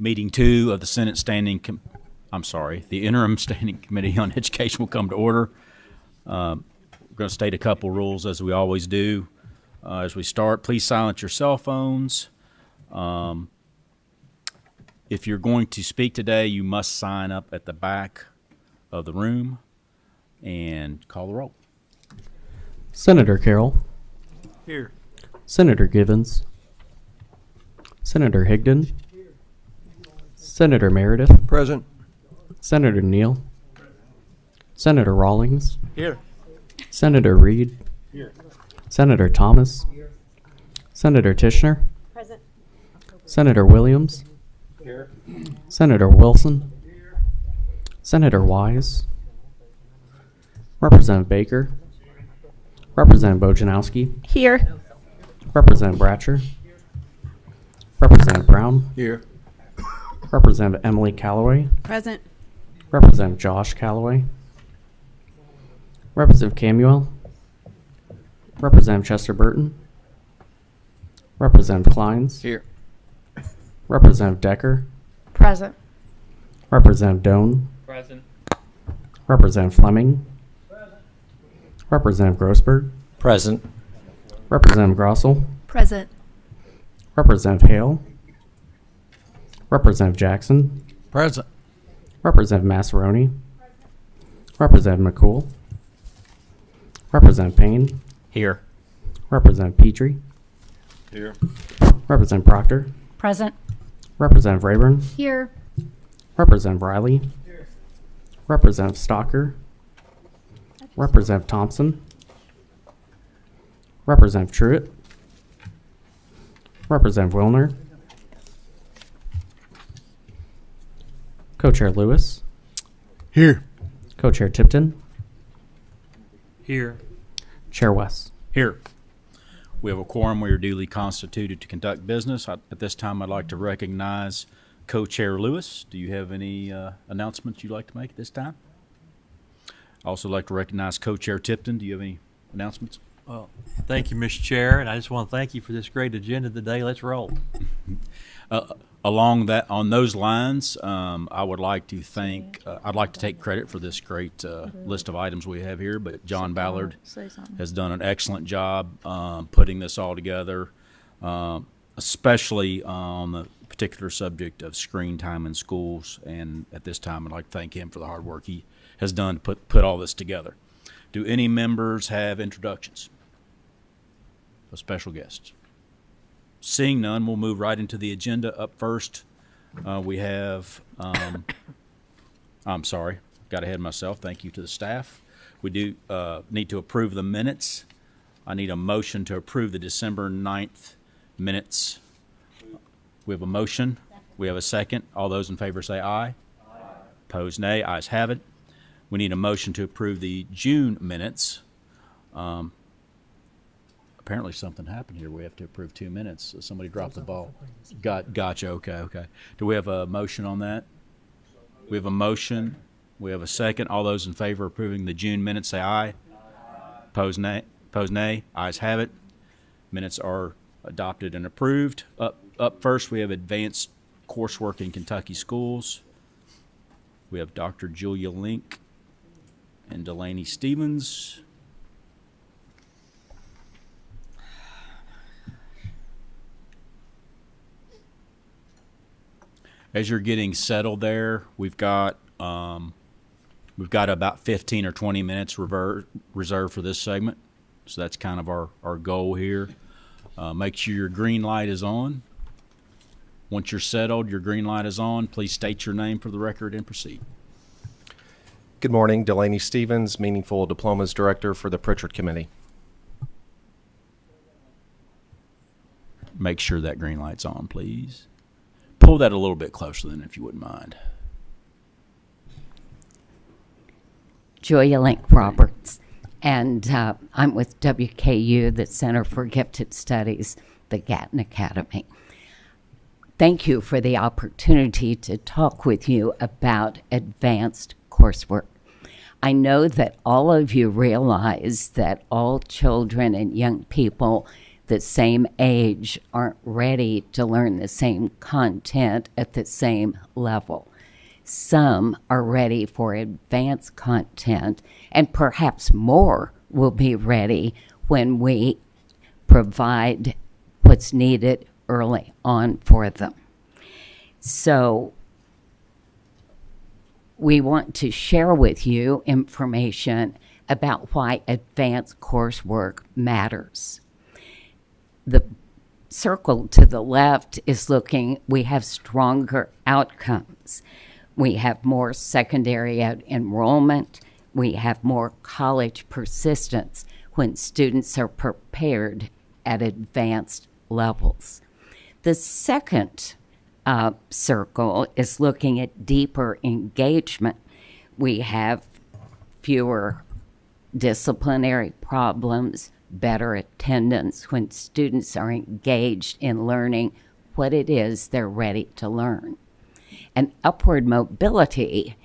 Meeting 2 of the Senate the Interim Standing Committee on Education will come to order. We're going to state a couple rules as we always do. As we start, please silence your cell phones. If you're going to speak today, you must sign up at the back of the room and call the roll. Senator Carroll. Here. Senator Givens. Senator Higdon. Senator Meredith. Present. Senator Neal. Senator Rawlings. Here. Senator Reed. Here. Senator Thomas. Senator Tishner. Present. Senator Williams. Here. Senator Wilson. Senator Wise. Representative Baker. Representative Bojanowski. Here. Representative Bratcher. Representative Brown. Here. Representative Emily Callaway. Present. Representative Josh Callaway. Representative Camuel. Representative Chester Burton. Representative Kleins. Here. Representative Decker. Present. Representative Doan. Present. Representative Fleming. Representative Grossberg. Present. Representative Grossel. Present. Representative Hale. Representative Jackson. Present. Representative Massaroni. Representative McCool. Representative Payne. Here. Representative Petrie. Here. Representative Proctor. Present. Representative Rayburn. Here. Representative Riley. Representative Stalker. Representative Thompson. Representative Truitt. Representative Wilner. Co-Chair Lewis. Here. Co-Chair Tipton. Here. Chair West. Here. We have a quorum. We are duly constituted to conduct business. At this time, I'd like to recognize Co-Chair Lewis. Do you have any announcements you'd like to make at this time? I also like to recognize Co-Chair Tipton. Do you have any announcements? Well, thank you, Mr. Chair, and I just want to thank you for this great agenda today. Let's roll. On those lines, I would like to thank. I'd like to take credit for this great list of items we have here. But John Ballard has done an excellent job putting this all together, especially on the particular subject of screen time in schools. And at this time, I'd like to thank him for the hard work he has done to put all this together. Do any members have introductions of special guests? Seeing none, we'll move right into the agenda. Up first, we have, I'm sorry, got ahead of myself. Thank you to the staff. We do need to approve the minutes. I need a motion to approve the December 9th minutes. We have a motion. We have a second. All those in favor say aye. Aye. Opposed, nay. Ayes have it. We need a motion to approve the June minutes. Apparently something happened here. We have to approve 2 minutes. Somebody dropped the ball. Gotcha. Okay. Do we have a motion on that? We have a motion. We have a second. All those in favor of approving the June minutes say aye. Opposed, nay. Ayes have it. Minutes are adopted and approved. Up first, we have advanced coursework in Kentucky schools. We have Dr. Julia Link and Delaney Stevens. As you're getting settled there, we've got about 15 or 20 minutes reserved for this segment. So that's kind of our goal here. Make sure your green light is on. Once you're settled, your green light is on. Please state your name for the record and proceed. Good morning, Delaney Stevens, Meaningful Diplomas Director for the Pritchard Committee. Make sure that green light's on, please. Pull that a little bit closer then, if you wouldn't mind. Julia Link Roberts, and I'm with WKU, the Center for Gifted Studies, the Gatton Academy. Thank you for the opportunity to talk with you about advanced coursework. I know that all of you realize that all children and young people the same age aren't ready to learn the same content at the same level. Some are ready for advanced content, and perhaps more will be ready when we provide what's needed early on for them. So we want to share with you information about why advanced coursework matters. The circle to the left is looking, we have stronger outcomes. We have more secondary enrollment. We have more college persistence when students are prepared at advanced levels. The second circle is looking at deeper engagement. We have fewer disciplinary problems, better attendance when students are engaged in learning what it is they're ready to learn. And upward mobility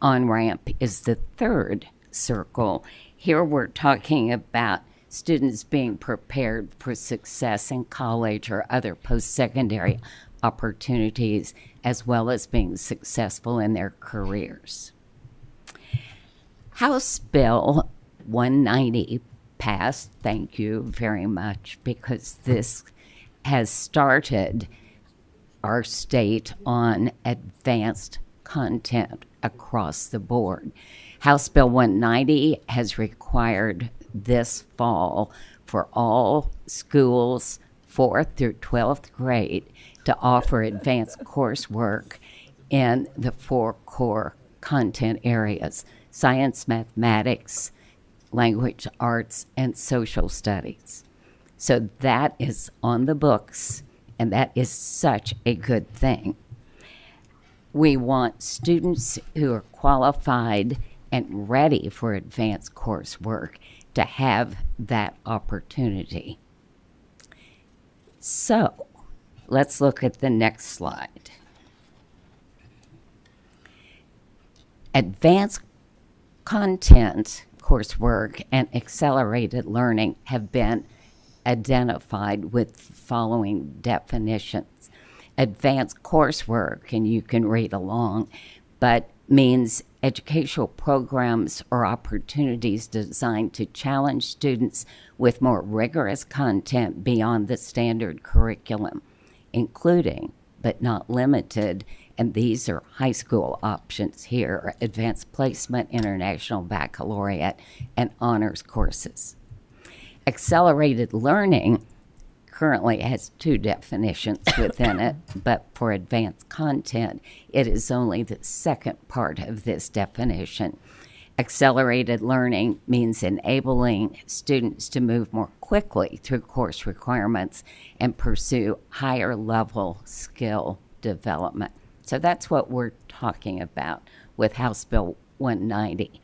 on-ramp is the third circle. Here we're talking about students being prepared for success in college or other post-secondary opportunities, as well as being successful in their careers. House Bill 190 passed, thank you very much, because this has started our state on advanced content across the board. House Bill 190 has required this fall for all schools 4th through 12th grade to offer advanced coursework in the 4 core content areas: science, mathematics, language arts, and social studies. So that is on the books, and that is such a good thing. We want students who are qualified and ready for advanced coursework to have that opportunity. So let's look at the next slide. Advanced content coursework and accelerated learning have been identified with the following definitions. Advanced coursework, and you can read along, but means educational programs or opportunities designed to challenge students with more rigorous content beyond the standard curriculum, including, but not limited, and these are high school options here, advanced placement, international baccalaureate, and honors courses. Accelerated learning currently has 2 definitions within it, but for advanced content, it is only the second part of this definition. Accelerated learning means enabling students to move more quickly through course requirements and pursue higher level skill development. So that's what we're talking about with House Bill 190.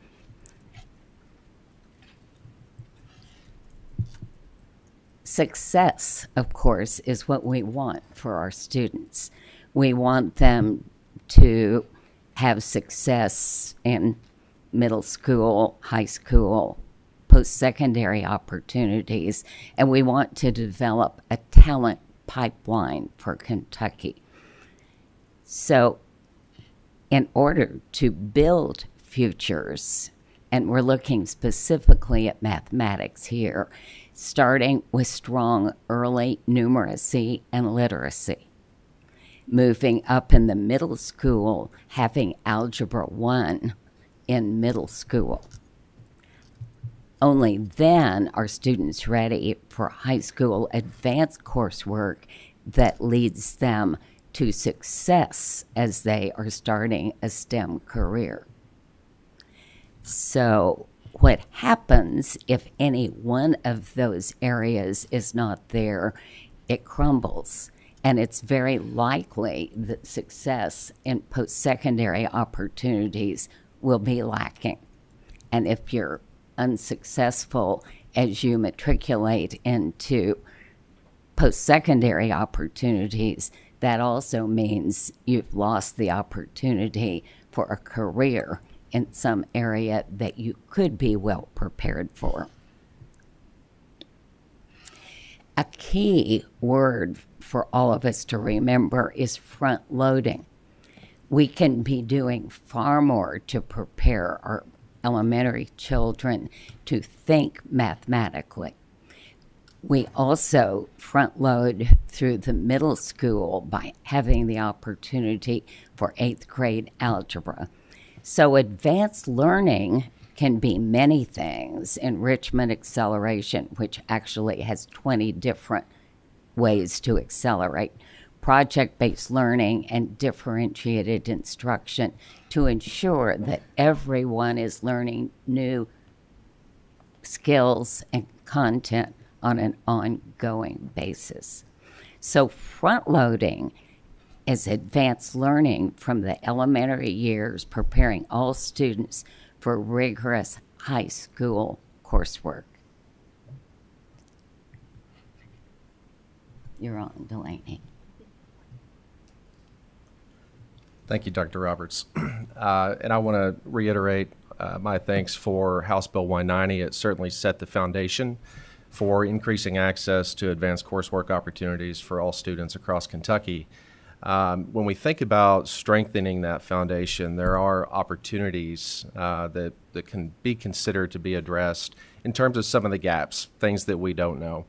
Success, of course, is what we want for our students. We want them to have success in middle school, high school, post-secondary opportunities, and we want to develop a talent pipeline for Kentucky. So in order to build futures, and we're looking specifically at mathematics here, starting with strong early numeracy and literacy, moving up in the middle school, having Algebra 1 in middle school. Only then are students ready for high school advanced coursework that leads them to success as they are starting a STEM career. So what happens if any one of those areas is not there? It crumbles. And it's very likely that success in post-secondary opportunities will be lacking. And if you're unsuccessful as you matriculate into post-secondary opportunities, that also means you've lost the opportunity for a career in some area that you could be well prepared for. A key word for all of us to remember is front loading. We can be doing far more to prepare our elementary children to think mathematically. We also front load through the middle school by having the opportunity for 8th grade algebra. So advanced learning can be many things. Enrichment acceleration, which actually has 20 different ways to accelerate. Project-based learning and differentiated instruction to ensure that everyone is learning new skills and content on an ongoing basis. So front-loading is advanced learning from the elementary years, preparing all students for rigorous high school coursework. You're on, Delaney. Thank you, Dr. Roberts. And I want to reiterate my thanks for House Bill 190. It certainly set the foundation for increasing access to advanced coursework opportunities for all students across Kentucky. When we think about strengthening that foundation, there are opportunities that can be considered to be addressed in terms of some of the gaps, things that we don't know.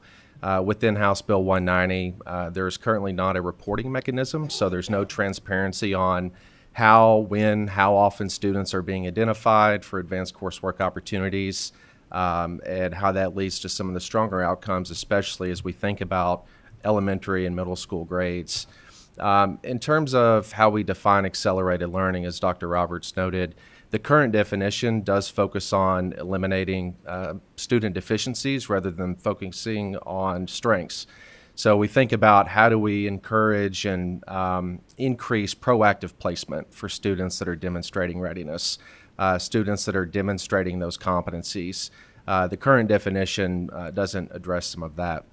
Within House Bill 190, there's currently not a reporting mechanism, so there's no transparency on how, when, how often students are being identified for advanced coursework opportunities, and how that leads to some of the stronger outcomes, especially as we think about elementary and middle school grades. In terms of how we define accelerated learning, as Dr. Roberts noted, the current definition does focus on eliminating student deficiencies rather than focusing on strengths. So we think about how do we encourage and increase proactive placement for students that are demonstrating readiness, students that are demonstrating those competencies. The current definition doesn't address some of that.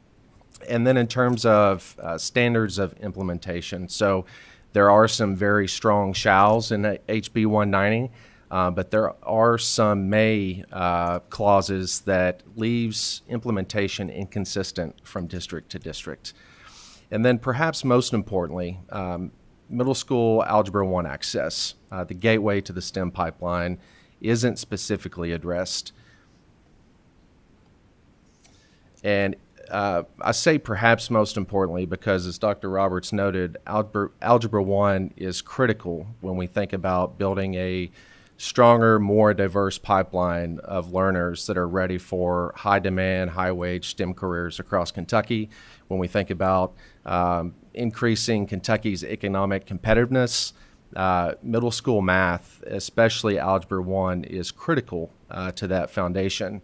And then in terms of standards of implementation, so there are some very strong shalls in HB 190, but there are some may clauses that leaves implementation inconsistent from district to district. And then perhaps most importantly, middle school Algebra 1 access, the gateway to the STEM pipeline, isn't specifically addressed. And I say perhaps most importantly because, as Dr. Roberts noted, Algebra 1 is critical when we think about building a stronger, more diverse pipeline of learners that are ready for high-demand, high-wage STEM careers across Kentucky. When we think about increasing Kentucky's economic competitiveness, middle school math, especially Algebra 1, is critical to that foundation.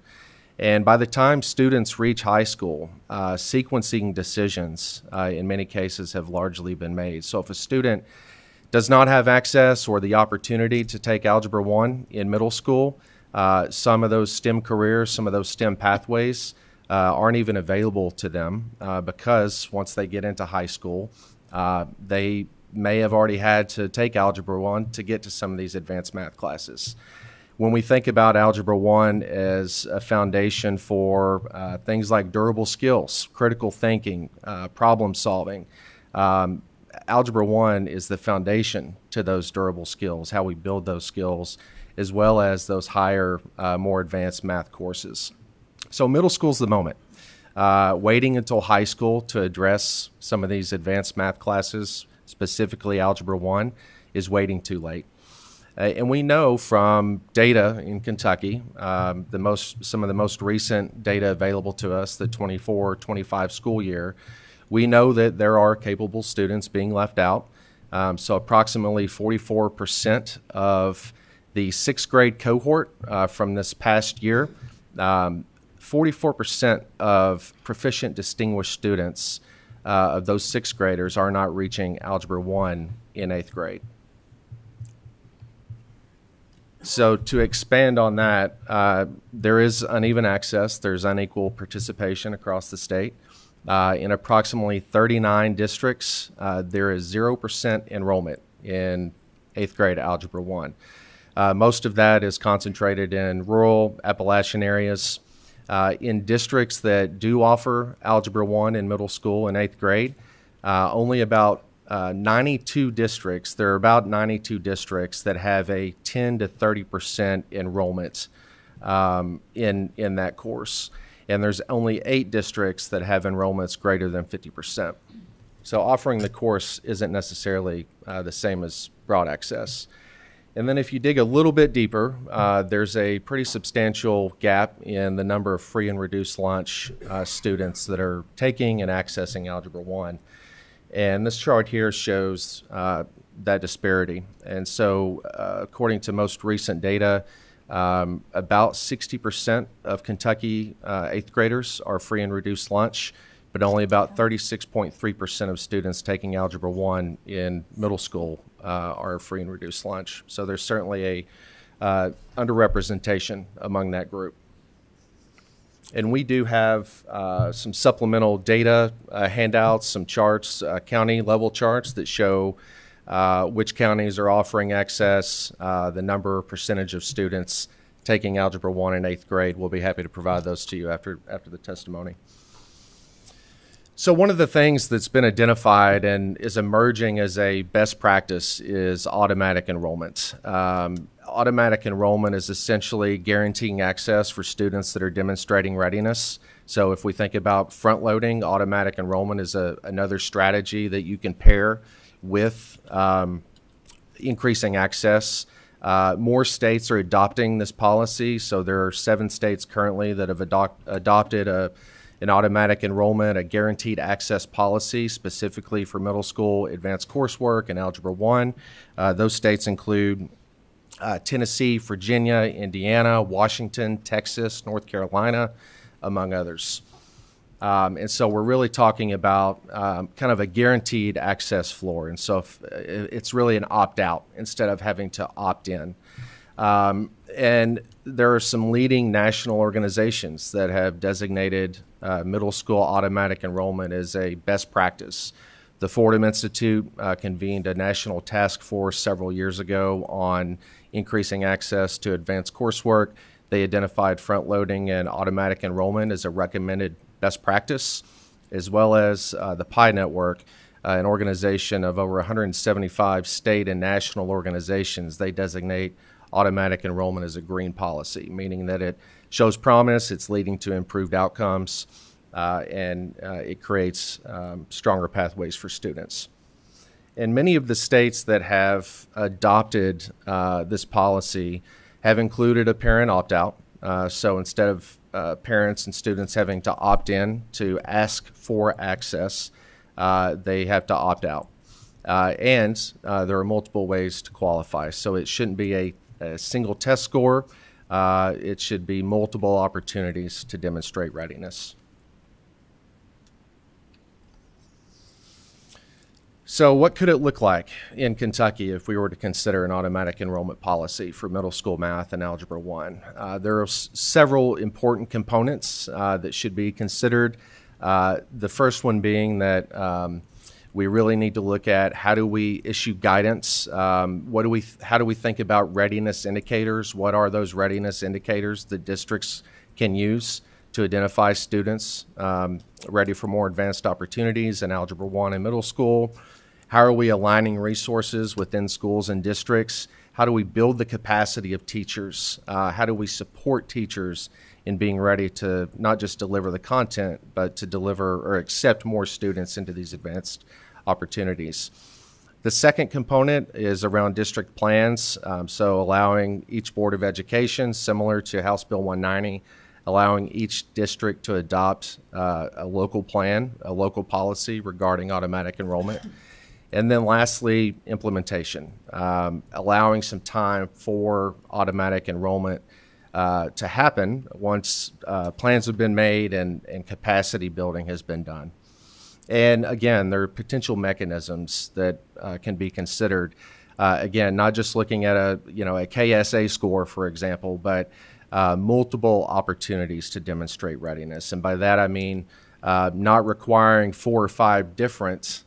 And by the time students reach high school, sequencing decisions in many cases have largely been made. So if a student does not have access or the opportunity to take Algebra 1 in middle school, some of those STEM careers, some of those STEM pathways aren't even available to them because once they get into high school, they may have already had to take Algebra 1 to get to some of these advanced math classes. When we think about Algebra 1 as a foundation for things like durable skills, critical thinking, problem solving, Algebra 1 is the foundation to those durable skills, how we build those skills, as well as those higher, more advanced math courses. So middle school's the moment. Waiting until high school to address some of these advanced math classes, specifically Algebra 1, is waiting too late. And we know from data in Kentucky, some of the most recent data available to us, the 24-25 school year, we know that there are capable students being left out. So approximately 44% of the sixth grade cohort from this past year, 44% of proficient distinguished students of those sixth graders are not reaching Algebra 1 in eighth grade. So to expand on that, there is uneven access, there's unequal participation across the state. In approximately 39 districts, there is 0% enrollment in eighth grade Algebra 1. Most of that is concentrated in rural Appalachian areas. In districts that do offer Algebra 1 in middle school and 8th grade, only about 92 districts, there are about 92 districts that have a 10 to 30% enrollment in that course. And there's only 8 districts that have enrollments greater than 50%. So offering the course isn't necessarily the same as broad access. And then if you dig a little bit deeper, there's a pretty substantial gap in the number of free and reduced lunch students that are taking and accessing Algebra 1. And this chart here shows that disparity. And so according to most recent data, about 60% of Kentucky 8th graders are free and reduced lunch, but only about 36.3% of students taking Algebra 1 in middle school are free and reduced lunch. So there's certainly a underrepresentation among that group. And we do have some supplemental data handouts, some charts, county level charts that show which counties are offering access, the number, percentage of students taking Algebra 1 in 8th grade. We'll be happy to provide those to you after the testimony. So one of the things that's been identified and is emerging as a best practice is automatic enrollment. Automatic enrollment is essentially guaranteeing access for students that are demonstrating readiness. So if we think about front loading, automatic enrollment is another strategy that you can pair with increasing access. More states are adopting this policy. So there are 7 states currently that have adopted an automatic enrollment, a guaranteed access policy specifically for middle school advanced coursework and Algebra 1. Those states include Tennessee, Virginia, Indiana, Washington, Texas, North Carolina, among others. And so we're really talking about kind of a guaranteed access floor. And so it's really an opt-out instead of having to opt in. And there are some leading national organizations that have designated middle school automatic enrollment as a best practice. The Fordham Institute convened a national task force several years ago on increasing access to advanced coursework. They identified front-loading and automatic enrollment as a recommended best practice, as well as the PI Network, an organization of over 175 state and national organizations. They designate automatic enrollment as a green policy, meaning that it shows promise, it's leading to improved outcomes, and it creates stronger pathways for students. And many of the states that have adopted this policy have included a parent opt-out. So instead of parents and students having to opt in to ask for access, they have to opt out. And there are multiple ways to qualify. So it shouldn't be a single test score. It should be multiple opportunities to demonstrate readiness. So what could it look like in Kentucky if we were to consider an automatic enrollment policy for middle school math and Algebra 1? There are several important components that should be considered. The first one being that we really need to look at how do we issue guidance, how do we think about readiness indicators, what are those readiness indicators that districts can use to identify students ready for more advanced opportunities in Algebra 1 in middle school. How are we aligning resources within schools and districts? How do we build the capacity of teachers? How do we support teachers in being ready to not just deliver the content, but to deliver or accept more students into these advanced opportunities? The second component is around district plans, so allowing each Board of Education, similar to House Bill 190, allowing each district to adopt a local plan, a local policy regarding automatic enrollment. And then lastly, implementation, allowing some time for automatic enrollment to happen once plans have been made and capacity building has been done. And again, there are potential mechanisms that can be considered. Again, not just looking at a KSA score, for example, but multiple opportunities to demonstrate readiness. And by that I mean not requiring 4 or 5 different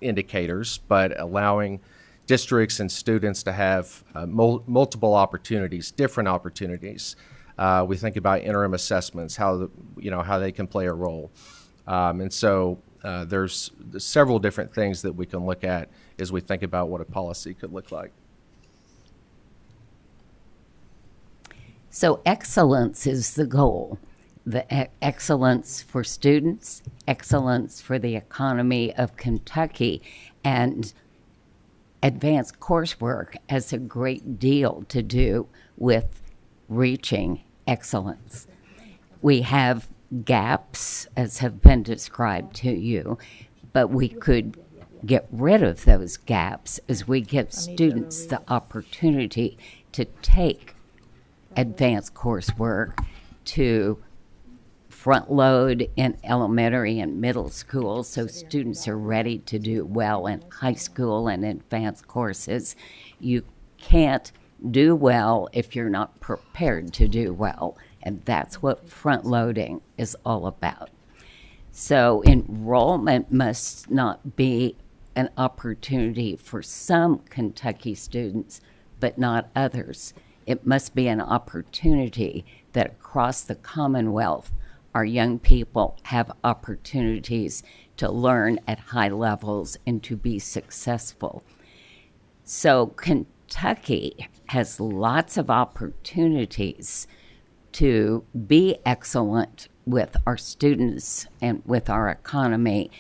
indicators, but allowing districts and students to have multiple opportunities, different opportunities We think about interim assessments, how they can play a role. And so there's several different things that we can look at as we think about what a policy could look like. So excellence is the goal. Excellence for students, excellence for the economy of Kentucky, and advanced coursework has a great deal to do with reaching excellence. We have gaps, as have been described to you, but we could get rid of those gaps as we give students the opportunity to take advanced coursework, to front load in elementary and middle school so students are ready to do well in high school and advanced courses. You can't do well if you're not prepared to do well, and that's what front loading is all about. So enrollment must not be an opportunity for some Kentucky students, but not others. It must be an opportunity that across the Commonwealth, our young people have opportunities to learn at high levels and to be successful. So Kentucky has lots of opportunities to be excellent with our students and with our economy.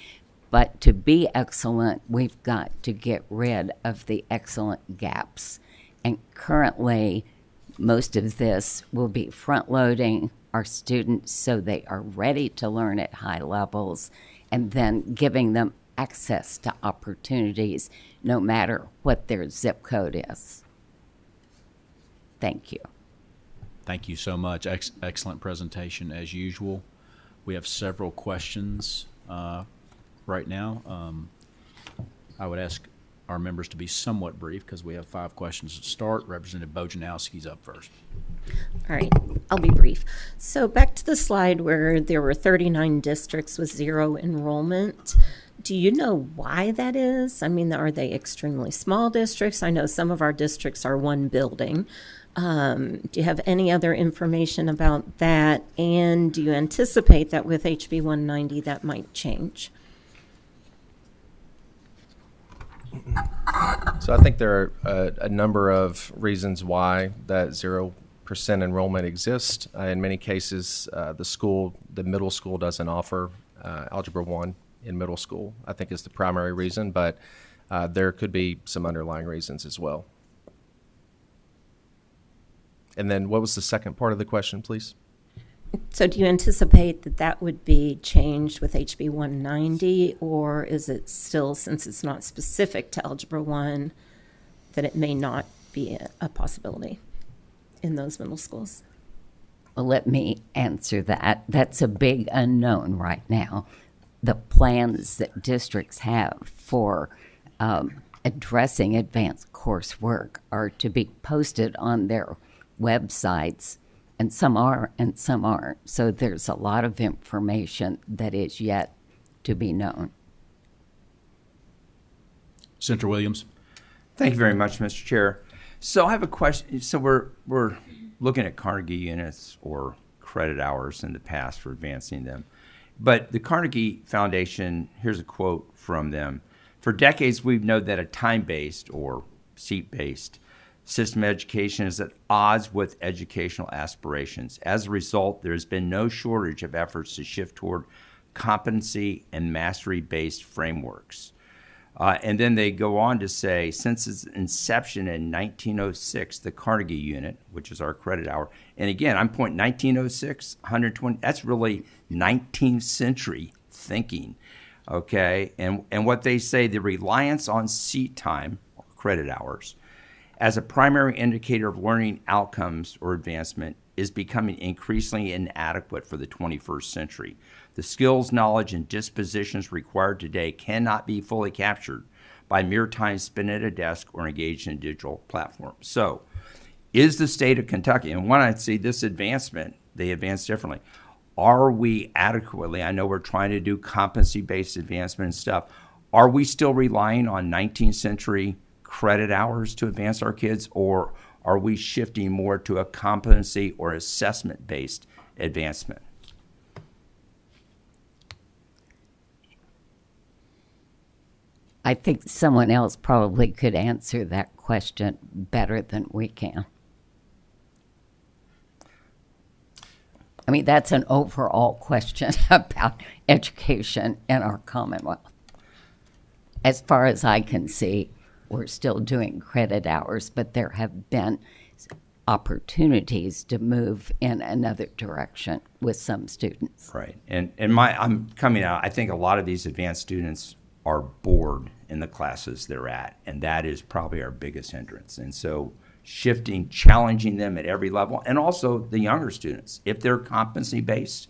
But to be excellent, we've got to get rid of the excellent gaps. And currently, most of this will be front-loading our students so they are ready to learn at high levels, and then giving them access to opportunities no matter what their zip code is. Thank you. Thank you so much. Excellent presentation as usual. We have several questions right now. I would ask our members to be somewhat brief because we have 5 questions to start. Representative Bojanowski's up first. All right, I'll be brief. So back to the slide where there were 39 districts with 0 enrollment. Do you know why that is? I mean, are they extremely small districts? I know some of our districts are one building. Do you have any other information about that? And do you anticipate that with HB 190 that might change? So I think there are a number of reasons why that 0% enrollment exists. In many cases, the middle school doesn't offer Algebra 1 in middle school, I think is the primary reason, but there could be some underlying reasons as well. And then what was the second part of the question, please? So do you anticipate that that would be changed with HB 190, or is it still, since it's not specific to Algebra 1, that it may not be a possibility in those middle schools? Well, let me answer that. That's a big unknown right now. The plans that districts have for addressing advanced coursework are to be posted on their websites, and some are and some aren't. So there's a lot of information that is yet to be known. Senator Williams. Thank you very much, Mr. Chair. So I have a question. So we're looking at Carnegie units or credit hours in the past for advancing them. But the Carnegie Foundation, here's a quote from them. For decades, we've known that a time-based or seat-based system of education is at odds with educational aspirations. As a result, there has been no shortage of efforts to shift toward competency and mastery-based frameworks. And then they go on to say, since its inception in 1906, the Carnegie Unit, which is our credit hour, and again, I'm pointing 1906, 120, that's really 19th century thinking, okay? And what they say, the reliance on seat time, or credit hours, as a primary indicator of learning outcomes or advancement is becoming increasingly inadequate for the 21st century. The skills, knowledge, and dispositions required today cannot be fully captured by mere time spent at a desk or engaged in digital platforms. So, is the state of Kentucky, and when I see this advancement, they advance differently. Are we adequately, I know we're trying to do competency-based advancement and stuff, are we still relying on 19th century credit hours to advance our kids, or are we shifting more to a competency or assessment-based advancement? I think someone else probably could answer that question better than we can. I mean, that's an overall question about education in our Commonwealth. As far as I can see, we're still doing credit hours, but there have been opportunities to move in another direction with some students. Right. And I'm coming out, I think a lot of these advanced students are bored in the classes they're at, and that is probably our biggest hindrance. And so shifting, challenging them at every level, and also the younger students, if they're competency-based,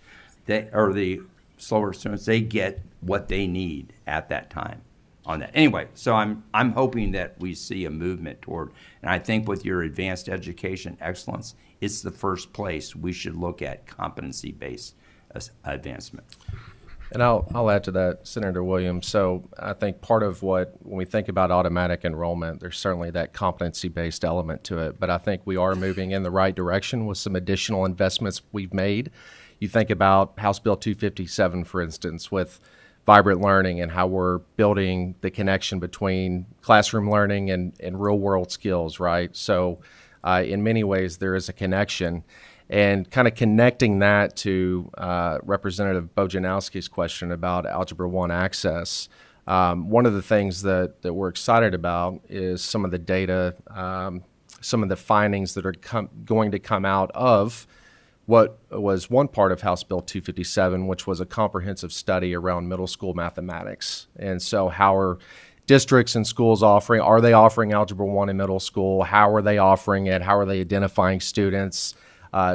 or the slower students, they get what they need at that time on that. Anyway, so I'm hoping that we see a movement toward, and I think with your advanced education excellence, it's the first place we should look at competency-based advancement. And I'll add to that, Senator Williams. So I think part of when we think about automatic enrollment, there's certainly that competency-based element to it. But I think we are moving in the right direction with some additional investments we've made. You think about House Bill 257, for instance, with vibrant learning and how we're building the connection between classroom learning and real-world skills, right? So in many ways, there is a connection. And kind of connecting that to Representative Bojanowski's question about Algebra 1 access, one of the things that we're excited about is some of the data, some of the findings that are going to come out of what was one part of House Bill 257, which was a comprehensive study around middle school mathematics. And so how are districts and schools offering? Are they offering Algebra 1 in middle school? How are they offering it? How are they identifying students?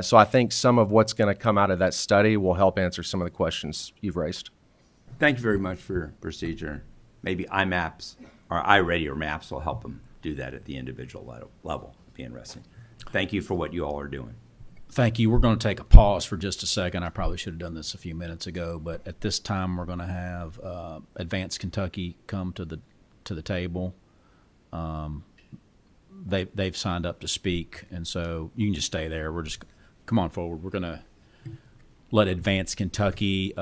So I think some of what's going to come out of that study will help answer some of the questions you've raised. Thank you very much for your procedure. Maybe IMAPs or iReady or MAPS will help them do that at the individual level. It'd be interesting. Thank you for what you all are doing. Thank you. We're going to take a pause for just a second. I probably should have done this a few minutes ago, but at this time we're going to have Advanced Kentucky come to the table. They've signed up to speak, and so you can just stay there. We're just come on forward. We're going to let Advanced Kentucky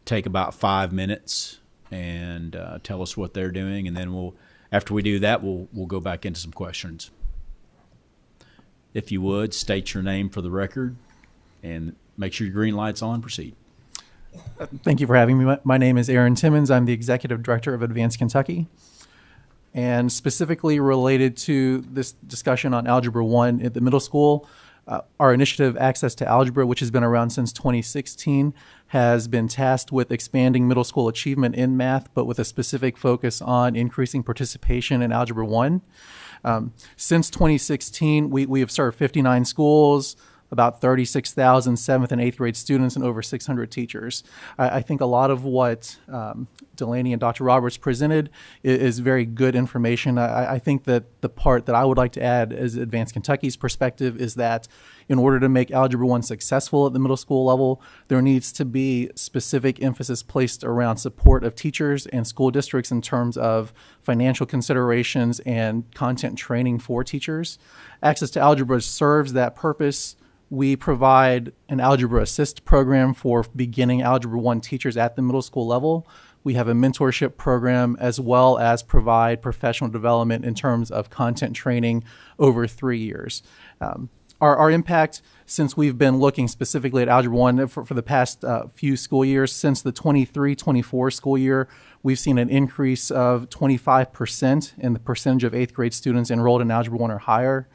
take about 5 minutes and tell us what they're doing, and then after we do that, we'll go back into some questions. If you would, state your name for the record and make sure your green light's on. Proceed. Thank you for having me. My name is Aaron Timmons. I'm the Executive Director of Advanced Kentucky. And specifically related to this discussion on Algebra 1 at the middle school, our initiative Access to Algebra, which has been around since 2016, has been tasked with expanding middle school achievement in math, but with a specific focus on increasing participation in Algebra 1. Since 2016, we have served 59 schools, about 36,000 7th and 8th grade students, and over 600 teachers. I think a lot of what Delaney and Dr. Roberts presented is very good information. I think that the part that I would like to add as Advanced Kentucky's perspective is that in order to make Algebra 1 successful at the middle school level, there needs to be specific emphasis placed around support of teachers and school districts in terms of financial considerations and content training for teachers. Access to Algebra serves that purpose. We provide an Algebra Assist program for beginning Algebra 1 teachers at the middle school level. We have a mentorship program as well as provide professional development in terms of content training over 3 years. Our impact, since we've been looking specifically at Algebra 1 for the past few school years, since the 23-24 school year, we've seen an increase of 25% in the percentage of 8th grade students enrolled in Algebra 1 or higher.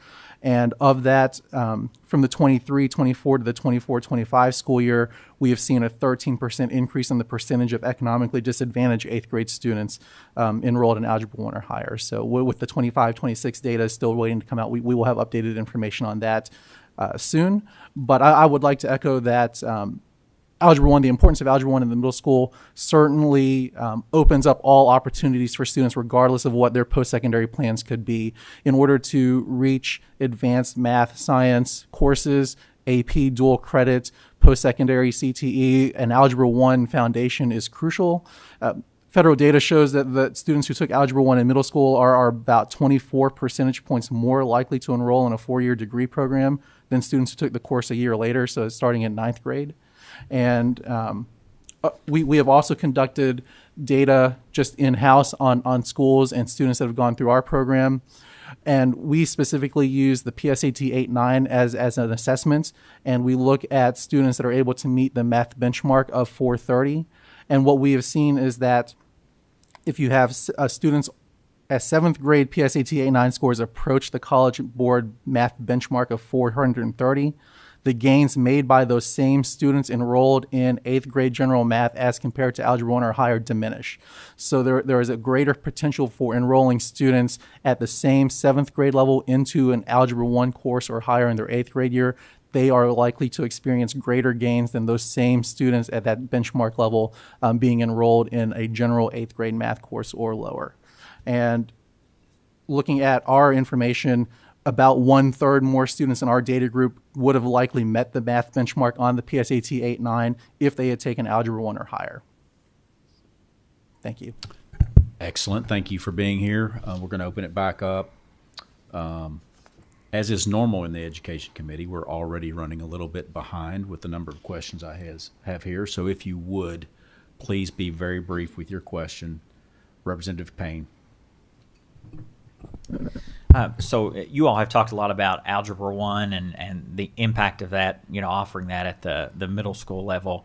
And of that, from the 23-24 to the 24-25 school year, we have seen a 13% increase in the percentage of economically disadvantaged 8th grade students enrolled in Algebra 1 or higher. So with the 25-26 data still waiting to come out, we will have updated information on that soon. But I would like to echo that Algebra 1, the importance of Algebra 1 in the middle school certainly opens up all opportunities for students regardless of what their post-secondary plans could be in order to reach advanced math, science courses, AP, dual credit, post-secondary CTE, and Algebra 1 foundation is crucial. Federal data shows that the students who took Algebra 1 in middle school are about 24 percentage points more likely to enroll in a 4-year degree program than students who took the course a year later, so starting in 9th grade. And we have also conducted data just in-house on schools and students that have gone through our program. And we specifically use the PSAT 8-9 as an assessment. And we look at students that are able to meet the math benchmark of 430. And what we have seen is that if you have students at 7th grade PSAT 8-9 scores approach the College Board math benchmark of 430, the gains made by those same students enrolled in 8th grade general math as compared to Algebra 1 or higher diminish. So there is a greater potential for enrolling students at the same 7th grade level into an Algebra 1 course or higher in their 8th grade year. They are likely to experience greater gains than those same students at that benchmark level being enrolled in a general 8th grade math course or lower. And looking at our information, about 1/3 more students in our data group would have likely met the math benchmark on the PSAT 8-9 if they had taken Algebra 1 or higher. Thank you. Excellent. Thank you for being here. We're going to open it back up. As is normal in the Education Committee, we're already running a little bit behind with the number of questions I have here. So if you would, please be very brief with your question. Representative Payne. So you all have talked a lot about Algebra 1 and the impact of that, offering that at the middle school level.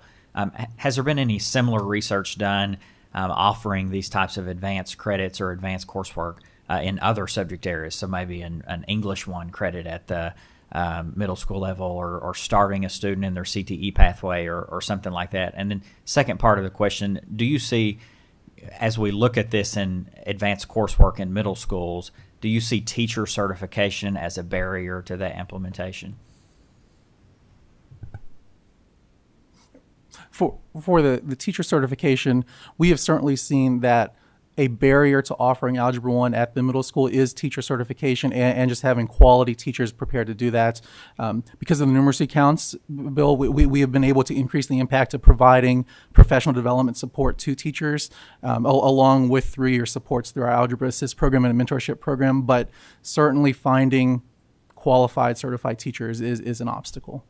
Has there been any similar research done offering these types of advanced credits or advanced coursework in other subject areas? So maybe an English 1 credit at the middle school level or starting a student in their CTE pathway or something like that. And then second part of the question, do you see, as we look at this in advanced coursework in middle schools, do you see teacher certification as a barrier to that implementation? For the teacher certification, we have certainly seen that a barrier to offering Algebra 1 at the middle school is teacher certification and just having quality teachers prepared to do that. Because of the numeracy counts, Bill, we have been able to increase the impact of providing professional development support to teachers, along with 3-year supports through our Algebra Assist program and a mentorship program. But certainly finding qualified, certified teachers is an obstacle.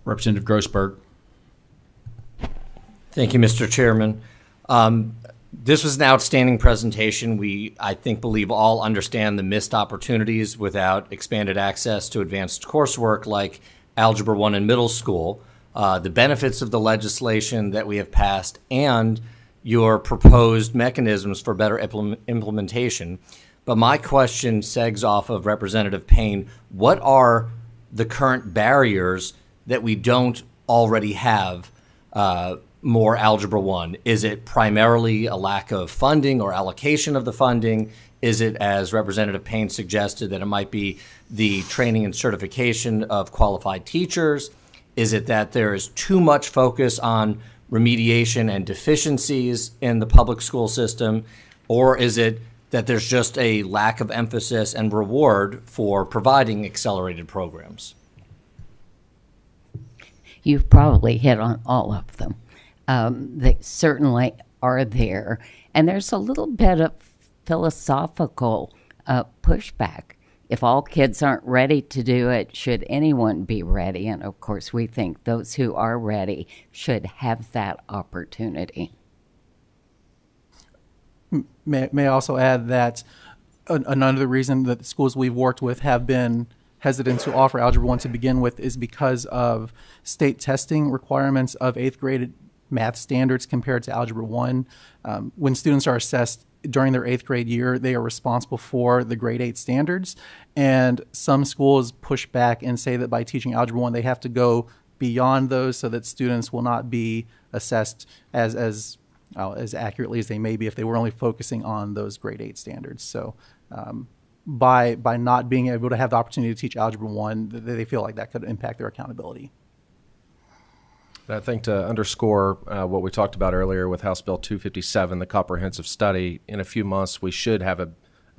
Representative Grossberg. Thank you, Mr. Chairman. This was an outstanding presentation. We, I think, believe all understand the missed opportunities without expanded access to advanced coursework like Algebra 1 in middle school, the benefits of the legislation that we have passed, and your proposed mechanisms for better implementation. But my question segs off of Representative Payne. What are the current barriers that we don't already have more Algebra 1? Is it primarily a lack of funding or allocation of the funding? Is it, as Representative Payne suggested, that it might be the training and certification of qualified teachers? Is it that there is too much focus on remediation and deficiencies in the public school system? Or is it that there's just a lack of emphasis and reward for providing accelerated programs? You've probably hit on all of them. They certainly are there. And there's a little bit of philosophical pushback. If all kids aren't ready to do it, should anyone be ready? And of course, we think those who are ready should have that opportunity. May I also add that another reason that the schools we've worked with have been hesitant to offer Algebra 1 to begin with is because of state testing requirements of 8th grade math standards compared to Algebra 1. When students are assessed during their 8th grade year, they are responsible for the grade 8 standards. And some schools push back and say that by teaching Algebra 1, they have to go beyond those so that students will not be assessed as accurately as they may be if they were only focusing on those grade 8 standards. So by not being able to have the opportunity to teach Algebra 1, they feel like that could impact their accountability. I think to underscore what we talked about earlier with House Bill 257, the comprehensive study, in a few months we should have a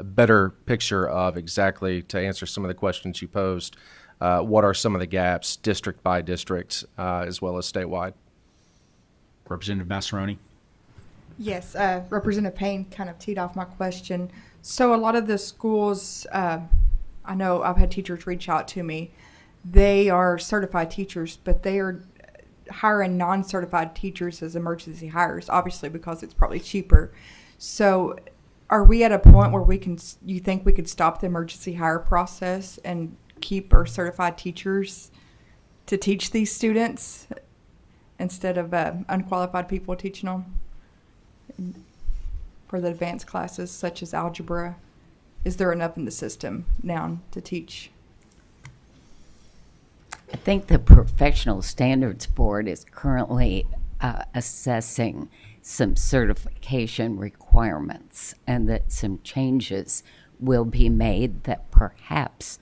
better picture of exactly, to answer some of the questions you posed, what are some of the gaps district by district as well as statewide. Representative Massaroni? Yes, Representative Payne kind of teed off my question. So a lot of the schools, I know I've had teachers reach out to me. They are certified teachers, but they are hiring non-certified teachers as emergency hires, obviously because it's probably cheaper. So are we at a point where you think we could stop the emergency hire process and keep our certified teachers to teach these students instead of unqualified people teaching them for the advanced classes such as algebra? Is there enough in the system now to teach? I think the Professional Standards Board is currently assessing some certification requirements, and that some changes will be made that perhaps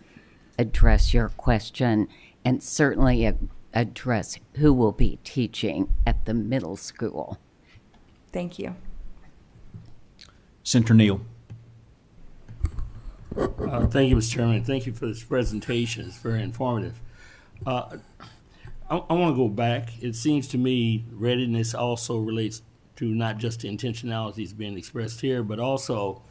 address your question and certainly address who will be teaching at the middle school. Thank you. Senator Neal. Thank you, Mr. Chairman. Thank you for this presentation. It's very informative. I want to go back. It seems to me readiness also relates to not just the intentionalities being expressed here, but also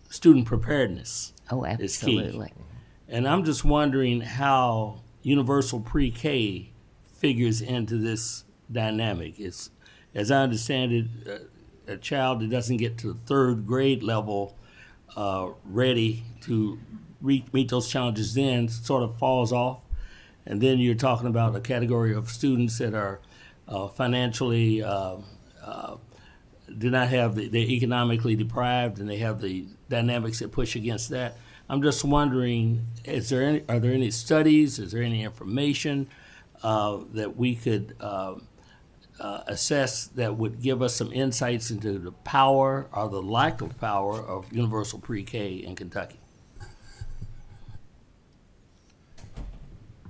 student preparedness. Oh, absolutely. Is key. And I'm just wondering how universal pre-K figures into this dynamic. It's, as I understand it, a child that doesn't get to the third grade level ready to meet those challenges then sort of falls off. And then you're talking about a category of students that are financially do not have they're economically deprived, and they have the dynamics that push against that. I'm just wondering, are there any studies, is there any information that we could assess that would give us some insights into the power or the lack of power of universal pre-K in Kentucky?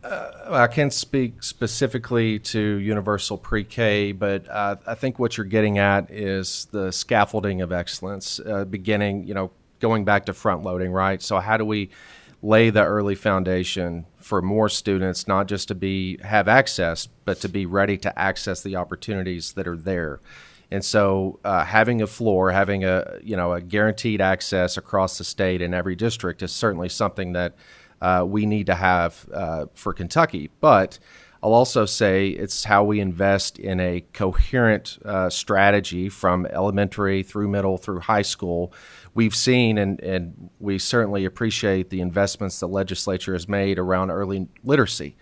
I can't speak specifically to universal pre-K, but I think what you're getting at is the scaffolding of excellence, beginning, going back to front loading, right? So how do we lay the early foundation for more students, not just to have access, but to be ready to access the opportunities that are there? And so having a floor, having a guaranteed access across the state in every district is certainly something that we need to have for Kentucky. But I'll also say it's how we invest in a coherent strategy from elementary through middle through high school. We've seen and we certainly appreciate the investments the legislature has made around early literacy.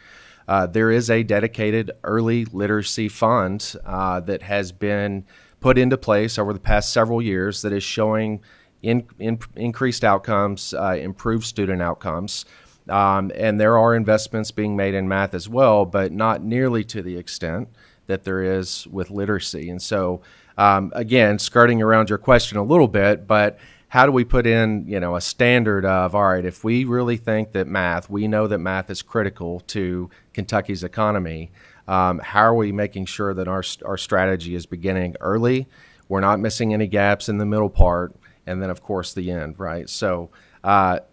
There is a dedicated early literacy fund that has been put into place over the past several years that is showing increased outcomes, improved student outcomes. And there are investments being made in math as well, but not nearly to the extent that there is with literacy. And so, again, skirting around your question a little bit, but how do we put in, a standard of, all right, if we really think that we know that math is critical to Kentucky's economy, how are we making sure that our strategy is beginning early, we're not missing any gaps in the middle part, and then, of course, the end, right? So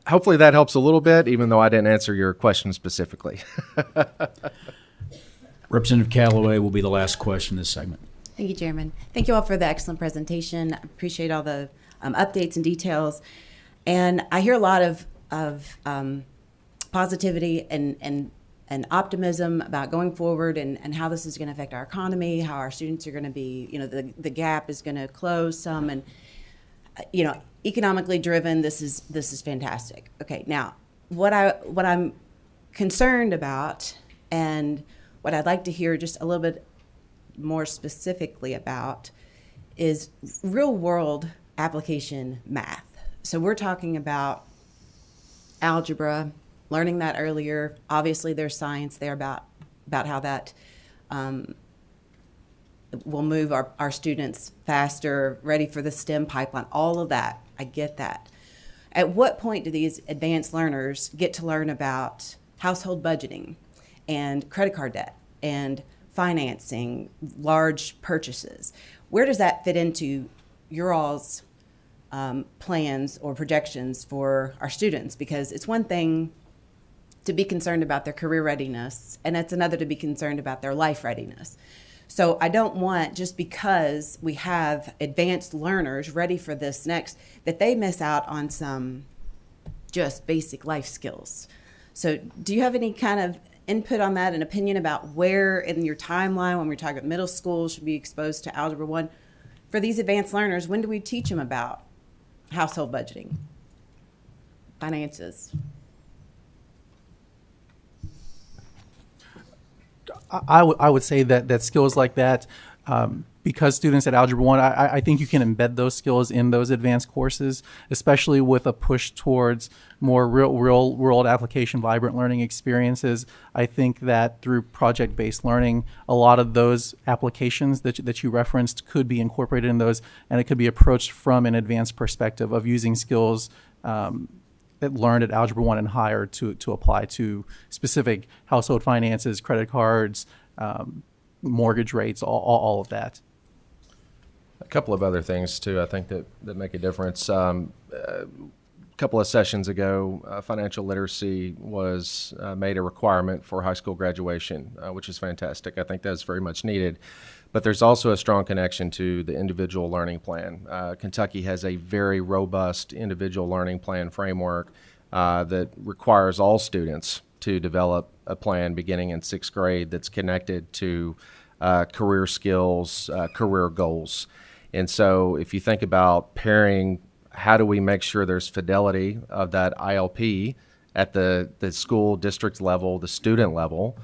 hopefully that helps a little bit, even though I didn't answer your question specifically. Representative Callaway will be the last question in this segment. Thank you, Chairman. Thank you all for the excellent presentation. I appreciate all the updates and details. And I hear a lot of positivity and optimism about going forward and how this is going to affect our economy, how our students are going to be, the gap is going to close some, and economically driven. This is fantastic. Okay, now what I'm concerned about, and what I'd like to hear just a little bit more specifically about, is real world application math. So we're talking about algebra, learning that earlier. Obviously, there's science there about how that will move our students faster, ready for the STEM pipeline, all of that. I get that. At what point do these advanced learners get to learn about household budgeting and credit card debt and financing large purchases? Where does that fit into your all's plans or projections for our students? Because it's one thing to be concerned about their career readiness, and it's another to be concerned about their life readiness. So I don't want, just because we have advanced learners ready for this next, that they miss out on some just basic life skills. So do you have any kind of input on that, an opinion about where in your timeline, when we're talking about middle school, should be exposed to Algebra 1? For these advanced learners, when do we teach them about household budgeting, finances? I would say that skills like that, because students at Algebra 1, I think you can embed those skills in those advanced courses, especially with a push towards more real world application, vibrant learning experiences. I think that through project-based learning, a lot of those applications that you referenced could be incorporated in those, and it could be approached from an advanced perspective of using skills that learned at Algebra 1 and higher to apply to specific household finances, credit cards, mortgage rates, all of that. A couple of other things too, I think that make a difference. A couple of sessions ago, financial literacy was made a requirement for high school graduation, which is fantastic. I think that's very much needed. But there's also a strong connection to the individual learning plan. Kentucky has a very robust individual learning plan framework that requires all students to develop a plan beginning in 6th grade that's connected to career skills, career goals. And so if you think about pairing, how do we make sure there's fidelity of that ILP at the school district level, the student level,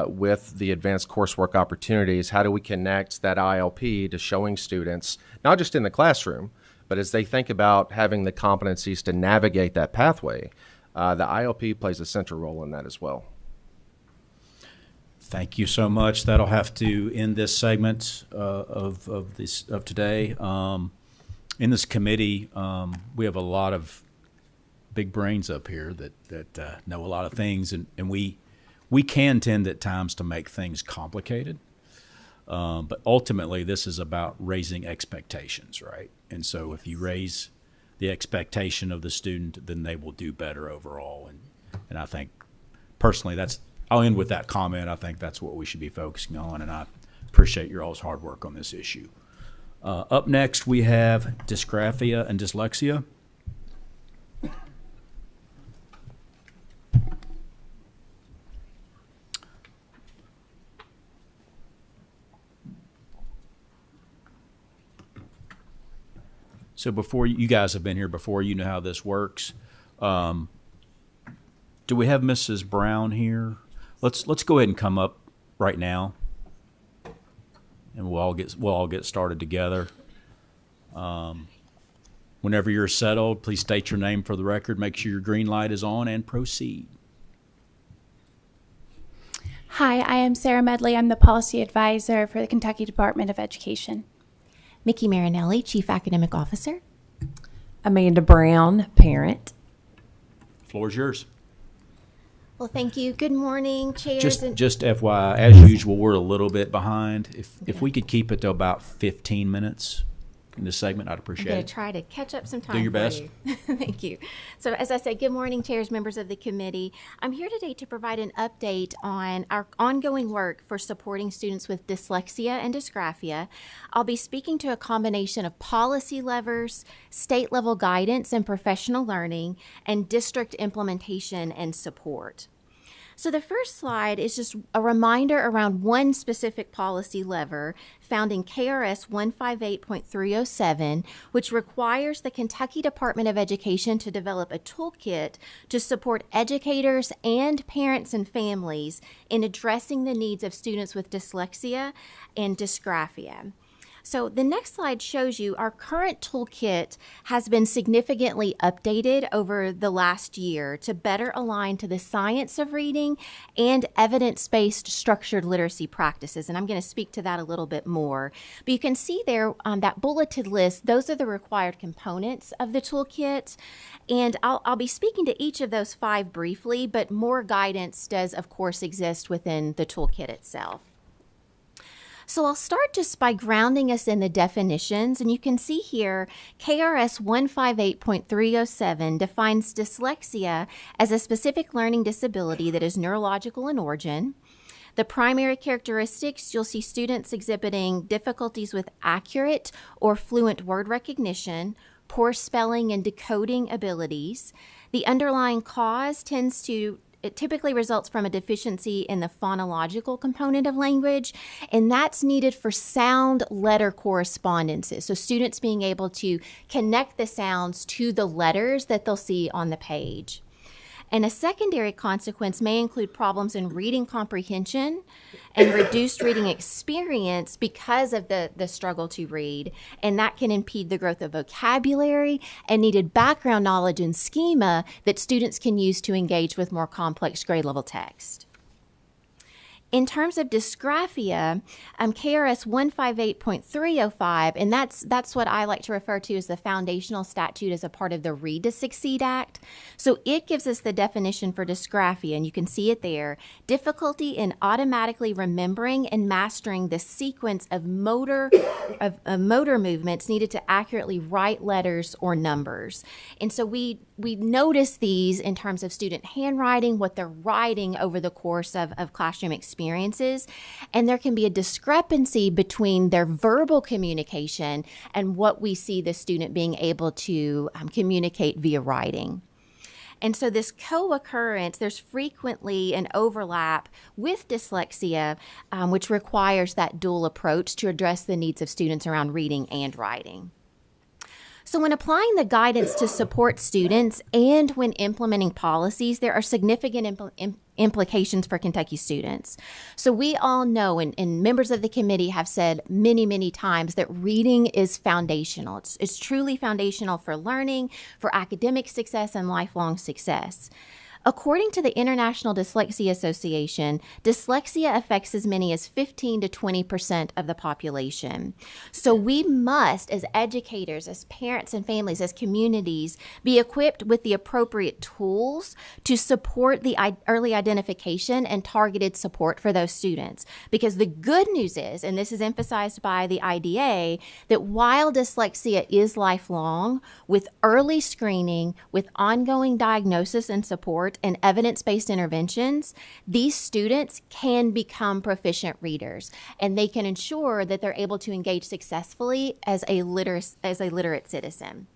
with the advanced coursework opportunities? How do we connect that ILP to showing students, not just in the classroom, but as they think about having the competencies to navigate that pathway, the ILP plays a central role in that as well. Thank you so much. That'll have to end this segment of today. In this committee, we have a lot of big brains up here that know a lot of things, and we can tend at times to make things complicated. But ultimately, this is about raising expectations, right? And so if you raise the expectation of the student, then they will do better overall. And I think, personally, I'll end with that comment. I think that's what we should be focusing on, and I appreciate your all's hard work on this issue. Up next, we have dysgraphia and dyslexia. So before you guys have been here before, you know how this works. Do we have Mrs. Brown here? Let's go ahead and come up right now, and we'll all get started together. Whenever you're settled, please state your name for the record. Make sure your green light is on, and proceed. Hi, I am Sarah Medley. I'm the policy advisor for the Kentucky Department of Education. Mickey Marinelli, Chief Academic Officer. Amanda Brown, parent. Floor is yours. Well, thank you. Good morning, chairs. Just FYI, as usual, we're a little bit behind. If we could keep it to about 15 minutes in this segment, I'd appreciate it. I'm going to try to catch up some time. Do your best. You. Thank you. So as I said, good morning, chairs, members of the committee. I'm here today to provide an update on our ongoing work for supporting students with dyslexia and dysgraphia. I'll be speaking to a combination of policy levers, state-level guidance and professional learning, and district implementation and support. So the first slide is just a reminder around one specific policy lever found in KRS 158.307, which requires the Kentucky Department of Education to develop a toolkit to support educators and parents and families in addressing the needs of students with dyslexia and dysgraphia. So the next slide shows you our current toolkit has been significantly updated over the last year to better align to the science of reading and evidence-based structured literacy practices. And I'm going to speak to that a little bit more. But you can see there on that bulleted list, those are the required components of the toolkit. And I'll be speaking to each of those 5 briefly, but more guidance does, of course, exist within the toolkit itself. So I'll start just by grounding us in the definitions, and you can see here KRS 158.307 defines dyslexia as a specific learning disability that is neurological in origin. The primary characteristics, you'll see students exhibiting difficulties with accurate or fluent word recognition, poor spelling and decoding abilities. The underlying cause it typically results from a deficiency in the phonological component of language, and that's needed for sound letter correspondences. So students being able to connect the sounds to the letters that they'll see on the page. And a secondary consequence may include problems in reading comprehension and reduced reading experience because of the struggle to read. And that can impede the growth of vocabulary and needed background knowledge and schema that students can use to engage with more complex grade level text. In terms of dysgraphia, KRS 158.305, and that's what I like to refer to as the foundational statute as a part of the Read to Succeed Act. So it gives us the definition for dysgraphia, and you can see it there. Difficulty in automatically remembering and mastering the sequence of motor movements needed to accurately write letters or numbers. And so we notice these in terms of student handwriting, what they're writing over the course of classroom experiences, and there can be a discrepancy between their verbal communication and what we see the student being able to communicate via writing. And so this co-occurrence, there's frequently an overlap with dyslexia, which requires that dual approach to address the needs of students around reading and writing. So when applying the guidance to support students and when implementing policies, there are significant implications for Kentucky students. So we all know, and members of the committee have said many, many times, that reading is foundational. It's truly foundational for learning, for academic success, and lifelong success. According to the International Dyslexia Association, dyslexia affects as many as 15 to 20% of the population. So we must, as educators, as parents and families, as communities, be equipped with the appropriate tools to support the early identification and targeted support for those students. Because the good news is, and this is emphasized by the IDA, that while dyslexia is lifelong, with early screening, with ongoing diagnosis and support, and evidence-based interventions, these students can become proficient readers, and they can ensure that they're able to engage successfully as a literate citizen.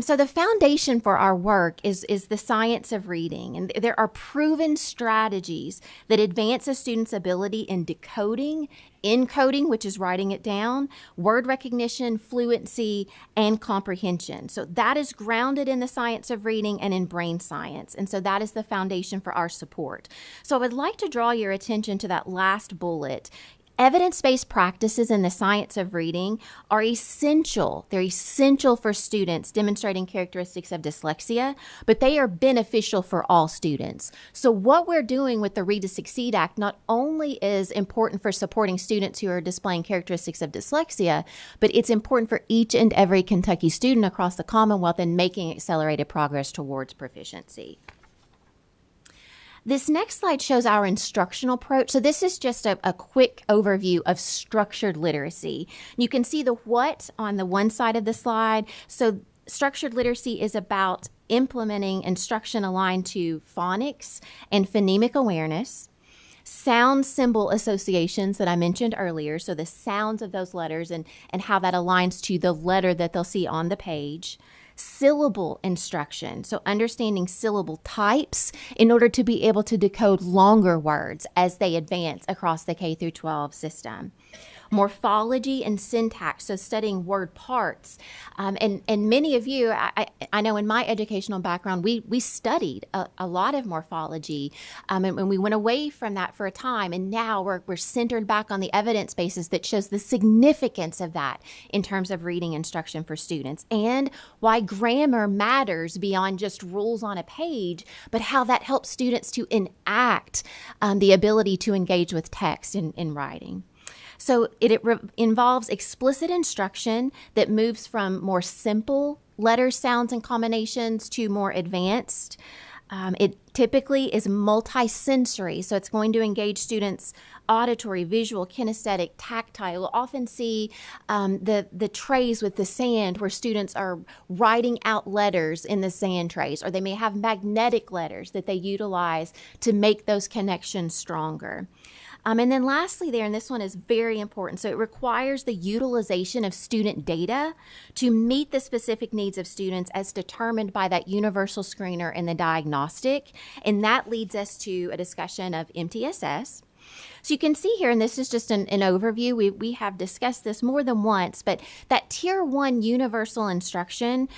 So the foundation for our work is the science of reading, and there are proven strategies that advance a student's ability in decoding, encoding, which is writing it down, word recognition, fluency, and comprehension. So that is grounded in the science of reading and in brain science, and so that is the foundation for our support. So I would like to draw your attention to that last bullet. Evidence-based practices in the science of reading are essential. They're essential for students demonstrating characteristics of dyslexia, but they are beneficial for all students. So what we're doing with the Read to Succeed Act not only is important for supporting students who are displaying characteristics of dyslexia, but it's important for each and every Kentucky student across the Commonwealth in making accelerated progress towards proficiency. This next slide shows our instructional approach. So this is just a quick overview of structured literacy. You can see the what on the one side of the slide. So structured literacy is about implementing instruction aligned to phonics and phonemic awareness, sound symbol associations that I mentioned earlier, so the sounds of those letters and how that aligns to the letter that they'll see on the page, syllable instruction, so understanding syllable types in order to be able to decode longer words as they advance across the K through 12 system. Morphology and syntax, so studying word parts. And many of you, I know in my educational background, we studied a lot of morphology, and we went away from that for a time, and now we're centered back on the evidence basis that shows the significance of that in terms of reading instruction for students, and why grammar matters beyond just rules on a page, but how that helps students to enact the ability to engage with text in writing. So it involves explicit instruction that moves from more simple letters, sounds, and combinations to more advanced. It typically is multi-sensory, so it's going to engage students auditory, visual, kinesthetic, tactile. You'll often see the trays with the sand where students are writing out letters in the sand trays, or they may have magnetic letters that they utilize to make those connections stronger. And then lastly there, and this one is very important, so it requires the utilization of student data to meet the specific needs of students as determined by that universal screener and the diagnostic, and that leads us to a discussion of MTSS. So you can see here, and this is just an overview, we have discussed this more than once, but that Tier 1 universal instruction,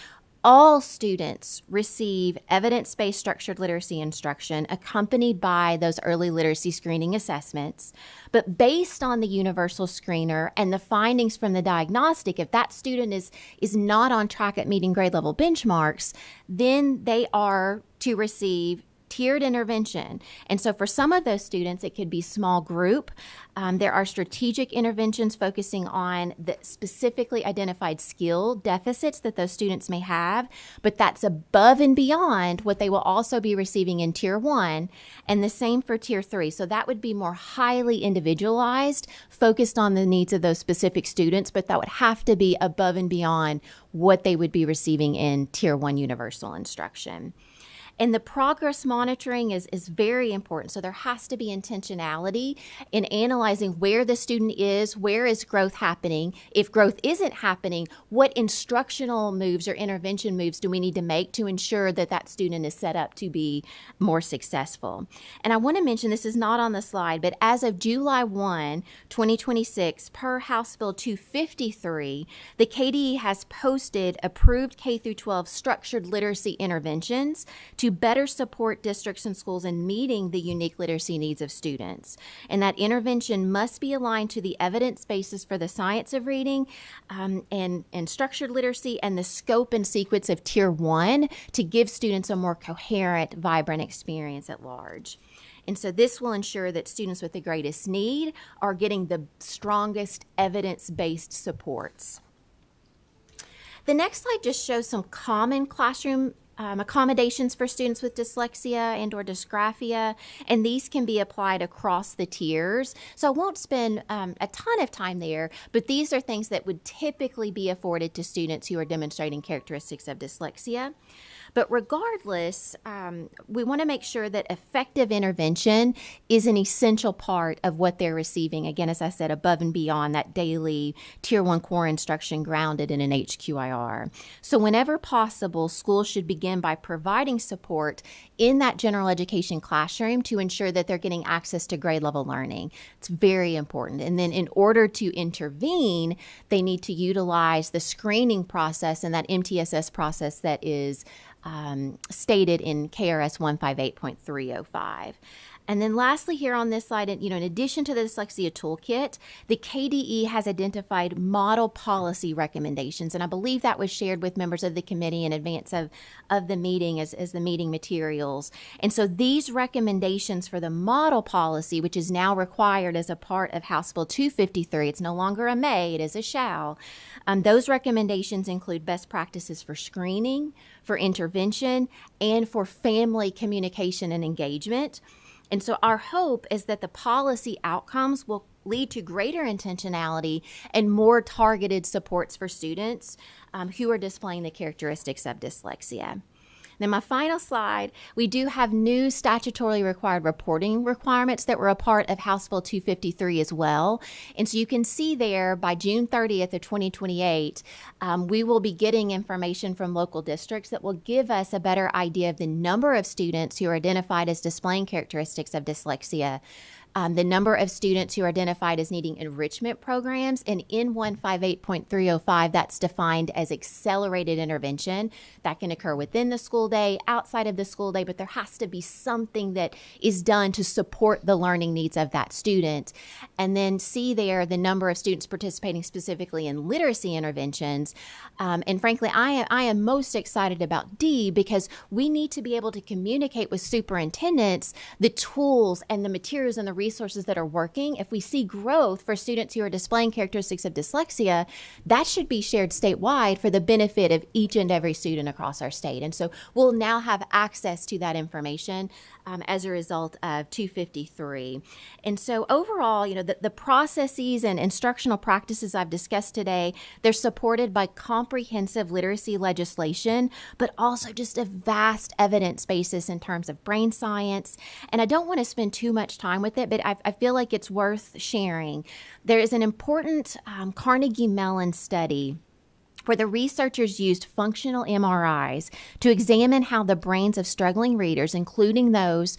all students receive evidence-based structured literacy instruction accompanied by those early literacy screening assessments. But based on the universal screener and the findings from the diagnostic, if that student is not on track at meeting grade level benchmarks, then they are to receive tiered intervention. And so for some of those students, it could be small group. There are strategic interventions focusing on the specifically identified skill deficits that those students may have, but that's above and beyond what they will also be receiving in Tier 1, and the same for Tier 3. So that would be more highly individualized, focused on the needs of those specific students, but that would have to be above and beyond what they would be receiving in Tier 1 universal instruction. And the progress monitoring is very important. So there has to be intentionality in analyzing where the student is, where is growth happening. If growth isn't happening, what instructional moves or intervention moves do we need to make to ensure that that student is set up to be more successful? And I want to mention, this is not on the slide, but as of July 1, 2026, per House Bill 253, the KDE has posted approved K-12 structured literacy interventions to better support districts and schools in meeting the unique literacy needs of students. And that intervention must be aligned to the evidence basis for the science of reading and structured literacy and the scope and sequence of Tier 1 to give students a more coherent, vibrant experience at large. And so this will ensure that students with the greatest need are getting the strongest evidence-based supports. The next slide just shows some common classroom accommodations for students with dyslexia and or dysgraphia, and these can be applied across the tiers. So I won't spend a ton of time there, but these are things that would typically be afforded to students who are demonstrating characteristics of dyslexia. But regardless, we want to make sure that effective intervention is an essential part of what they're receiving. Again, as I said, above and beyond that daily Tier 1 core instruction grounded in an HQIR. So whenever possible, schools should begin by providing support in that general education classroom to ensure that they're getting access to grade level learning. It's very important. And then in order to intervene, they need to utilize the screening process and that MTSS process that is stated in KRS 158.305. And then lastly here on this slide, in addition to the dyslexia toolkit, the KDE has identified model policy recommendations. And I believe that was shared with members of the committee in advance of the meeting as the meeting materials. And so these recommendations for the model policy, which is now required as a part of House Bill 253, it's no longer a may, it is a shall. Those recommendations include best practices for screening, for intervention, and for family communication and engagement. And so our hope is that the policy outcomes will lead to greater intentionality and more targeted supports for students who are displaying the characteristics of dyslexia. Then my final slide, we do have new statutorily required reporting requirements that were a part of House Bill 253 as well. And so you can see there by June 30th of 2028, we will be getting information from local districts that will give us a better idea of the number of students who are identified as displaying characteristics of dyslexia, the number of students who are identified as needing enrichment programs, and in 158.305, that's defined as accelerated intervention. That can occur within the school day, outside of the school day, but there has to be something that is done to support the learning needs of that student. And then see there the number of students participating specifically in literacy interventions. And frankly, I am most excited about D because we need to be able to communicate with superintendents the tools and the materials and the resources that are working, if we see growth for students who are displaying characteristics of dyslexia, that should be shared statewide for the benefit of each and every student across our state. And so we'll now have access to that information as a result of 253. And so overall, the processes and instructional practices I've discussed today, they're supported by comprehensive literacy legislation, but also just a vast evidence basis in terms of brain science. And I don't want to spend too much time with it, but I feel like it's worth sharing. There is an important Carnegie Mellon study where the researchers used functional MRIs to examine how the brains of struggling readers, including those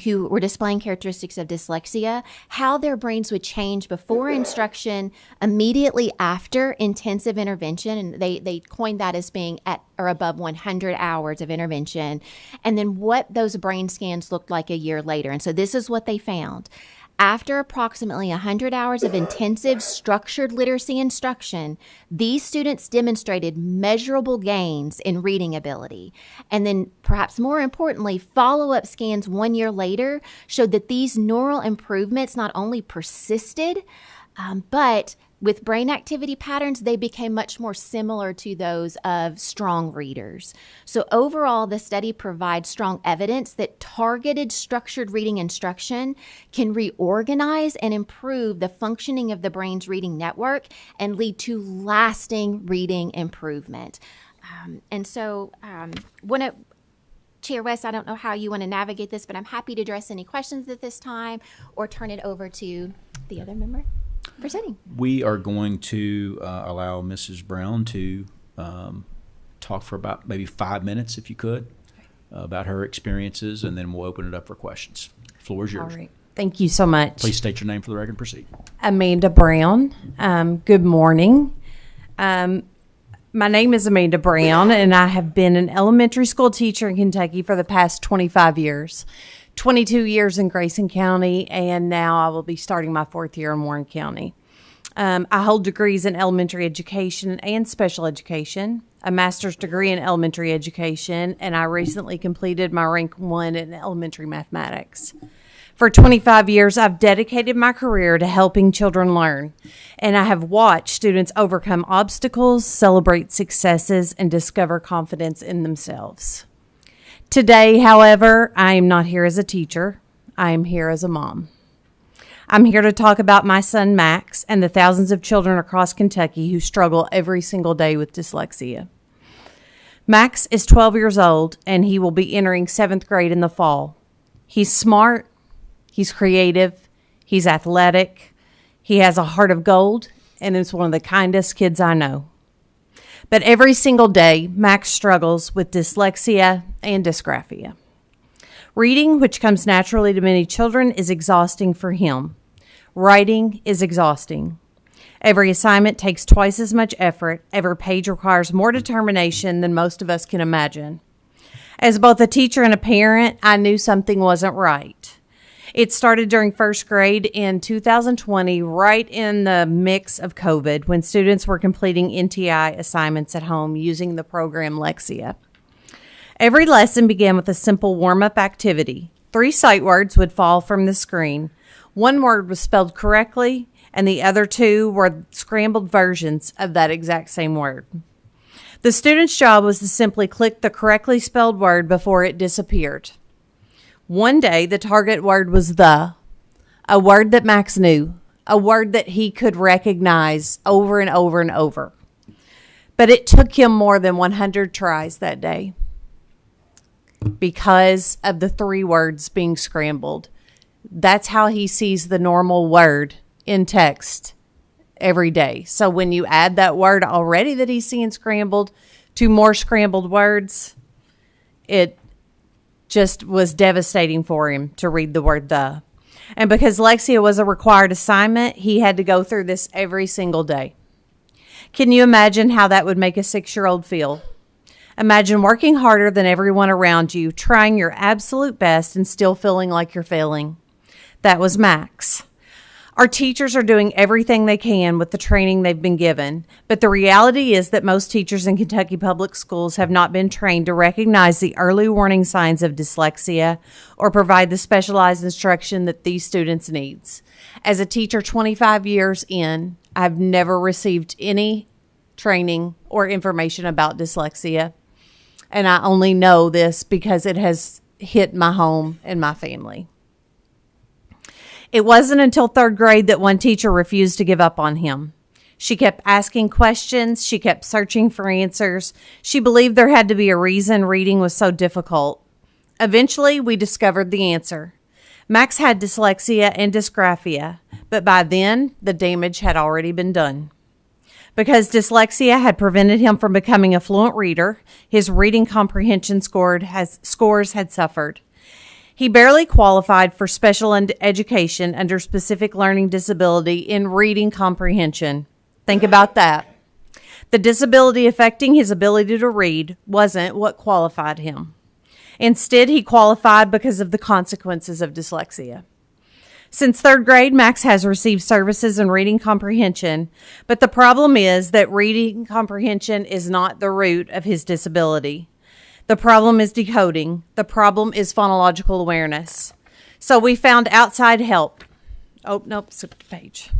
who were displaying characteristics of dyslexia, how their brains would change before instruction, immediately after intensive intervention, and they coined that as being at or above 100 hours of intervention, and then what those brain scans looked like a year later. And so this is what they found. After approximately 100 hours of intensive structured literacy instruction, these students demonstrated measurable gains in reading ability. And then, perhaps more importantly, follow-up scans 1 year later showed that these neural improvements not only persisted, but with brain activity patterns, they became much more similar to those of strong readers. So overall, the study provides strong evidence that targeted structured reading instruction can reorganize and improve the functioning of the brain's reading network and lead to lasting reading improvement. Chair West, I don't know how you want to navigate this, but I'm happy to address any questions at this time or turn it over to the other member presenting. We are going to allow Mrs. Brown to talk for about maybe 5 minutes, if you could, about her experiences, and then we'll open it up for questions. The floor is yours. All right. Thank you so much. Please state your name for the record and proceed. Amanda Brown. Good morning. My name is Amanda Brown, and I have been an elementary school teacher in Kentucky for the past 25 years. 22 years in Grayson County, and now I will be starting my 4th year in Warren County. I hold degrees in elementary education and special education, a master's degree in elementary education, and I recently completed my rank 1 in elementary mathematics. For 25 years, I've dedicated my career to helping children learn, and I have watched students overcome obstacles, celebrate successes, and discover confidence in themselves. Today, however, I am not here as a teacher. I am here as a mom. I'm here to talk about my son, Max, and the thousands of children across Kentucky who struggle every single day with dyslexia. Max is 12 years old, and he will be entering 7th grade in the fall. He's smart, he's creative, he's athletic, he has a heart of gold, and is one of the kindest kids I know. But every single day, Max struggles with dyslexia and dysgraphia. Reading, which comes naturally to many children, is exhausting for him. Writing is exhausting. Every assignment takes twice as much effort. Every page requires more determination than most of us can imagine. As both a teacher and a parent, I knew something wasn't right. It started during 1st grade in 2020, right in the mix of COVID, when students were completing NTI assignments at home using the program Lexia. Every lesson began with a simple warm-up activity. 3 sight words would fall from the screen. 1 word was spelled correctly, and the other 2 were scrambled versions of that exact same word. The student's job was to simply click the correctly spelled word before it disappeared. One day, the target word was a word that Max knew, a word that he could recognize over and over and over. But it took him more than 100 tries that day because of the 3 words being scrambled. That's how he sees the normal word in text every day. So when you add that word already that he's seeing scrambled to more scrambled words, it just was devastating for him to read the word the. And because Lexia was a required assignment, he had to go through this every single day. Can you imagine how that would make a 6-year-old feel? Imagine working harder than everyone around you, trying your absolute best and still feeling like you're failing. That was Max. Our teachers are doing everything they can with the training they've been given, but the reality is that most teachers in Kentucky public schools have not been trained to recognize the early warning signs of dyslexia or provide the specialized instruction that these students need. As a teacher 25 years in, I've never received any training or information about dyslexia, and I only know this because it has hit my home and my family. It wasn't until third grade that one teacher refused to give up on him. She kept asking questions. She kept searching for answers. She believed there had to be a reason reading was so difficult. Eventually, we discovered the answer. Max had dyslexia and dysgraphia, but by then, the damage had already been done. Because dyslexia had prevented him from becoming a fluent reader, his reading comprehension scores had suffered. He barely qualified for special education under specific learning disability in reading comprehension. Think about that. The disability affecting his ability to read wasn't what qualified him. Instead, he qualified because of the consequences of dyslexia. Since third grade, Max has received services in reading comprehension, but the problem is that reading comprehension is not the root of his disability. The problem is decoding. The problem is phonological awareness. So we found outside help. Oh, nope, skipped a page.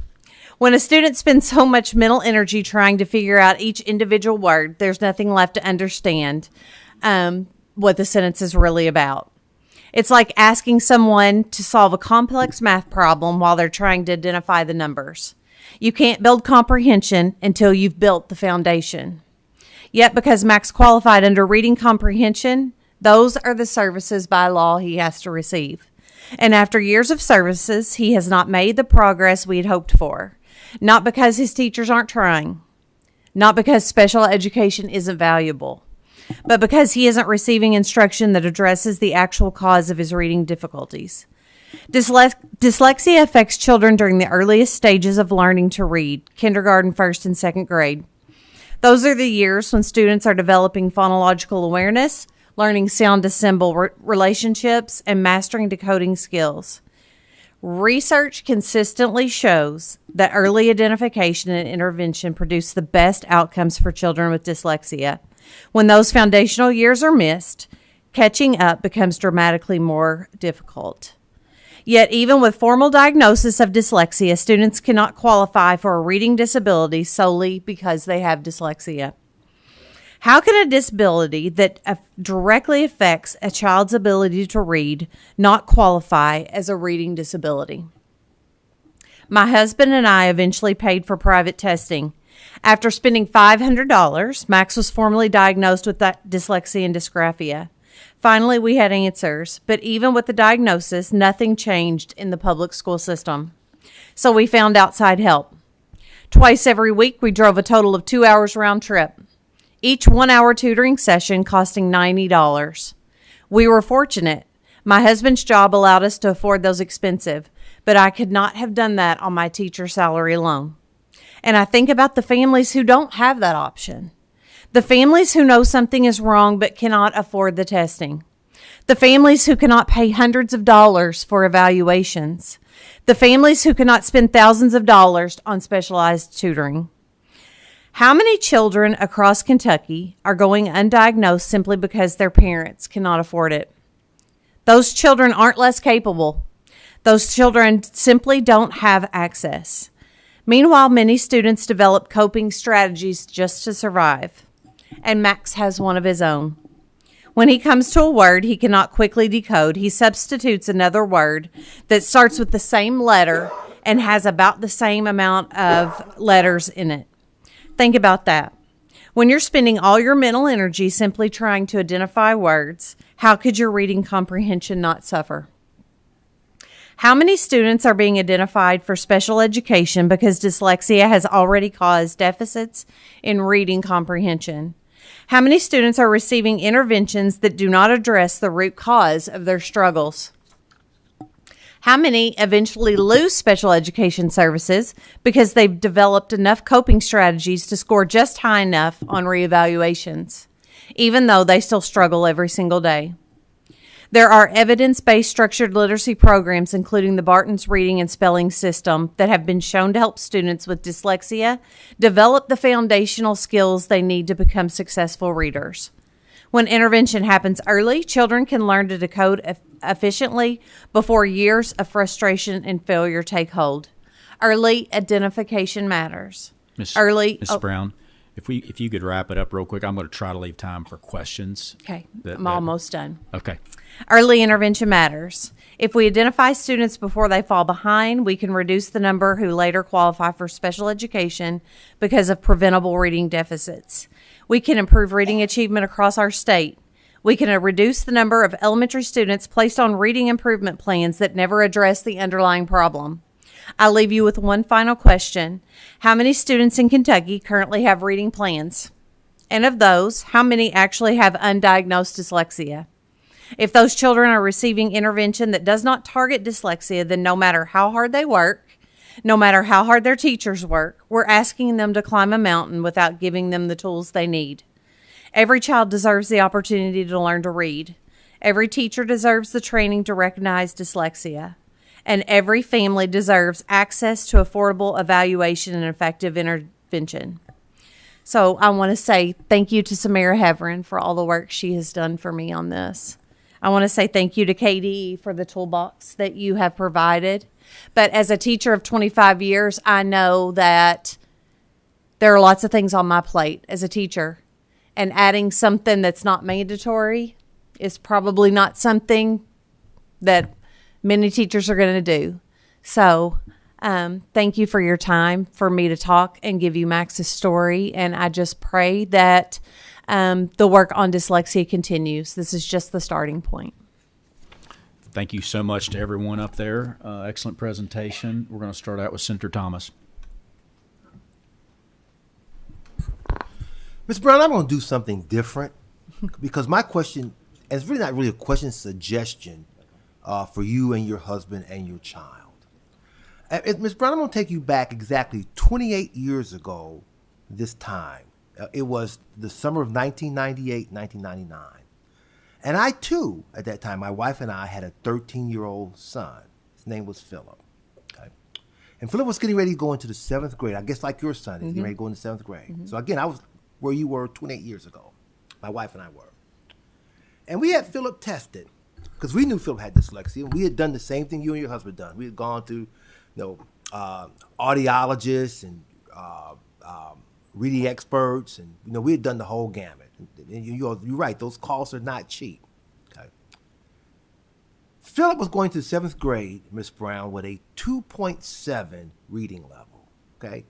When a student spends so much mental energy trying to figure out each individual word, there's nothing left to understand what the sentence is really about. It's like asking someone to solve a complex math problem while they're trying to identify the numbers. You can't build comprehension until you've built the foundation. Yet, because Max qualified under reading comprehension, those are the services by law he has to receive. And after years of services, he has not made the progress we had hoped for. Not because his teachers aren't trying, not because special education isn't valuable, but because he isn't receiving instruction that addresses the actual cause of his reading difficulties. Dyslexia affects children during the earliest stages of learning to read, kindergarten, first, and second grade. Those are the years when students are developing phonological awareness, learning sound to symbol relationships, and mastering decoding skills. Research consistently shows that early identification and intervention produce the best outcomes for children with dyslexia. When those foundational years are missed, catching up becomes dramatically more difficult. Yet, even with formal diagnosis of dyslexia, students cannot qualify for a reading disability solely because they have dyslexia. How can a disability that directly affects a child's ability to read not qualify as a reading disability? My husband and I eventually paid for private testing. After spending $500, Max was formally diagnosed with dyslexia and dysgraphia. Finally, we had answers, but even with the diagnosis, nothing changed in the public school system. So we found outside help. Twice every week, we drove a total of 2 hours round trip, each 1 hour tutoring session costing $90. We were fortunate. My husband's job allowed us to afford those expenses, but I could not have done that on my teacher salary alone. And I think about the families who don't have that option. The families who know something is wrong but cannot afford the testing. The families who cannot pay hundreds of dollars for evaluations. The families who cannot spend thousands of dollars on specialized tutoring. How many children across Kentucky are going undiagnosed simply because their parents cannot afford it? Those children aren't less capable. Those children simply don't have access. Meanwhile, many students develop coping strategies just to survive. And Max has one of his own. When he comes to a word he cannot quickly decode, he substitutes another word that starts with the same letter and has about the same amount of letters in it. Think about that. When you're spending all your mental energy simply trying to identify words, how could your reading comprehension not suffer? How many students are being identified for special education because dyslexia has already caused deficits in reading comprehension? How many students are receiving interventions that do not address the root cause of their struggles? How many eventually lose special education services because they've developed enough coping strategies to score just high enough on reevaluations, even though they still struggle every single day? There are evidence-based structured literacy programs, including the Barton's reading and spelling system, that have been shown to help students with dyslexia develop the foundational skills they need to become successful readers. When intervention happens early, children can learn to decode efficiently before years of frustration and failure take hold. Early identification matters. Miss Oh, Brown, if you could wrap it up real quick, I'm going to try to leave time for questions. okay, I'm almost done. Okay. Early intervention matters. If we identify students before they fall behind, we can reduce the number who later qualify for special education because of preventable reading deficits. We can improve reading achievement across our state. We can reduce the number of elementary students placed on reading improvement plans that never address the underlying problem. I leave you with one final question. How many students in Kentucky currently have reading plans? And of those, how many actually have undiagnosed dyslexia? If those children are receiving intervention that does not target dyslexia, then no matter how hard they work, no matter how hard their teachers work, we're asking them to climb a mountain without giving them the tools they need. Every child deserves the opportunity to learn to read. Every teacher deserves the training to recognize dyslexia. And every family deserves access to affordable evaluation and effective intervention. So I want to say thank you to Samara Heverin for all the work she has done for me on this. I want to say thank you to KDE for the toolbox that you have provided. But as a teacher of 25 years, I know that there are lots of things on my plate as a teacher. And adding something that's not mandatory is probably not something that many teachers are going to do. So thank you for your time for me to talk and give you Max's story. And I just pray that the work on dyslexia continues. This is just the starting point. Thank you so much to everyone up there. Excellent presentation. We're going to start out with Senator Thomas. Ms. Brown, I'm going to do something different because my question is really not really a question, suggestion for you and your husband and your child. Ms. Brown, I'm going to take you back exactly 28 years ago this time. It was the summer of 1998, 1999. And I, too, at that time, my wife and I had a 13-year-old son. His name was Philip. Okay? And Philip was getting ready to go into the 7th grade. I guess like your son, he's getting ready to go into 7th grade. So, again, I was where you were 28 years ago. My wife and I were. And we had Philip tested because we knew Philip had dyslexia. We had done the same thing you and your husband done. We had gone to, audiologists and reading experts, and we had done the whole gamut. And you're right; those costs are not cheap. Okay. Philip was going to 7th grade, Miss Brown, with a 2.7 reading level. Okay,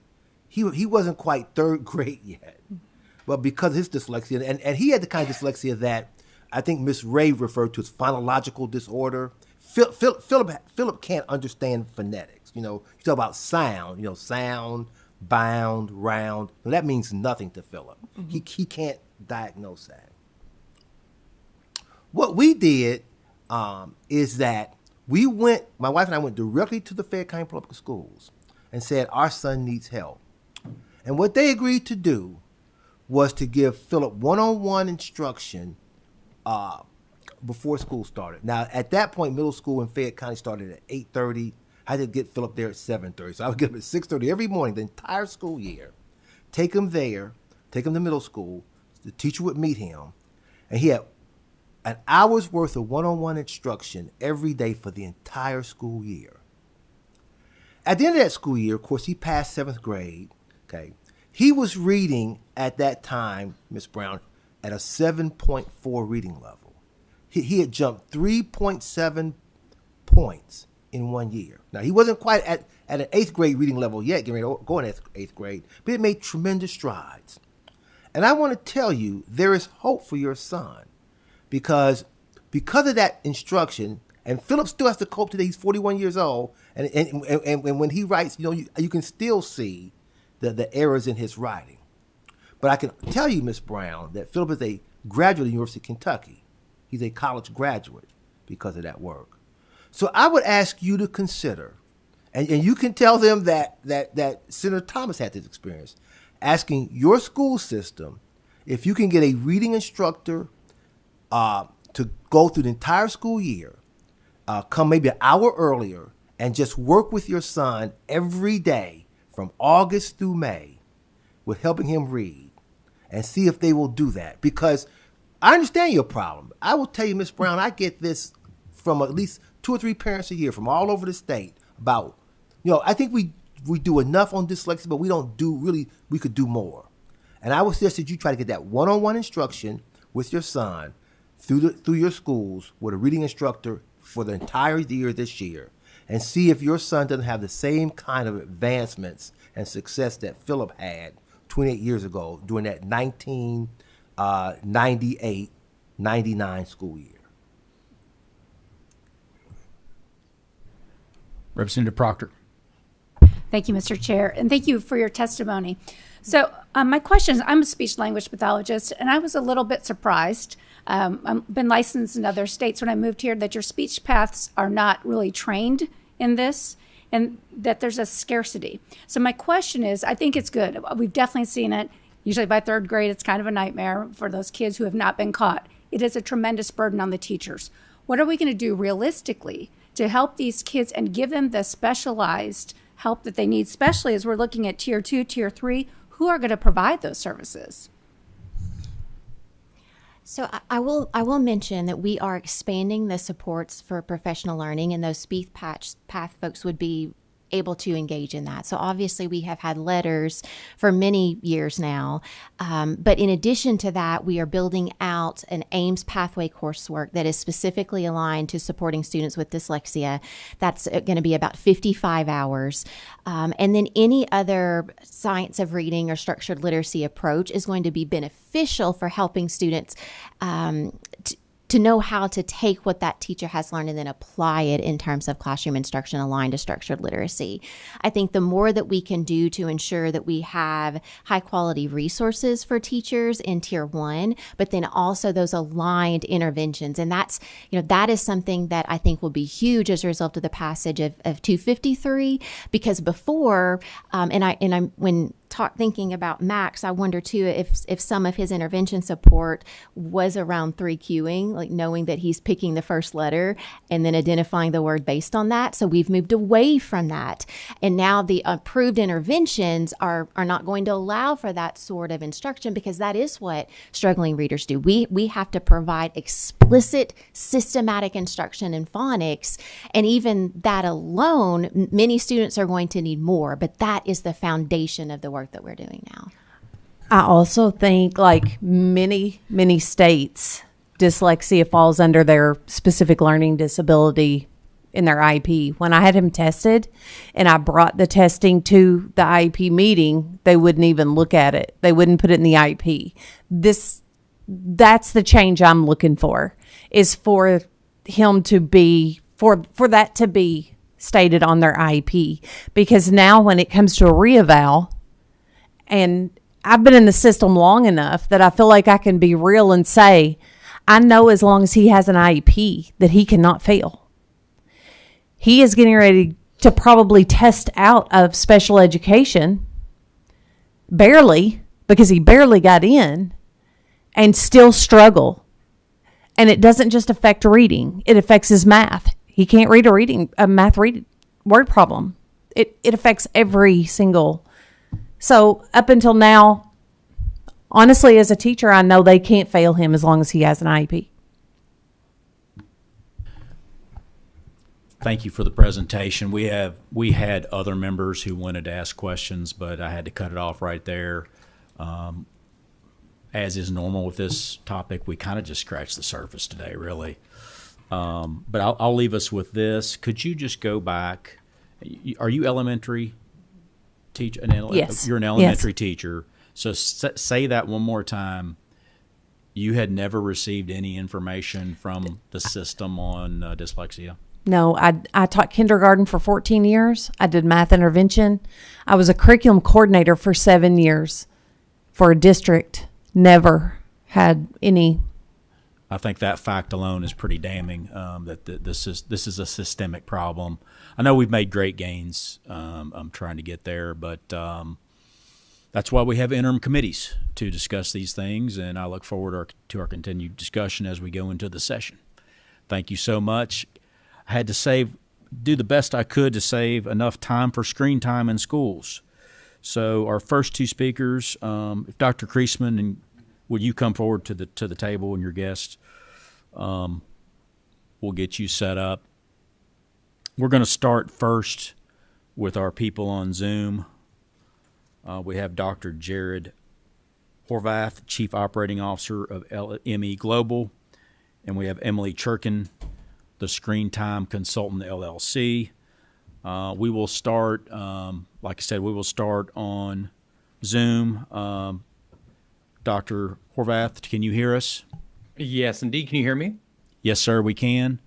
he wasn't quite 3rd grade yet, but because of his dyslexia, and he had the kind of dyslexia that I think Miss Ray referred to as phonological disorder. Philip can't understand phonetics. You talk about sound. Sound, bound, round. Well, that means nothing to Philip. He can't diagnose that. What we did is that my wife and I went directly to the Fayette County Public Schools and said, our son needs help. And what they agreed to do was to give Philip one-on-one instruction before school started. Now, at that point, middle school in Fayette County started at 8:30. I had to get Philip there at 7:30. So I would get him at 6:30 every morning, the entire school year. Take him there, take him to middle school. The teacher would meet him. And he had an hour's worth of one-on-one instruction every day for the entire school year. At the end of that school year, of course, he passed 7th grade. Okay, he was reading at that time, Miss Brown, at a 7.4 reading level. He had jumped 3.7 points in 1 year. Now, he wasn't quite at an 8th grade reading level yet, getting ready to go in 8th grade, but he made tremendous strides. And I want to tell you, there is hope for your son because of that instruction, and Philip still has to cope today. He's 41 years old, and when he writes, you can still see the errors in his writing. But I can tell you, Miss Brown, that Philip is a graduate of the University of Kentucky. He's a college graduate because of that work. So I would ask you to consider, and you can tell them that Senator Thomas had this experience, asking your school system if you can get a reading instructor to go through the entire school year, come maybe an hour earlier, and just work with your son every day from August through May with helping him read, and see if they will do that. Because I understand your problem. I will tell you, Ms. Brown, I get this from at least 2 or 3 parents a year from all over the state about, I think we do enough on dyslexia, but we don't do really, we could do more. And I would suggest that you try to get that one-on-one instruction with your son through your schools with a reading instructor for the entire year this year, and see if your son doesn't have the same kind of advancements and success that Philip had 28 years ago during that 1998-99 school year. Representative Proctor. Thank you, Mr. Chair, and thank you for your testimony. So my question is, I'm a speech language pathologist, and I was a little bit surprised. I've been licensed in other states when I moved here that your speech paths are not really trained in this, and that there's a scarcity. So my question is, I think it's good. We've definitely seen it. Usually by 3rd grade, it's kind of a nightmare for those kids who have not been caught. It is a tremendous burden on the teachers. What are we going to do realistically to help these kids and give them the specialized help that they need, especially as we're looking at Tier 2, Tier 3, who are going to provide those services? So I will mention that we are expanding the supports for professional learning, and those speech path folks would be able to engage in that. So obviously we have had letters for many years now, but in addition to that, we are building out an AIMS pathway coursework that is specifically aligned to supporting students with dyslexia. That's going to be about 55 hours. And then any other science of reading or structured literacy approach is going to be beneficial for helping students to know how to take what that teacher has learned and then apply it in terms of classroom instruction aligned to structured literacy. I think the more that we can do to ensure that we have high quality resources for teachers in Tier 1, but then also those aligned interventions. And that's, that is something that I think will be huge as a result of the passage of 253, because before, when thinking about Max, I wonder too if some of his intervention support was around 3Qing, like knowing that he's picking the first letter and then identifying the word based on that. So we've moved away from that. And now the approved interventions are not going to allow for that sort of instruction, because that is what struggling readers do. We have to provide explicit, systematic instruction in phonics. And even that alone, many students are going to need more, but that is the foundation of the work that we're doing now. I also think, like many states, dyslexia falls under their specific learning disability in their IEP. When I had him tested and I brought the testing to the IEP meeting, they wouldn't even look at it. They wouldn't put it in the IEP. That's the change I'm looking for, is for him to be, for that to be stated on their IEP. Because now when it comes to a reeval, and I've been in the system long enough that I feel like I can be real and say, I know as long as he has an IEP that he cannot fail. He is getting ready to probably test out of special education, barely, because he barely got in, and still struggle. And it doesn't just affect reading, it affects his math. He can't read a math word problem. It affects every single. So up until now, honestly, as a teacher, I know they can't fail him as long as he has an IEP. Thank you for the presentation. We had other members who wanted to ask questions, but I had to cut it off right there. As is normal with this topic, we kind of just scratched the surface today, really. But I'll leave us with this. Could you just go back? Are you elementary teacher? Yes. You're an elementary teacher. So say that one more time. You had never received any information from the system on dyslexia? No, I taught kindergarten for 14 years. I did math intervention. I was a curriculum coordinator for 7 years for a district. Never had any. I think that fact alone is pretty damning, that this is a systemic problem. I know we've made great gains. I'm trying to get there, but That's why we have interim committees to discuss these things, and I look forward to our continued discussion as we go into the session. Thank you so much. I had to do the best I could to save enough time for screen time in schools. So our first two speakers, Dr. Kreisman, and would you come forward to the table, and your guests? We'll get you set up. We're going to start first with our people on Zoom. We have Dr. Jared Horvath, Chief Operating Officer of LME Global, and we have Emily Churkin, the Screen Time Consultant LLC. We will start, like I said, we will start on Zoom. Dr. Horvath, can you hear us? Yes, indeed. Can you hear me? Yes, sir, we can.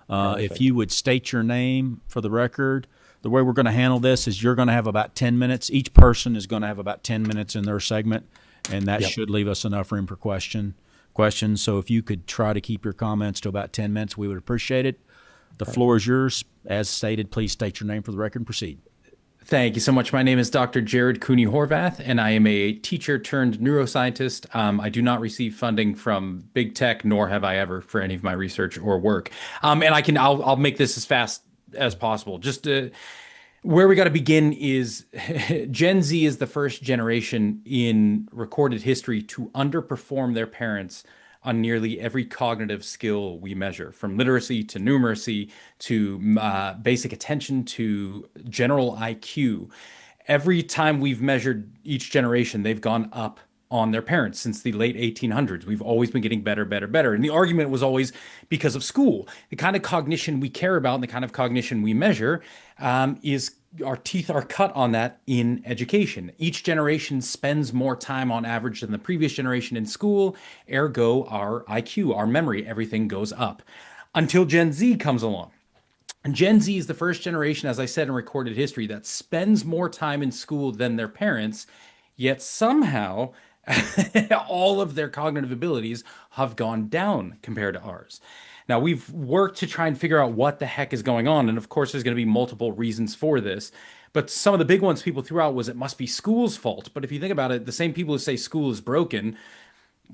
If you would state your name for the record. The way we're going to handle this is you're going to have about 10 minutes. Each person is going to have about 10 minutes in their segment, and that should leave us enough room for questions. So if you could try to keep your comments to about 10 minutes, we would appreciate it. The floor is yours. As stated, please state your name for the record and proceed. Thank you so much. My name is Dr. Jared Cooney Horvath, and I am a teacher turned neuroscientist. I do not receive funding from big tech, nor have I ever for any of my research or work. I'll make this as fast as possible. Where we got to begin is Gen Z is the first generation in recorded history to underperform their parents on nearly every cognitive skill we measure, from literacy to numeracy to basic attention to general IQ. Every time we've measured each generation, they've gone up on their parents since the late 1800s. We've always been getting better, better, better. And the argument was always because of school. The kind of cognition we care about and the kind of cognition we measure is our teeth are cut on that in education. Each generation spends more time on average than the previous generation in school. Ergo, our IQ, our memory, everything goes up until Gen Z comes along. And Gen Z is the first generation, as I said, in recorded history that spends more time in school than their parents, yet somehow all of their cognitive abilities have gone down compared to ours. Now, we've worked to try and figure out what the heck is going on. And of course, there's going to be multiple reasons for this. But some of the big ones people threw out was it must be school's fault. But if you think about it, the same people who say school is broken,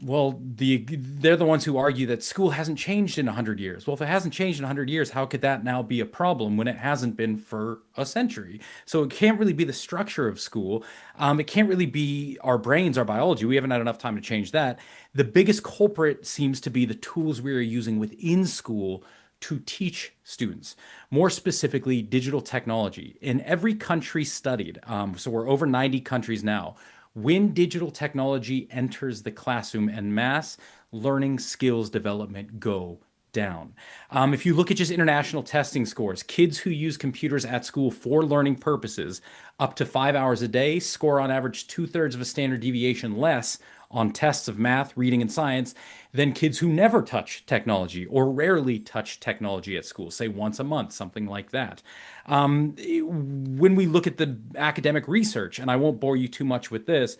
well, they're the ones who argue that school hasn't changed in 100 years. Well, if it hasn't changed in 100 years, how could that now be a problem when it hasn't been for a century? So it can't really be the structure of school. It can't really be our brains, our biology. We haven't had enough time to change that. The biggest culprit seems to be the tools we are using within school to teach students, more specifically digital technology. In every country studied, so we're over 90 countries now, when digital technology enters the classroom en masse, learning skills development go down. If you look at just international testing scores, kids who use computers at school for learning purposes up to 5 hours a day score on average 2/3 of a standard deviation less on tests of math, reading, and science than kids who never touch technology or rarely touch technology at school, say once a month, something like that. When we look at the academic research, and I won't bore you too much with this,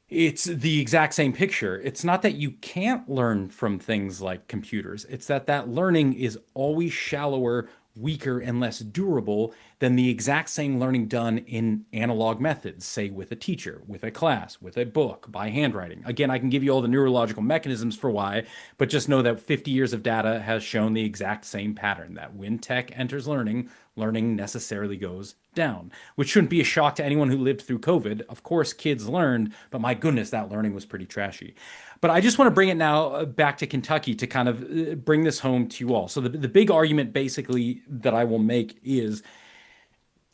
it's the exact same picture. It's not that you can't learn from things like computers. It's that learning is always shallower, weaker, and less durable than the exact same learning done in analog methods, say with a teacher, with a class, with a book, by handwriting. Again, I can give you all the neurological mechanisms for why, but just know that 50 years of data has shown the exact same pattern, that when tech enters learning, learning necessarily goes down, which shouldn't be a shock to anyone who lived through COVID. Of course, kids learned, but my goodness, that learning was pretty trashy. But I just want to bring it now back to Kentucky to kind of bring this home to you all. So the big argument basically that I will make is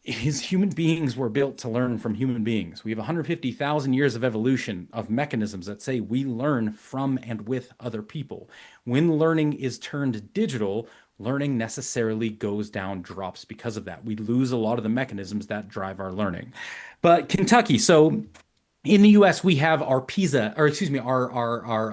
human beings were built to learn from human beings. We have 150,000 years of evolution of mechanisms that say we learn from and with other people. When learning is turned digital, learning necessarily goes down, drops because of that. We lose a lot of the mechanisms that drive our learning. But Kentucky, so in the U.S., we have our PISA, or excuse me, our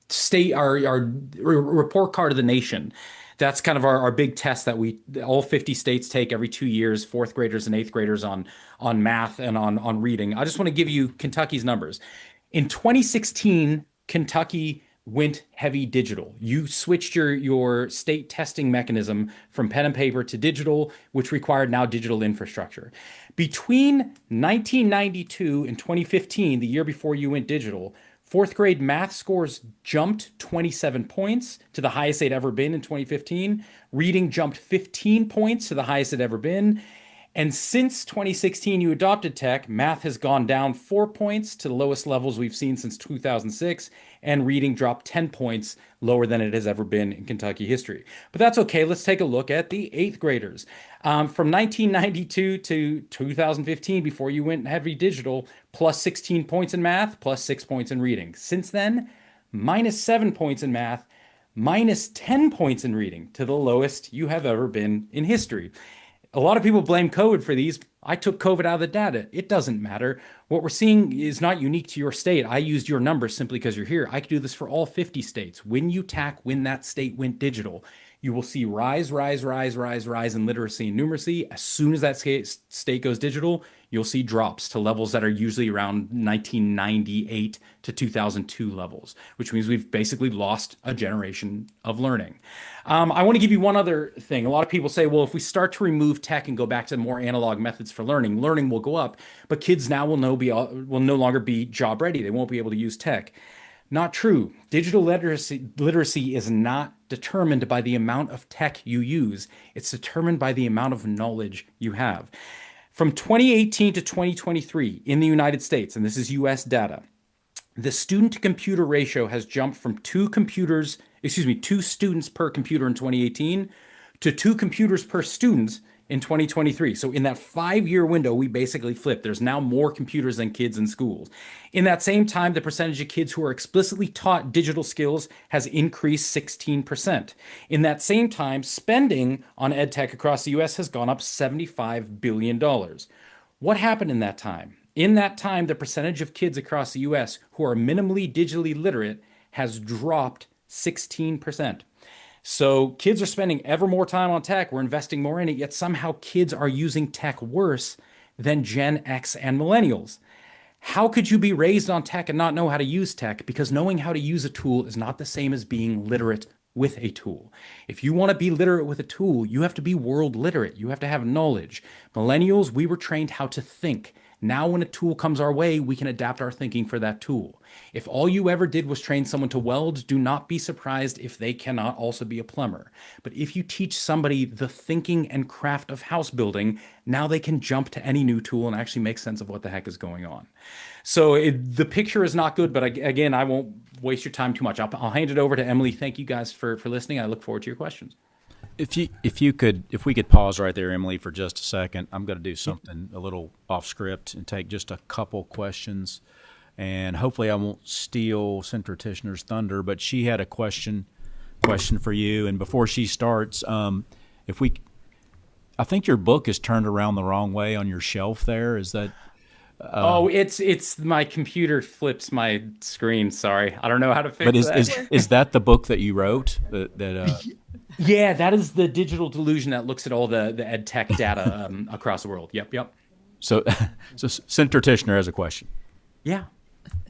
state, our report card of the nation. That's kind of our big test that all 50 states take every 2 years, fourth graders and eighth graders on math and on reading. I just want to give you Kentucky's numbers. In 2016, Kentucky went heavy digital. You switched your state testing mechanism from pen and paper to digital, which required now digital infrastructure. Between 1992 and 2015, the year before you went digital, fourth grade math scores jumped 27 points to the highest they'd ever been in 2015. Reading jumped 15 points to the highest it'd ever been. And since 2016, you adopted tech, math has gone down 4 points to the lowest levels we've seen since 2006, and reading dropped 10 points lower than it has ever been in Kentucky history. But that's okay. Let's take a look at the eighth graders. From 1992 to 2015, before you went heavy digital, plus 16 points in math, plus 6 points in reading. Since then, minus 7 points in math, minus 10 points in reading, to the lowest you have ever been in history. A lot of people blame COVID for these. I took COVID out of the data. It doesn't matter. What we're seeing is not unique to your state. I used your numbers simply because you're here. I could do this for all 50 states. When that state went digital, you will see rise in literacy and numeracy. As soon as that state goes digital, you'll see drops to levels that are usually around 1998 to 2002 levels, which means we've basically lost a generation of learning. I want to give you one other thing. A lot of people say, well, if we start to remove tech and go back to more analog methods for learning, learning will go up, but kids now will no longer be job ready. They won't be able to use tech. Not true. Digital literacy is not determined by the amount of tech you use. It's determined by the amount of knowledge you have. From 2018 to 2023 in the United States, and this is US data, the student to computer ratio has jumped from two students per computer in 2018 to 2 computers per student in 2023. So in that 5-year window, we basically flipped. There's now more computers than kids in schools. In that same time, the percentage of kids who are explicitly taught digital skills has increased 16%. In that same time, spending on ed tech across the US has gone up $75 billion. What happened in that time? In that time, the percentage of kids across the US who are minimally digitally literate has dropped 16%. So kids are spending ever more time on tech. We're investing more in it, yet somehow kids are using tech worse than Gen X and millennials. How could you be raised on tech and not know how to use tech? Because knowing how to use a tool is not the same as being literate with a tool. If you want to be literate with a tool, you have to be world literate. You have to have knowledge. Millennials, we were trained how to think. Now when a tool comes our way, we can adapt our thinking for that tool. If all you ever did was train someone to weld, do not be surprised if they cannot also be a plumber. But if you teach somebody the thinking and craft of house building, now they can jump to any new tool and actually make sense of what the heck is going on. So the picture is not good, but again, I won't waste your time too much. I'll hand it over to Emily. Thank you guys for listening. I look forward to your questions. If we could pause right there, Emily, for just a second. I'm going to do something a little off script and take just a couple questions, and hopefully I won't steal Senator Tishner's thunder. But she had a question for you, and before she starts, I think your book is turned around the wrong way on your shelf there. Is that? It's my computer flips my screen. Sorry, I don't know how to fix that. But is that the book that you wrote? Yeah, that is the Digital Delusion that looks at all the ed tech data across the world. Yep. So Senator Tishner has a question. Yeah.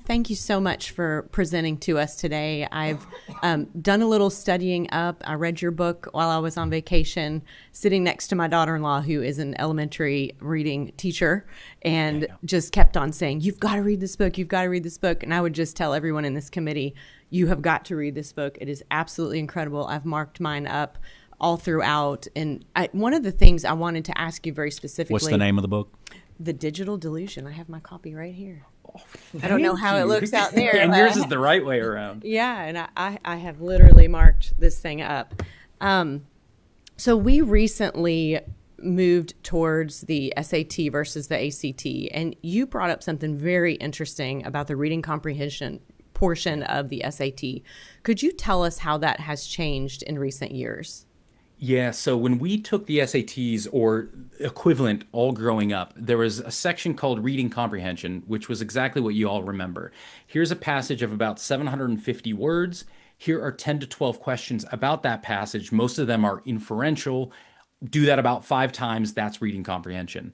Thank you so much for presenting to us today. I've done a little studying up. I read your book while I was on vacation, sitting next to my daughter-in-law, who is an elementary reading teacher, and just kept on saying, "You've got to read this book. You've got to read this book." And I would just tell everyone in this committee, you have got to read this book. It is absolutely incredible. I've marked mine up all throughout. And one of the things I wanted to ask you very specifically. What's the name of the book? The Digital Delusion. I have my copy right here. I don't know how it looks out there. And yours is the right way around. Yeah, and I have literally marked this thing up. So we recently moved towards the SAT versus the ACT, and you brought up something very interesting about the reading comprehension portion of the SAT. Could you tell us how that has changed in recent years? Yeah, so when we took the SATs or equivalent all growing up, there was a section called reading comprehension, which was exactly what you all remember. Here's a passage of about 750 words. Here are 10 to 12 questions about that passage. Most of them are inferential. Do that about 5 times. That's reading comprehension.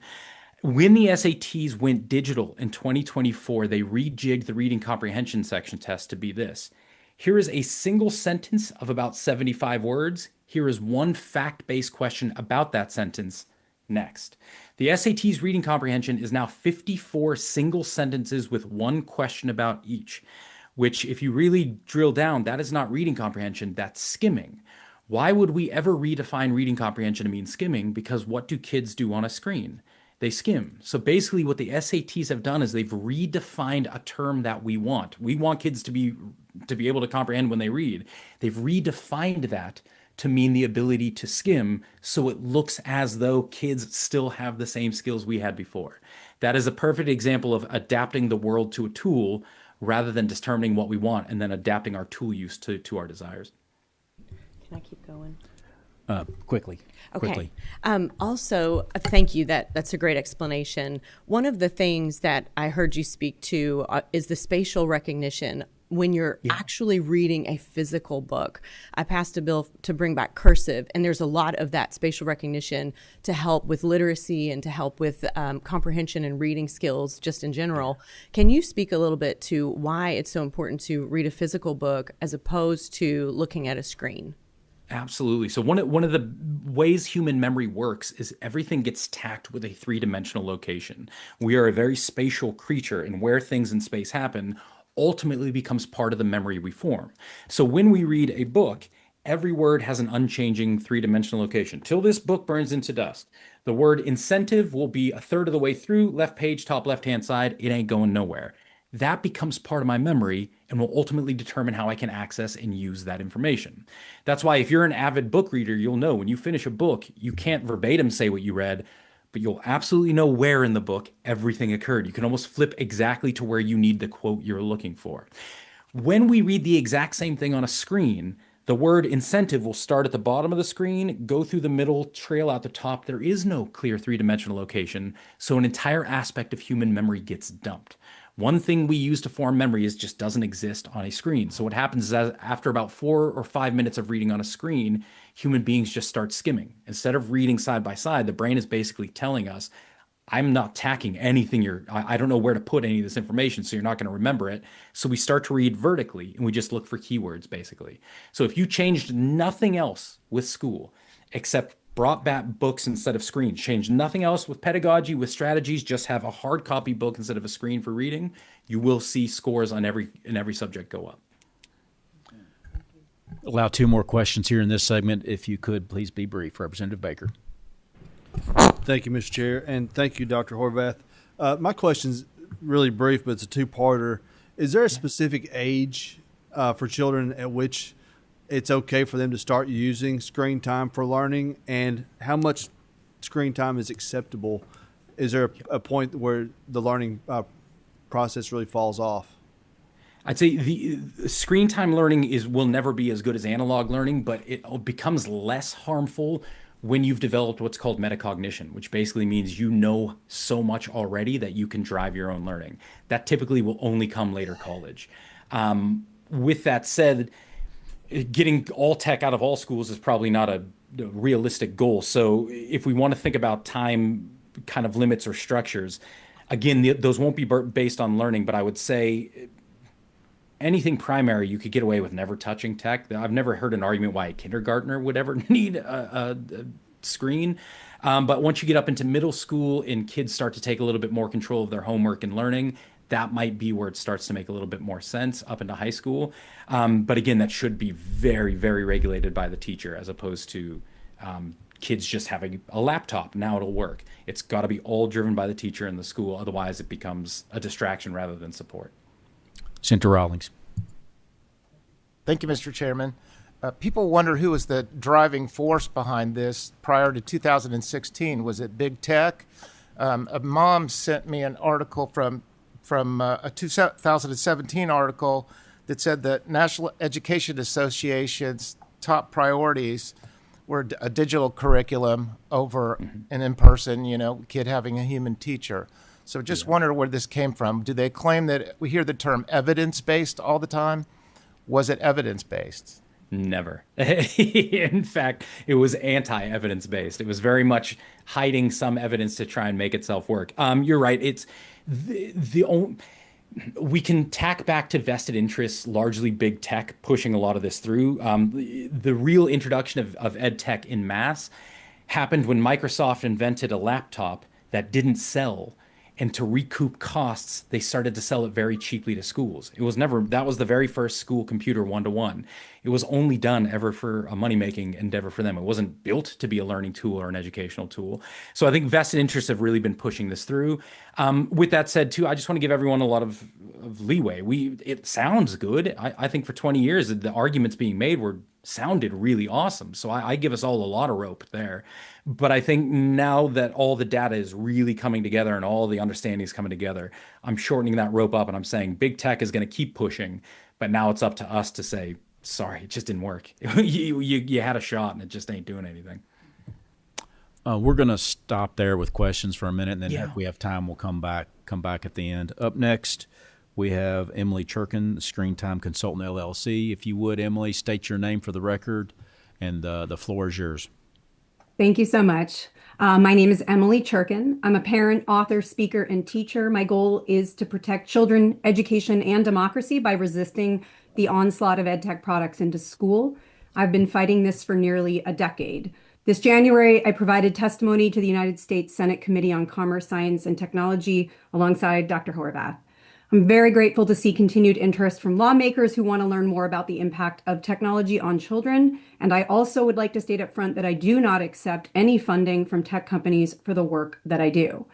When the SATs went digital in 2024, they rejigged the reading comprehension section test to be this. Here is a single sentence of about 75 words. Here is one fact-based question about that sentence. Next. The SAT's reading comprehension is now 54 single sentences with one question about each, which if you really drill down, that is not reading comprehension, that's skimming. Why would we ever redefine reading comprehension to mean skimming? Because what do kids do on a screen? They skim. So basically what the SATs have done is they've redefined a term that we want. We want kids to be able to comprehend when they read. They've redefined that to mean the ability to skim, so it looks as though kids still have the same skills we had before. That is a perfect example of adapting the world to a tool rather than determining what we want and then adapting our tool use to our desires. Can I keep going? Quickly. Okay. Also, thank you. That's a great explanation. One of the things that I heard you speak to is the spatial recognition when you're actually reading a physical book. I passed a bill to bring back cursive, and there's a lot of that spatial recognition to help with literacy and to help with comprehension and reading skills just in general. Can you speak a little bit to why it's so important to read a physical book as opposed to looking at a screen? Absolutely. So one of the ways human memory works is everything gets tacked with a three-dimensional location. We are a very spatial creature, and where things in space happen ultimately becomes part of the memory we form. So when we read a book, every word has an unchanging three-dimensional location. Till this book burns into dust. The word incentive will be a third of the way through, left page, top left-hand side. It ain't going nowhere. That becomes part of my memory and will ultimately determine how I can access and use that information. That's why if you're an avid book reader, you'll know when you finish a book, you can't verbatim say what you read, but you'll absolutely know where in the book everything occurred. You can almost flip exactly to where you need the quote you're looking for. When we read the exact same thing on a screen, the word incentive will start at the bottom of the screen, go through the middle, trail out the top. There is no clear three-dimensional location, so an entire aspect of human memory gets dumped. One thing we use to form memory just doesn't exist on a screen. So what happens is after about 4 or 5 minutes of reading on a screen, human beings just start skimming. Instead of reading side by side, the brain is basically telling us, I'm not tacking anything I don't know where to put any of this information, so you're not going to remember it. So we start to read vertically, and we just look for keywords, basically. So if you changed nothing else with school, except brought back books instead of screens, changed nothing else with pedagogy, with strategies, just have a hard copy book instead of a screen for reading, you will see scores on every subject go up. Allow 2 more questions here in this segment. If you could, please be brief. Representative Baker. Thank you, Mr. Chair, and thank you, Dr. Horvath. My question's really brief, but it's a 2-parter. Is there a specific age for children at which it's okay for them to start using screen time for learning, and how much screen time is acceptable? Is there a point where the learning process really falls off? I'd say the screen time learning will never be as good as analog learning, but it becomes less harmful when you've developed what's called metacognition, which basically means you know so much already that you can drive your own learning. That typically will only come later college. With that said, getting all tech out of all schools is probably not a realistic goal. So if we want to think about time kind of limits or structures, again, those won't be based on learning, but I would say anything primary, you could get away with never touching tech. I've never heard an argument why a kindergartner would ever need a screen. But once you get up into middle school and kids start to take a little bit more control of their homework and learning, that might be where it starts to make a little bit more sense up into high school. But again, that should be very, very regulated by the teacher as opposed to kids just having a laptop. Now it'll work. It's got to be all driven by the teacher in the school. Otherwise, it becomes a distraction rather than support. Senator Rawlings. Thank you, Mr. Chairman. People wonder who was the driving force behind this prior to 2016. Was it big tech? A mom sent me an article from a 2017 article that said that National Education Association's top priorities were a digital curriculum over an in-person, kid having a human teacher. So just wonder where this came from. Do they claim that we hear the term evidence-based all the time? Was it evidence-based? Never. In fact, it was anti-evidence-based. It was very much hiding some evidence to try and make itself work. You're right. It's we can tack back to vested interests, largely big tech pushing a lot of this through. The real introduction of ed tech in mass happened when Microsoft invented a laptop that didn't sell. And to recoup costs, they started to sell it very cheaply to schools. That was the very first school computer one-to-one. It was only done ever for a money-making endeavor for them. It wasn't built to be a learning tool or an educational tool. So I think vested interests have really been pushing this through. With that said, too, I just want to give everyone a lot of leeway. It sounds good. I think for 20 years, the arguments being made sounded really awesome. So I give us all a lot of rope there. But I think now that all the data is really coming together and all the understanding is coming together, I'm shortening that rope up and I'm saying big tech is going to keep pushing. But now it's up to us to say, sorry, it just didn't work. you had a shot and it just ain't doing anything. We're going to stop there with questions for a minute, and then if we have time, we'll come back at the end. Up next, we have Emily Churkin, Screen Time Consultant LLC. If you would, Emily, state your name for the record, and the floor is yours. Thank you so much. My name is Emily Churkin. I'm a parent, author, speaker, and teacher. My goal is to protect children, education, and democracy by resisting the onslaught of EdTech products into school. I've been fighting this for nearly a decade. This January, I provided testimony to the United States Senate Committee on Commerce, Science, and Technology alongside Dr. Horvath. I'm very grateful to see continued interest from lawmakers who want to learn more about the impact of technology on children. And I also would like to state up front that I do not accept any funding from tech companies for the work that I do.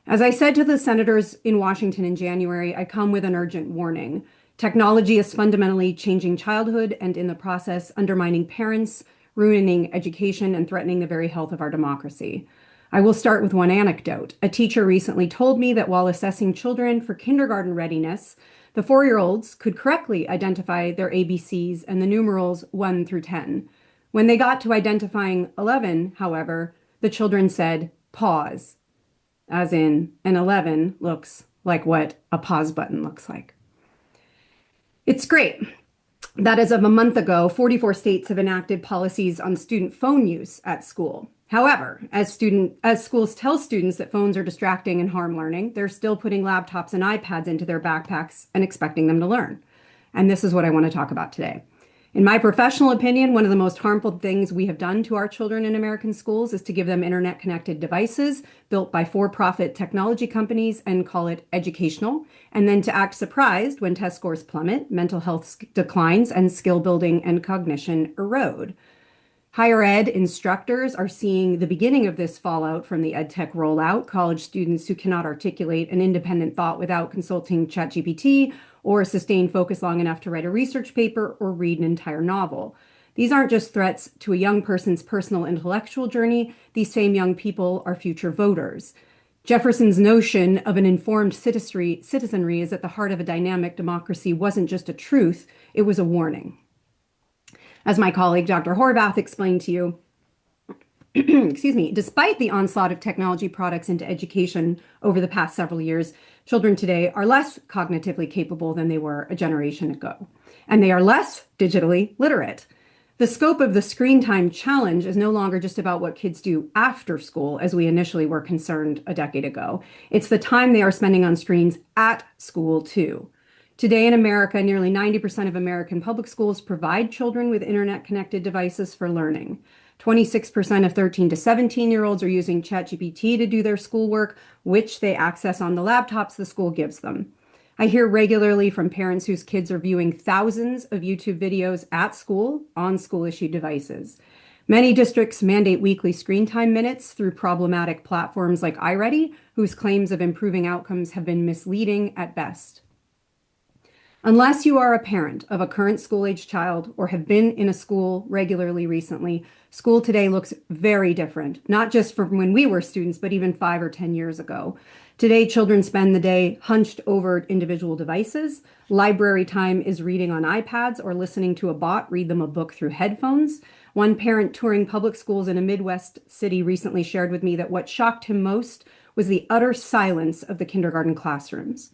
As I said to the senators in Washington in January, I come with an urgent warning. Technology is fundamentally changing childhood and in the process undermining parents, ruining education, and threatening the very health of our democracy. I will start with one anecdote. A teacher recently told me that while assessing children for kindergarten readiness, the 4-year-olds could correctly identify their ABCs and the numerals 1 through 10. When they got to identifying 11, however, the children said, pause, as in an 11 looks like what a pause button looks like. It's great that as of a month ago, 44 states have enacted policies on student phone use at school. However, as schools tell students that phones are distracting and harm learning, they're still putting laptops and iPads into their backpacks and expecting them to learn. And this is what I want to talk about today. In my professional opinion, one of the most harmful things we have done to our children in American schools is to give them internet-connected devices built by for-profit technology companies and call it educational, and then to act surprised when test scores plummet, mental health declines, and skill building and cognition erode. Higher ed instructors are seeing the beginning of this fallout from the EdTech rollout. College students who cannot articulate an independent thought without consulting ChatGPT or sustained focus long enough to write a research paper or read an entire novel. These aren't just threats to a young person's personal intellectual journey. These same young people are future voters. Jefferson's notion of an informed citizenry is at the heart of a dynamic democracy wasn't just a truth, it was a warning. As my colleague Dr. Horvath explained to you, excuse me, despite the onslaught of technology products into education over the past several years, children today are less cognitively capable than they were a generation ago, and they are less digitally literate. The scope of the screen time challenge is no longer just about what kids do after school, as we initially were concerned a decade ago. It's the time they are spending on screens at school, too. Today in America, nearly 90% of American public schools provide children with internet-connected devices for learning. 26% of 13 to 17-year-olds are using ChatGPT to do their schoolwork, which they access on the laptops the school gives them. I hear regularly from parents whose kids are viewing thousands of YouTube videos at school on school-issued devices. Many districts mandate weekly screen time minutes through problematic platforms like iReady, whose claims of improving outcomes have been misleading at best. Unless you are a parent of a current school-age child or have been in a school regularly recently, school today looks very different, not just from when we were students, but even 5 or 10 years ago. Today, children spend the day hunched over individual devices. Library time is reading on iPads or listening to a bot read them a book through headphones. One parent touring public schools in a Midwest city recently shared with me that what shocked him most was the utter silence of the kindergarten classrooms.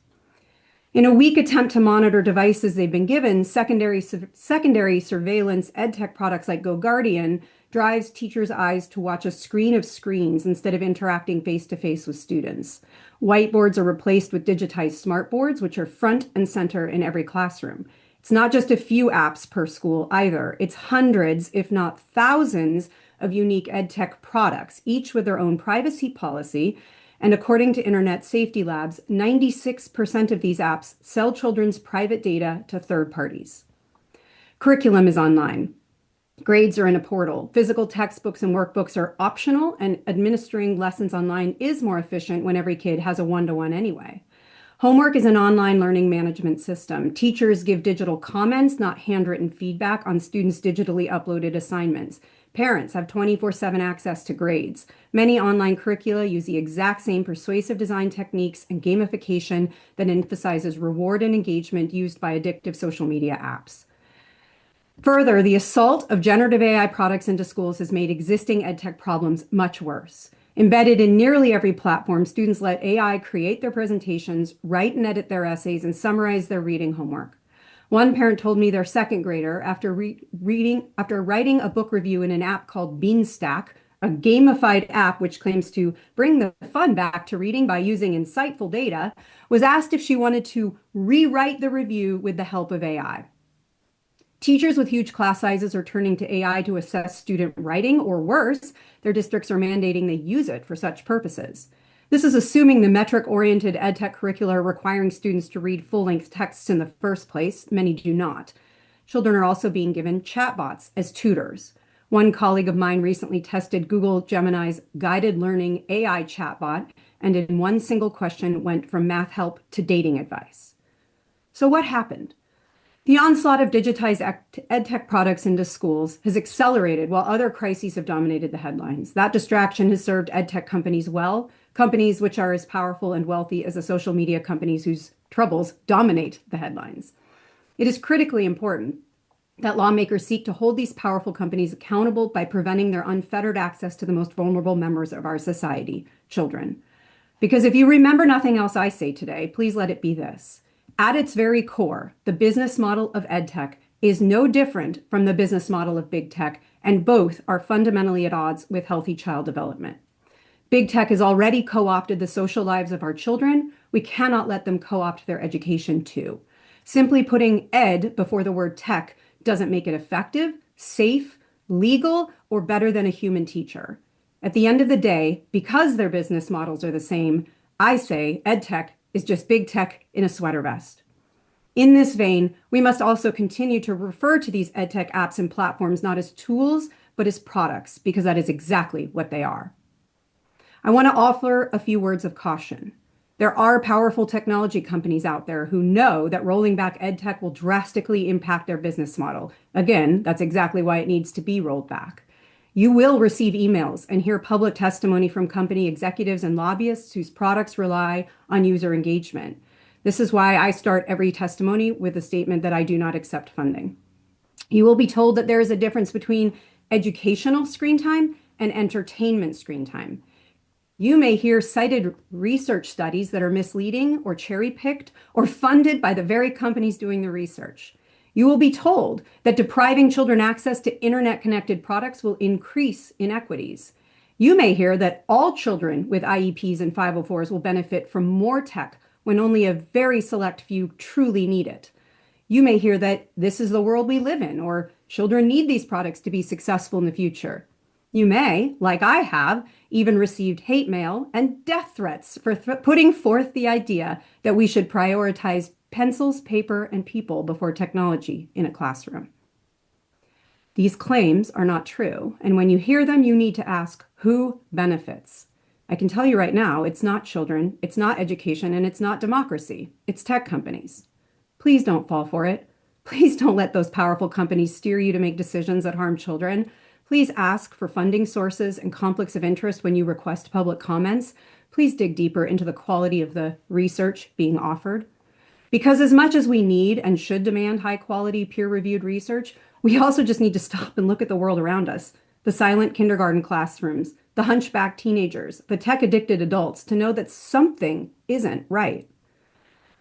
In a weak attempt to monitor devices they've been given, secondary surveillance EdTech products like GoGuardian drives teachers' eyes to watch a screen of screens instead of interacting face-to-face with students. Whiteboards are replaced with digitized smartboards, which are front and center in every classroom. It's not just a few apps per school either. It's hundreds, if not thousands, of unique EdTech products, each with their own privacy policy. And according to Internet Safety Labs, 96% of these apps sell children's private data to third parties. Curriculum is online. Grades are in a portal. Physical textbooks and workbooks are optional, and administering lessons online is more efficient when every kid has a one-to-one anyway. Homework is an online learning management system. Teachers give digital comments, not handwritten feedback on students' digitally uploaded assignments. Parents have 24/7 access to grades. Many online curricula use the exact same persuasive design techniques and gamification that emphasizes reward and engagement used by addictive social media apps. Further, the assault of generative AI products into schools has made existing EdTech problems much worse. Embedded in nearly every platform, students let AI create their presentations, write and edit their essays, and summarize their reading homework. One parent told me their second grader, after writing a book review in an app called Beanstack, a gamified app which claims to bring the fun back to reading by using insightful data, was asked if she wanted to rewrite the review with the help of AI. Teachers with huge class sizes are turning to AI to assess student writing, or worse, their districts are mandating they use it for such purposes. This is assuming the metric-oriented EdTech curricula are requiring students to read full-length texts in the first place. Many do not. Children are also being given chatbots as tutors. One colleague of mine recently tested Google Gemini's guided learning AI chatbot, and in one single question went from math help to dating advice. So what happened? The onslaught of digitized EdTech products into schools has accelerated while other crises have dominated the headlines. That distraction has served EdTech companies well, companies which are as powerful and wealthy as the social media companies whose troubles dominate the headlines. It is critically important that lawmakers seek to hold these powerful companies accountable by preventing their unfettered access to the most vulnerable members of our society, children. Because if you remember nothing else I say today, please let it be this. At its very core, the business model of EdTech is no different from the business model of big tech, and both are fundamentally at odds with healthy child development. Big tech has already co-opted the social lives of our children. We cannot let them co-opt their education too. Simply putting ed before the word tech doesn't make it effective, safe, legal, or better than a human teacher. At the end of the day, because their business models are the same, I say EdTech is just big tech in a sweater vest. In this vein, we must also continue to refer to these EdTech apps and platforms not as tools, but as products, because that is exactly what they are. I want to offer a few words of caution. There are powerful technology companies out there who know that rolling back EdTech will drastically impact their business model. Again, that's exactly why it needs to be rolled back. You will receive emails and hear public testimony from company executives and lobbyists whose products rely on user engagement. This is why I start every testimony with a statement that I do not accept funding. You will be told that there is a difference between educational screen time and entertainment screen time. You may hear cited research studies that are misleading or cherry-picked or funded by the very companies doing the research. You will be told that depriving children access to internet-connected products will increase inequities. You may hear that all children with IEPs and 504s will benefit from more tech when only a very select few truly need it. You may hear that this is the world we live in, or children need these products to be successful in the future. You may, like I have, even received hate mail and death threats for putting forth the idea that we should prioritize pencils, paper, and people before technology in a classroom. These claims are not true, and when you hear them, you need to ask, who benefits? I can tell you right now, it's not children, it's not education, and it's not democracy. It's tech companies. Please don't fall for it. Please don't let those powerful companies steer you to make decisions that harm children. Please ask for funding sources and conflicts of interest when you request public comments. Please dig deeper into the quality of the research being offered. Because as much as we need and should demand high-quality, peer-reviewed research, we also just need to stop and look at the world around us. The silent kindergarten classrooms, the hunchback teenagers, the tech-addicted adults, to know that something isn't right.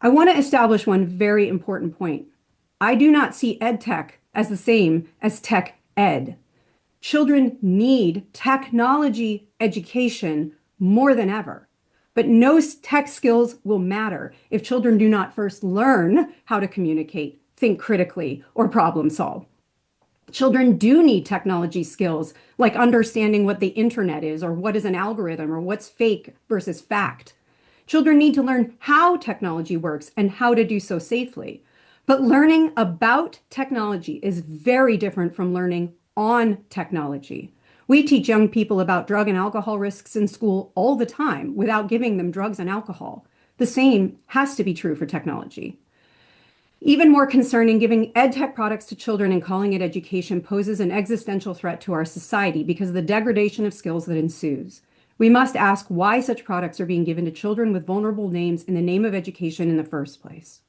I want to establish one very important point. I do not see EdTech as the same as tech ed. Children need technology education more than ever. But no tech skills will matter if children do not first learn how to communicate, think critically, or problem solve. Children do need technology skills like understanding what the internet is, or what is an algorithm, or what's fake versus fact. Children need to learn how technology works and how to do so safely. But learning about technology is very different from learning on technology. We teach young people about drug and alcohol risks in school all the time without giving them drugs and alcohol. The same has to be true for technology. Even more concerning, giving EdTech products to children and calling it education poses an existential threat to our society because of the degradation of skills that ensues. We must ask why such products are being given to children with vulnerable names in the name of education in the first place.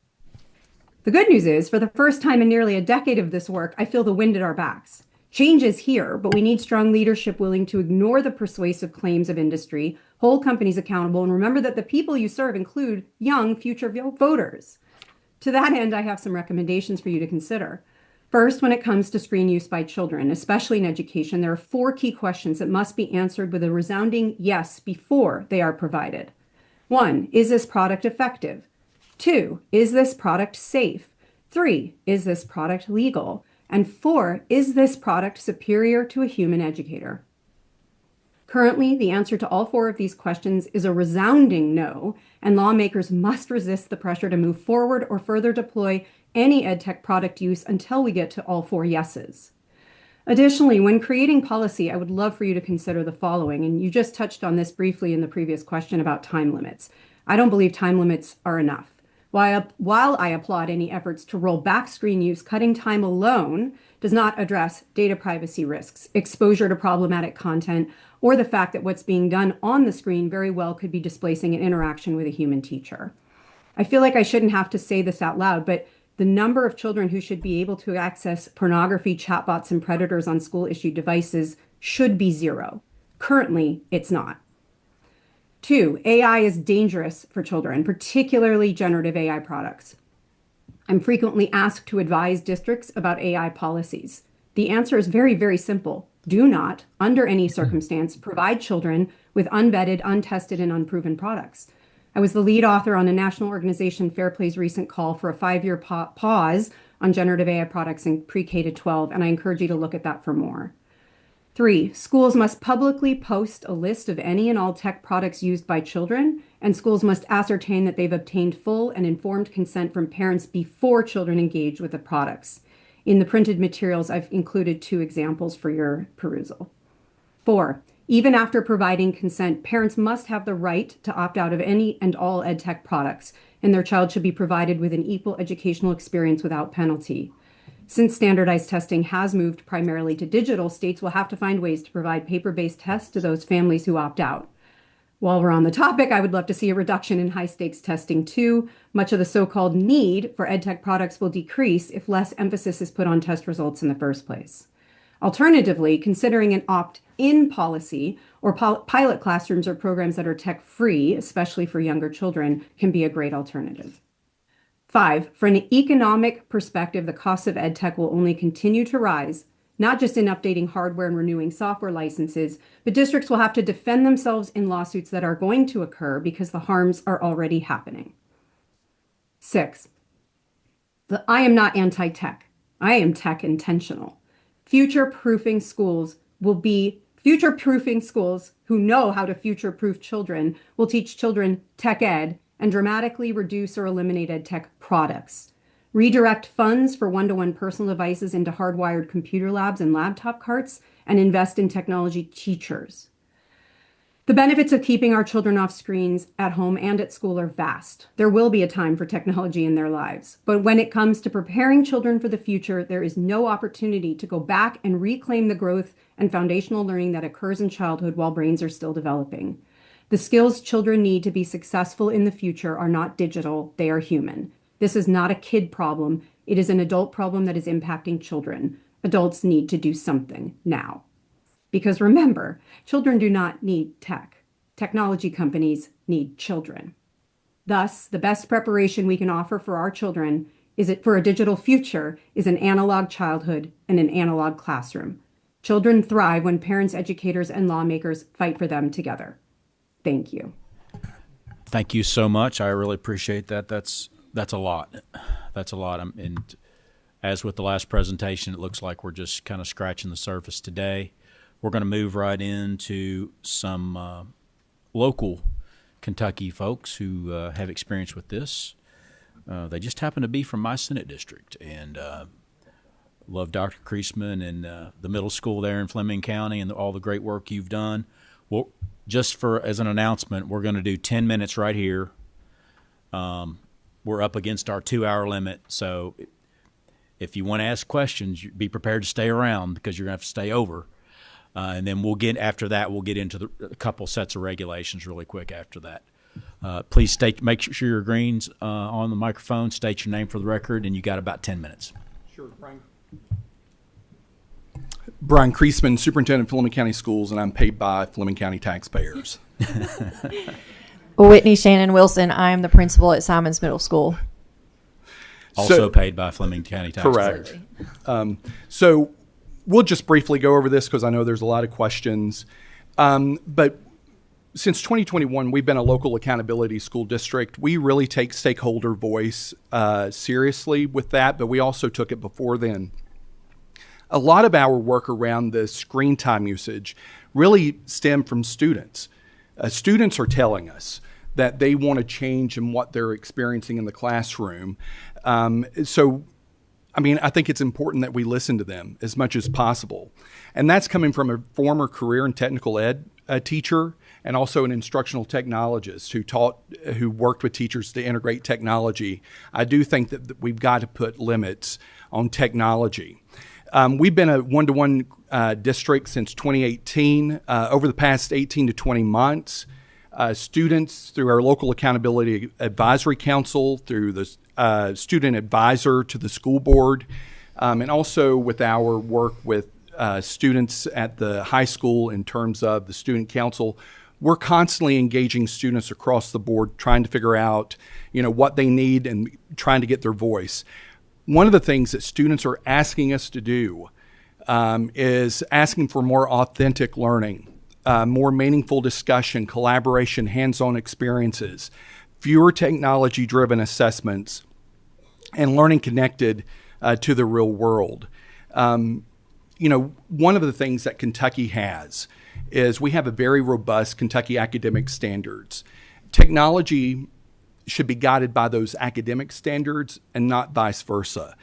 The good news is, for the first time in nearly a decade of this work, I feel the wind at our backs. Change is here, but we need strong leadership willing to ignore the persuasive claims of industry, hold companies accountable, and remember that the people you serve include young future voters. To that end, I have some recommendations for you to consider. First, when it comes to screen use by children, especially in education, there are 4 key questions that must be answered with a resounding yes before they are provided. 1, is this product effective? 2, is this product safe? 3, is this product legal? And 4, is this product superior to a human educator? Currently, the answer to all 4 of these questions is a resounding no, and lawmakers must resist the pressure to move forward or further deploy any EdTech product use until we get to all 4 yeses. Additionally, when creating policy, I would love for you to consider the following, and you just touched on this briefly in the previous question about time limits. I don't believe time limits are enough. While I applaud any efforts to roll back screen use, cutting time alone does not address data privacy risks, exposure to problematic content, or the fact that what's being done on the screen very well could be displacing an interaction with a human teacher. I feel like I shouldn't have to say this out loud, but the number of children who should be able to access pornography, chatbots, and predators on school-issued devices should be 0. Currently, it's not. 2, AI is dangerous for children, particularly generative AI products. I'm frequently asked to advise districts about AI policies. The answer is very, very simple. Do not, under any circumstance, provide children with unvetted, untested, and unproven products. I was the lead author on a national organization, Fair Play's recent call for a 5-year pause on generative AI products in pre-K to 12, and I encourage you to look at that for more. 3, schools must publicly post a list of any and all tech products used by children, and schools must ascertain that they've obtained full and informed consent from parents before children engage with the products. In the printed materials, I've included 2 examples for your perusal. 4, even after providing consent, parents must have the right to opt out of any and all EdTech products, and their child should be provided with an equal educational experience without penalty. Since standardized testing has moved primarily to digital, states will have to find ways to provide paper-based tests to those families who opt out. While we're on the topic, I would love to see a reduction in high-stakes testing too. Much of the so-called need for EdTech products will decrease if less emphasis is put on test results in the first place. Alternatively, considering an opt-in policy or pilot classrooms or programs that are tech-free, especially for younger children, can be a great alternative. 5, from an economic perspective, the cost of EdTech will only continue to rise, not just in updating hardware and renewing software licenses, but districts will have to defend themselves in lawsuits that are going to occur because the harms are already happening. 6, I am not anti-tech. I am tech intentional. Future-proofing schools who know how to future-proof children will teach children tech ed and dramatically reduce or eliminate EdTech products. Redirect funds for one-to-one personal devices into hardwired computer labs and laptop carts, and invest in technology teachers. The benefits of keeping our children off screens at home and at school are vast. There will be a time for technology in their lives. But when it comes to preparing children for the future, there is no opportunity to go back and reclaim the growth and foundational learning that occurs in childhood while brains are still developing. The skills children need to be successful in the future are not digital, they are human. This is not a kid problem. It is an adult problem that is impacting children. Adults need to do something now. Because remember, children do not need tech. Technology companies need children. Thus, the best preparation we can offer for our children for a digital future is an analog childhood and an analog classroom. Children thrive when parents, educators, and lawmakers fight for them together. Thank you. Thank you so much. I really appreciate that. That's a lot. That's a lot. And as with the last presentation, it looks like we're just kind of scratching the surface today. We're going to move right into some local Kentucky folks who have experience with this. They just happen to be from my Senate district, and love Dr. Kreisman and the middle school there in Fleming County and all the great work you've done. Well, just as an announcement, we're going to do 10 minutes right here. We're up against our 2-hour limit, so if you want to ask questions, be prepared to stay around because you're going to have to stay over. And then we'll get into a couple sets of regulations really quick after that. Please make sure your green's on the microphone, state your name for the record, and you got about 10 minutes. Sure, Brian. Brian Kreisman, Superintendent of Fleming County Schools, and I'm paid by Fleming County taxpayers. Whitney Shannon Wilson, I am the principal at Simons Middle School. Also paid by Fleming County taxpayers. Correct. So we'll just briefly go over this because I know there's a lot of questions. But since 2021, we've been a local accountability school district. We really take stakeholder voice seriously with that, but we also took it before then. A lot of our work around the screen time usage really stemmed from students. Students are telling us that they want to change in what they're experiencing in the classroom. I think it's important that we listen to them as much as possible. And that's coming from a former career and technical ed teacher and also an instructional technologist who worked with teachers to integrate technology. I do think that we've got to put limits on technology. We've been a one-to-one district since 2018. Over the past 18 to 20 months, students through our local accountability advisory council, through the student advisor to the school board, and also with our work with students at the high school in terms of the student council, we're constantly engaging students across the board, trying to figure out, what they need and trying to get their voice. One of the things that students are asking us to do is asking for more authentic learning, more meaningful discussion, collaboration, hands-on experiences, fewer technology-driven assessments, and learning connected to the real world. One of the things that Kentucky has is we have a very robust Kentucky academic standards. Technology should be guided by those academic standards and not vice versa.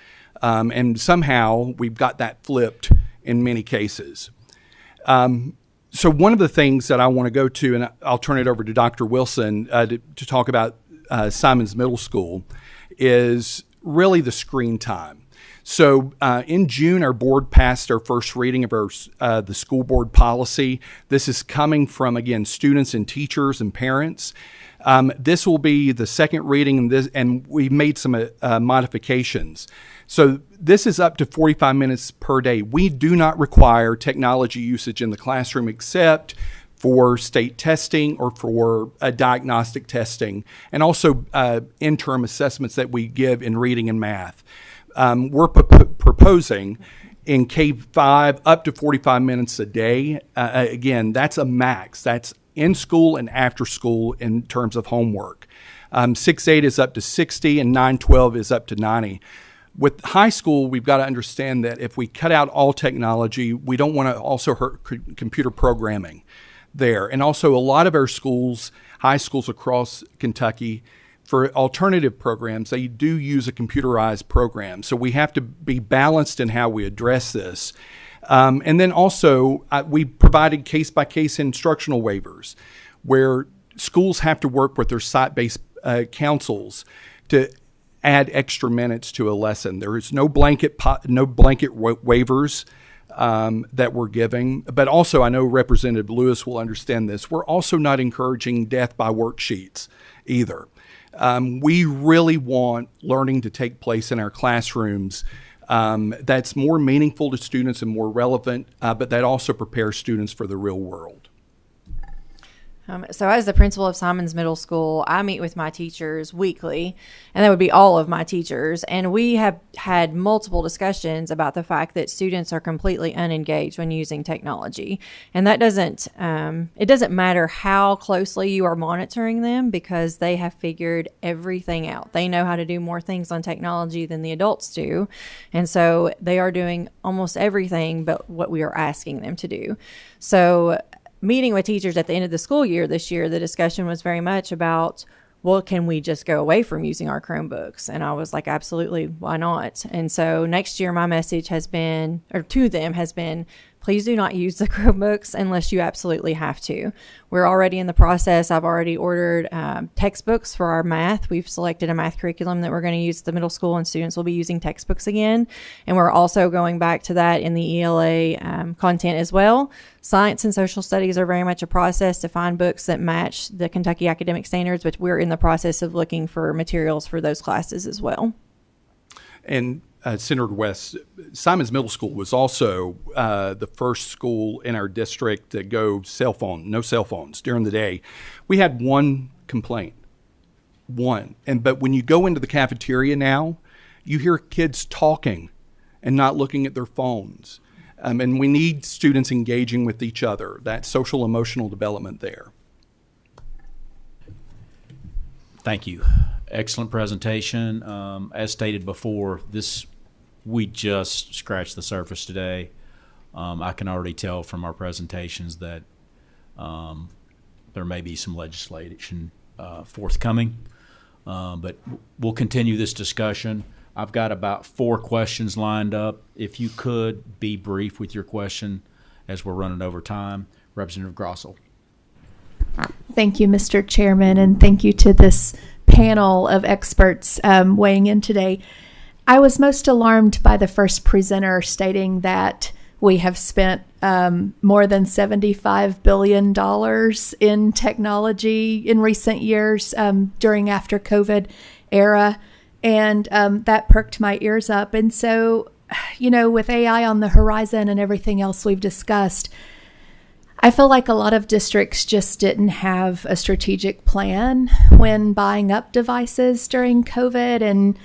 And somehow we've got that flipped in many cases. So one of the things that I want to go to, and I'll turn it over to Dr. Wilson to talk about Simons Middle School, is really the screen time. So in June, our board passed our first reading of the school board policy. This is coming from, again, students and teachers and parents. This will be the second reading, and we've made some modifications. So this is up to 45 minutes per day. We do not require technology usage in the classroom except for state testing or for diagnostic testing, and also interim assessments that we give in reading and math. We're proposing in K-5 up to 45 minutes a day. Again, that's a max. That's in school and after school in terms of homework. 6-8 is up to 60 and 9-12 is up to 90. With high school, we've got to understand that if we cut out all technology, we don't want to also hurt computer programming there. And also a lot of our schools, high schools across Kentucky, for alternative programs, they do use a computerized program. So we have to be balanced in how we address this. And then also, we provided case-by-case instructional waivers where schools have to work with their site-based councils to add extra minutes to a lesson. There is no blanket waivers that we're giving. But also, I know Representative Lewis will understand this, we're also not encouraging death by worksheets either. We really want learning to take place in our classrooms that's more meaningful to students and more relevant, but that also prepares students for the real world. So as the principal of Simons Middle School, I meet with my teachers weekly, and that would be all of my teachers. And we have had multiple discussions about the fact that students are completely unengaged when using technology. And that doesn't, it doesn't matter how closely you are monitoring them, because they have figured everything out. They know how to do more things on technology than the adults do. And so they are doing almost everything but what we are asking them to do. So meeting with teachers at the end of the school year this year, the discussion was very much about, well, can we just go away from using our Chromebooks? And I was like, absolutely, why not? And so next year, my message has been, or to them has been, please do not use the Chromebooks unless you absolutely have to. We're already in the process. I've already ordered textbooks for our math. We've selected a math curriculum that we're going to use at the middle school, and students will be using textbooks again. And we're also going back to that in the ELA content as well. Science and social studies are very much a process to find books that match the Kentucky academic standards, but we're in the process of looking for materials for those classes as well. And Senator West, Simons Middle School was also the first school in our district to go no cell phones during the day. We had one complaint, but when you go into the cafeteria now, you hear kids talking and not looking at their phones. And we need students engaging with each other, that social emotional development there. Thank you. Excellent presentation. As stated before, we just scratched the surface today. I can already tell from our presentations that there may be some legislation forthcoming, but we'll continue this discussion. I've got about 4 questions lined up. If you could be brief with your question as we're running over time. Representative Grossel. Thank you, Mr. Chairman, and thank you to this panel of experts weighing in today. I was most alarmed by the first presenter stating that we have spent more than $75 billion in technology in recent years during after COVID era. And that perked my ears up. And so, with AI on the horizon and everything else we've discussed, I feel like a lot of districts just didn't have a strategic plan when buying up devices during COVID. And,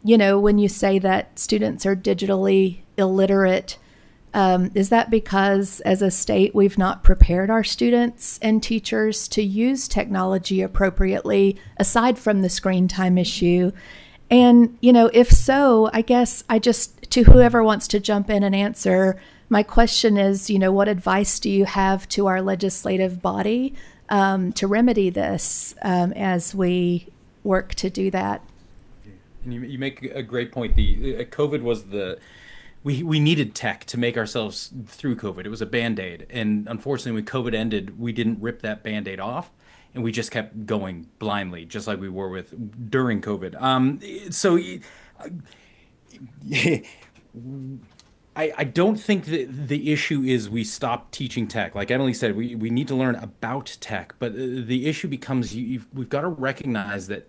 when you say that students are digitally illiterate, is that because as a state we've not prepared our students and teachers to use technology appropriately, aside from the screen time issue? And, if so, I guess to whoever wants to jump in and answer, my question is, what advice do you have to our legislative body to remedy this as we work to do that? And you make a great point. The COVID was we needed tech to make ourselves through COVID. It was a Band-Aid. And unfortunately, when COVID ended, we didn't rip that Band-Aid off. And we just kept going blindly, just like we were during COVID. I don't think that the issue is we stop teaching tech. Like Emily said, we need to learn about tech. But the issue becomes we've got to recognize that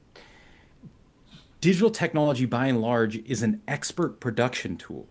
digital technology, by and large, is an expert production tool.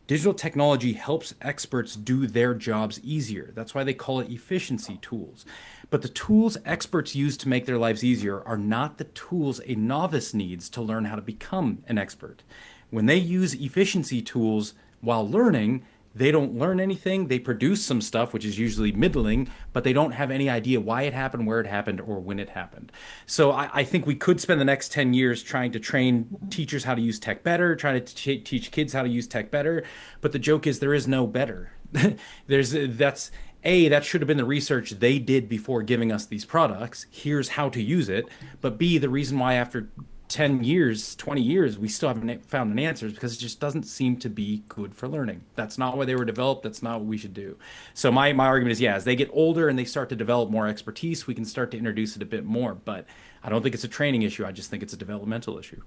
Digital technology helps experts do their jobs easier. That's why they call it efficiency tools. But the tools experts use to make their lives easier are not the tools a novice needs to learn how to become an expert. When they use efficiency tools while learning, they don't learn anything. They produce some stuff, which is usually middling, but they don't have any idea why it happened, where it happened, or when it happened. So I think we could spend the next 10 years trying to train teachers how to use tech better, trying to teach kids how to use tech better. But the joke is there is no better. That should have been the research they did before giving us these products. Here's how to use it. But B, the reason why after 10 years, 20 years, we still haven't found an answer is because it just doesn't seem to be good for learning. That's not why they were developed. That's not what we should do. So my argument is, as they get older and they start to develop more expertise, we can start to introduce it a bit more. But I don't think it's a training issue. I just think it's a developmental issue.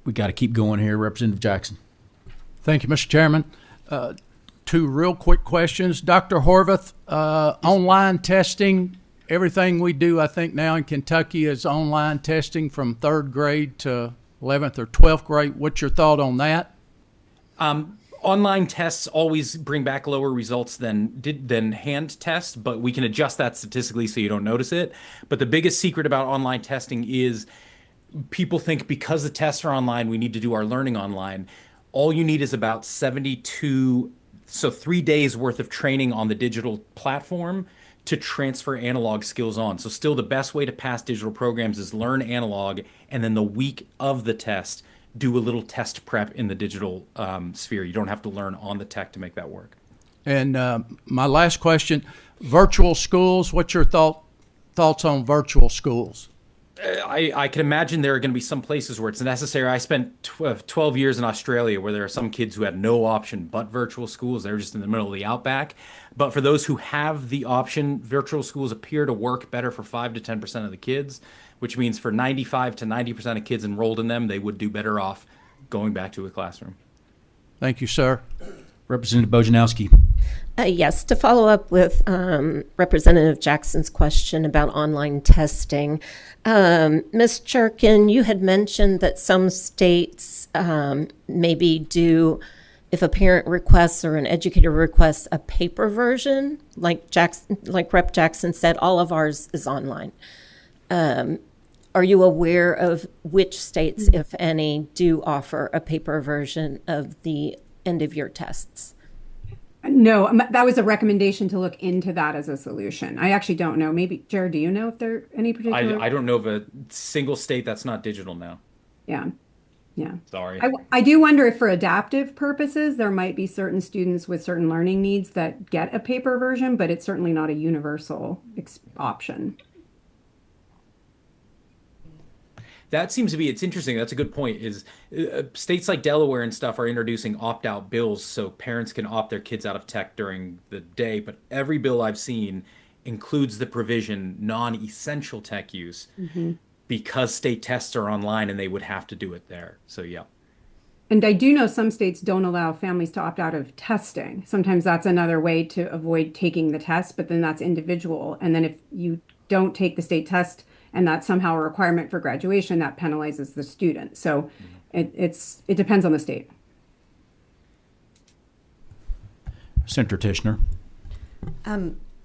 We got to keep going here. Representative Jackson. Thank you, Mr. Chairman. 2 real quick questions. Dr. Horvath, online testing. Everything we do, I think, now in Kentucky is online testing from 3rd grade to 11th or 12th grade. What's your thought on that? online tests always bring back lower results than hand tests, but we can adjust that statistically so you don't notice it. But the biggest secret about online testing is people think because the tests are online, we need to do our learning online. All you need is about 3 days worth of training on the digital platform to transfer analog skills on. So still the best way to pass digital programs is learn analog, and then the week of the test, do a little test prep in the digital sphere. You don't have to learn on the tech to make that work. And my last question, virtual schools, what's your thoughts on virtual schools? I can imagine there are going to be some places where it's necessary. I spent 12 years in Australia where there are some kids who had no option but virtual schools. They were just in the middle of the outback. But for those who have the option, virtual schools appear to work better for 5 to 10% of the kids, which means for 95 to 90% of kids enrolled in them, they would do better off going back to a classroom. Thank you, sir. Representative Bojanowski. Yes, to follow up with Representative Jackson's question about online testing. Ms. Churkin, you had mentioned that some states maybe do, if a parent requests or an educator requests a paper version, like Rep. Jackson said, all of ours is online. Are you aware of which states, if any, do offer a paper version of the end-of-year tests? No, that was a recommendation to look into that as a solution. I actually don't know. Maybe, Jared, do you know if there are any particular? I don't know of a single state that's not digital now. Yeah. Sorry. I do wonder if for adaptive purposes, there might be certain students with certain learning needs that get a paper version, but it's certainly not a universal option. That seems to be, it's interesting. That's a good point, is states like Delaware and stuff are introducing opt-out bills so parents can opt their kids out of tech during the day. But every bill I've seen includes the provision non-essential tech use because state tests are online and they would have to do it there. So, yeah. And I do know some states don't allow families to opt out of testing. Sometimes that's another way to avoid taking the test, but then that's individual. And then if you don't take the state test, and that's somehow a requirement for graduation, that penalizes the student. So it depends on the state. Senator Tishner.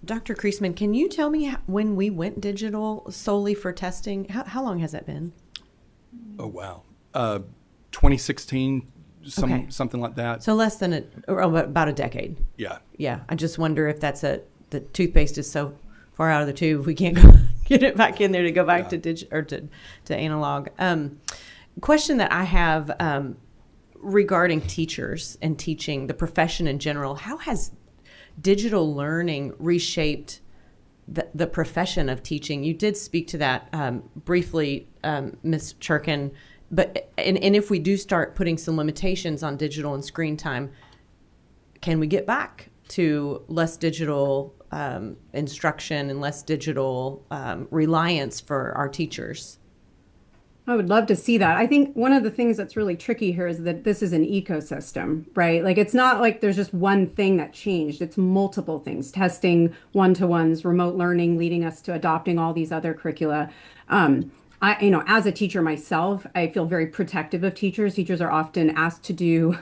Dr. Kreisman, can you tell me when we went digital solely for testing? How long has that been? Oh, wow. 2016, something like that. So less than about a decade. Yeah. Yeah. I just wonder if that's the toothpaste is so far out of the tube, we can't go get it back in there to go back to analog. Question that I have regarding teachers and teaching, the profession in general, how has digital learning reshaped the profession of teaching? You did speak to that briefly, Ms. Churkin, but if we do start putting some limitations on digital and screen time, can we get back to less digital instruction and less digital reliance for our teachers? I would love to see that. I think one of the things that's really tricky here is that this is an ecosystem, right? Like it's not like there's just one thing that changed. It's multiple things, testing, one-to-ones, remote learning, leading us to adopting all these other curricula. As a teacher myself, I feel very protective of teachers. Teachers are often asked to do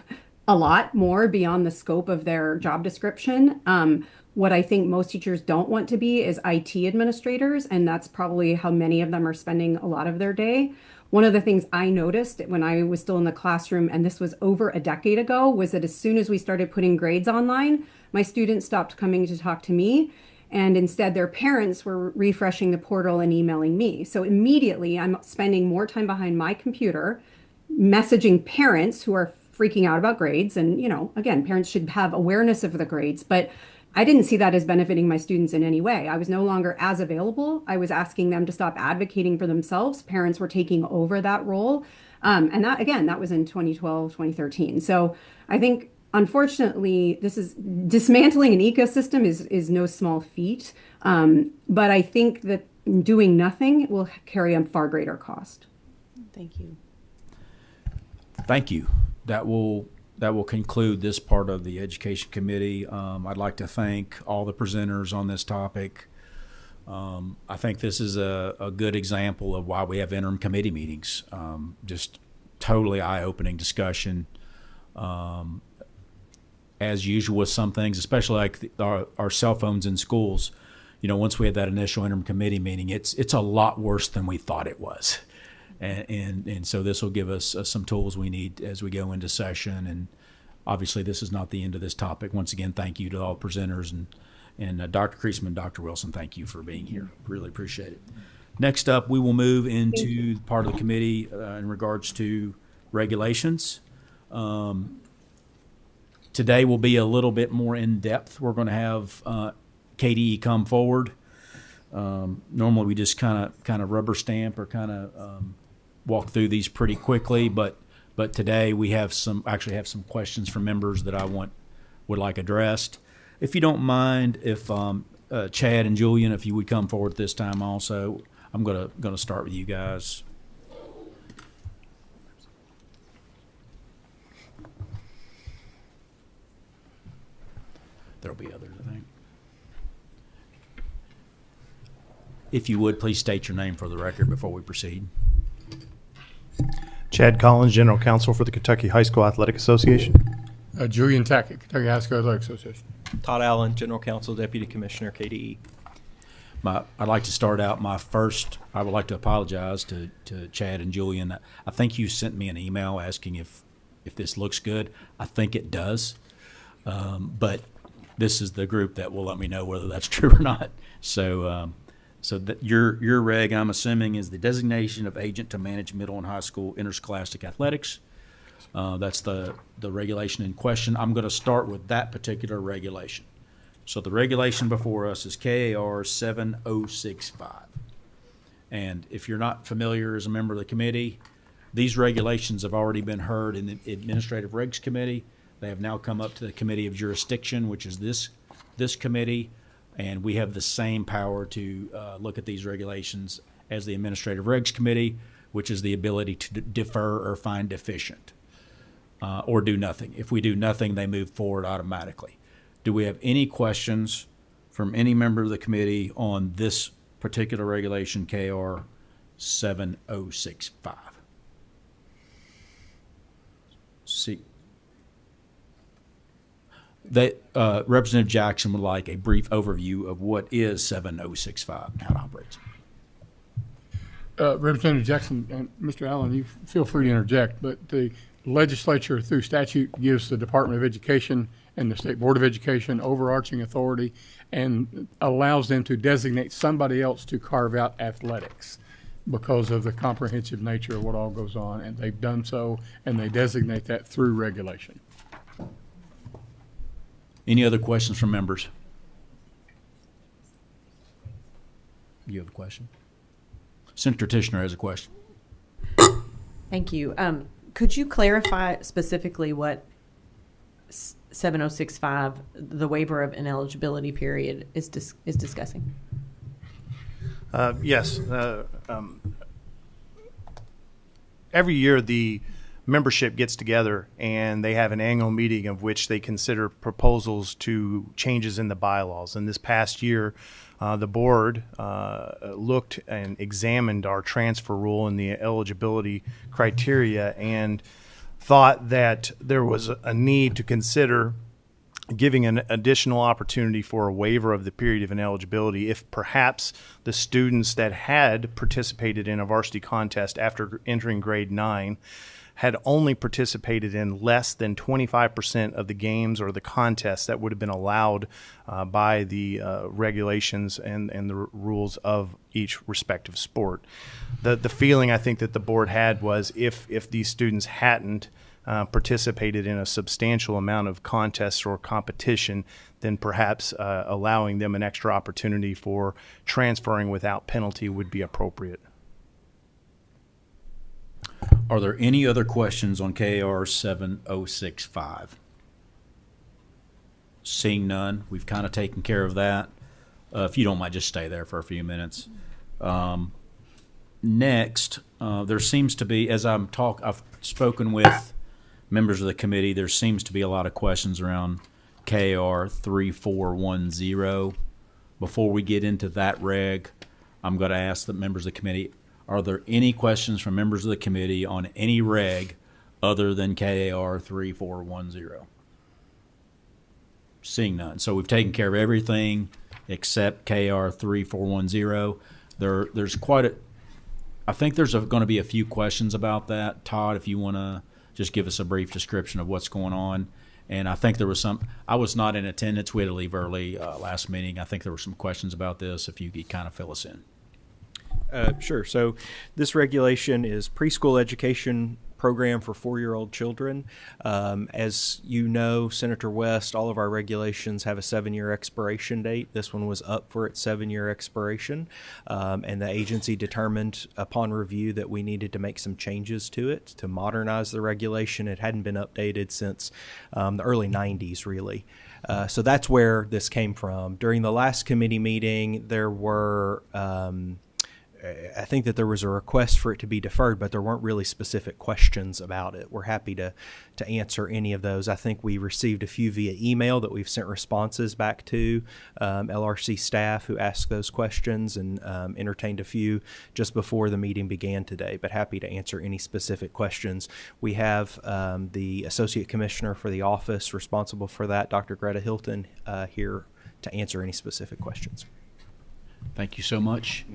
a lot more beyond the scope of their job description. What I think most teachers don't want to be is IT administrators, and that's probably how many of them are spending a lot of their day. One of the things I noticed when I was still in the classroom, and this was over a decade ago, was that as soon as we started putting grades online, my students stopped coming to talk to me, and instead their parents were refreshing the portal and emailing me. So immediately I'm spending more time behind my computer, messaging parents who are freaking out about grades. And, again, parents should have awareness of the grades, but I didn't see that as benefiting my students in any way. I was no longer as available. I was asking them to stop advocating for themselves. Parents were taking over that role. And that was in 2012, 2013. So I think, unfortunately, this is dismantling an ecosystem is no small feat. But I think that doing nothing will carry a far greater cost. Thank you. Thank you. That will conclude this part of the Education Committee. I'd like to thank all the presenters on this topic. I think this is a good example of why we have interim committee meetings. Just totally eye-opening discussion. as usual with some things, especially like our cell phones in schools. You know, once we had that initial interim committee meeting, it's a lot worse than we thought it was. And so this will give us some tools we need as we go into session. And obviously, this is not the end of this topic. Once again, thank you to all presenters and Dr. Kreisman, Dr. Wilson, thank you for being here. Really appreciate it. Next up, we will move into part of the committee in regards to regulations. Today will be a little bit more in depth. We're going to have KDE come forward. Normally, we just kind of rubber stamp or kind of walk through these pretty quickly, but today we have some questions from members that I would like addressed. If you don't mind, if Chad and Julian, if you would come forward this time also, I'm gonna start with you guys. There'll be others, I think. If you would, please state your name for the record before we proceed. Chad Collins, General Counsel for the Kentucky High School Athletic Association. Julian Tackett, Kentucky High School Athletic Association. Todd Allen, General Counsel, Deputy Commissioner, KDE. I'd like to start out I would like to apologize to Chad and Julian. I think you sent me an email asking if this looks good. I think it does. But this is the group that will let me know whether that's true or not. So that your reg, I'm assuming, is the designation of agent to manage middle and high school interscholastic athletics. That's the regulation in question. I'm going to start with that particular regulation. So the regulation before us is KAR 7065. And if you're not familiar as a member of the committee, these regulations have already been heard in the Administrative Regs Committee. They have now come up to the Committee of Jurisdiction, which is this committee, and we have the same power to look at these regulations as the Administrative Regs Committee, which is the ability to defer or find deficient or do nothing. If we do nothing, they move forward automatically. Do we have any questions from any member of the committee on this particular regulation, KR 7065? See. Representative Jackson would like a brief overview of what is 7065 and how it operates. Representative Jackson and Mr. Allen, you feel free to interject, but the legislature through statute gives the Department of Education and the State Board of Education overarching authority and allows them to designate somebody else to carve out athletics because of the comprehensive nature of what all goes on, and they've done so, and they designate that through regulation. Any other questions from members? You have a question? Senator Tishner has a question. Thank you. Could you clarify specifically what 7065, the waiver of ineligibility period, is discussing? Yes. Every year the membership gets together and they have an annual meeting of which they consider proposals to changes in the bylaws. And this past year, the board looked and examined our transfer rule and the eligibility criteria and thought that there was a need to consider giving an additional opportunity for a waiver of the period of ineligibility if perhaps the students that had participated in a varsity contest after entering grade 9 had only participated in less than 25% of the games or the contests that would have been allowed by the regulations and the rules of each respective sport. The feeling I think that the board had was if these students hadn't participated in a substantial amount of contests or competition, then perhaps allowing them an extra opportunity for transferring without penalty would be appropriate. Are there any other questions on KR 7065? Seeing none, we've kind of taken care of that. If you don't mind, just stay there for a few minutes. Next, there seems to be, as I've spoken with members of the committee, there seems to be a lot of questions around KR 3410. Before we get into that reg, I'm going to ask the members of the committee, are there any questions from members of the committee on any reg other than KAR 3410? Seeing none. So we've taken care of everything except KR 3410. There's quite a, I think there's going to be a few questions about that. Todd, if you want to just give us a brief description of what's going on. And I think there was some, I was not in attendance. We had to leave early last meeting. I think there were some questions about this, if you could kind of fill us in. Sure. So this regulation is preschool education program for 4-year-old children. As you know, Senator West, all of our regulations have a 7-year expiration date. This one was up for its 7-year expiration, and the agency determined upon review that we needed to make some changes to it to modernize the regulation. It hadn't been updated since the early 90s, really. So that's where this came from. During the last committee meeting, there were I think that there was a request for it to be deferred, but there weren't really specific questions about it. We're happy to answer any of those. I think we received a few via email that we've sent responses back to LRC staff who asked those questions, and entertained a few just before the meeting began today, but happy to answer any specific questions. We have the Associate Commissioner for the office responsible for that, Dr. Greta Hilton, here to answer any specific questions. Thank you so much.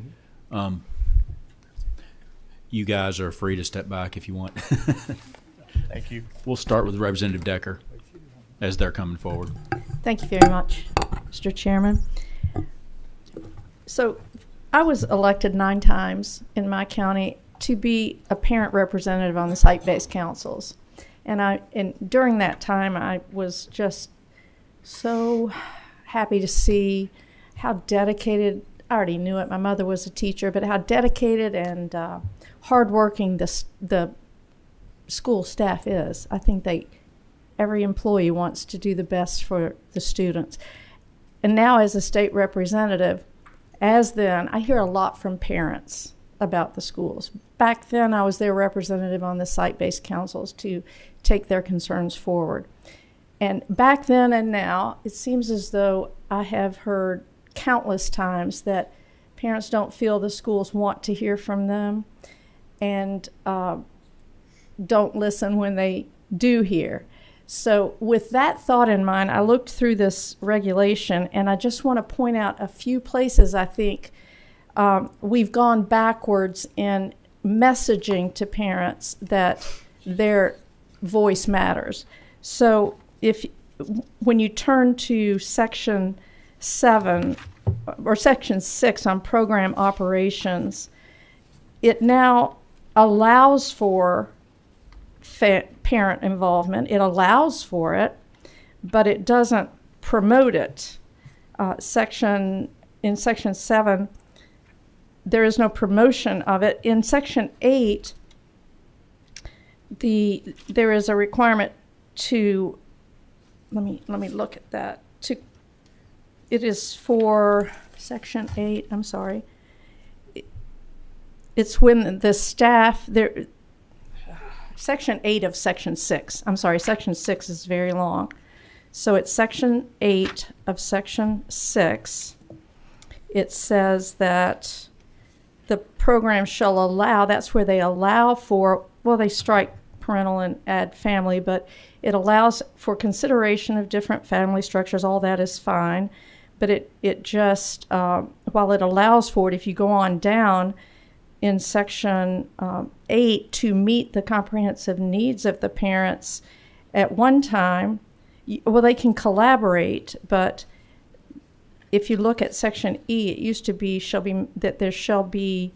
You guys are free to step back if you want. Thank you. We'll start with Representative Decker as they're coming forward. Thank you very much, Mr. Chairman. So I was elected 9 times in my county to be a parent representative on the site-based councils. And during that time, I was just so happy to see how dedicated, I already knew it, my mother was a teacher, but how dedicated and hardworking the school staff is. I think every employee wants to do the best for the students. And now as a state representative, I hear a lot from parents about the schools. Back then, I was their representative on the site-based councils to take their concerns forward. And back then and now, it seems as though I have heard countless times that parents don't feel the schools want to hear from them and don't listen when they do hear. So with that thought in mind, I looked through this regulation, and I just want to point out a few places I think we've gone backwards in messaging to parents that their voice matters. So when you turn to Section 7 or Section 6 on program operations, it now allows for parent involvement. It allows for it, but it doesn't promote it. In Section 7, there is no promotion of it. In Section 8, there is a requirement to, let me look at that. It is for Section 8, I'm sorry. It's when the staff, Section 8 of Section 6. I'm sorry, Section 6 is very long. So it's Section 8 of Section 6. It says that the program shall allow, that's where they allow for, well, they strike parental and add family, but it allows for consideration of different family structures. All that is fine. But it just, while it allows for it, if you go on down in Section 8, to meet the comprehensive needs of the parents at one time, well, they can collaborate, but if you look at Section E, it used to be, that there shall be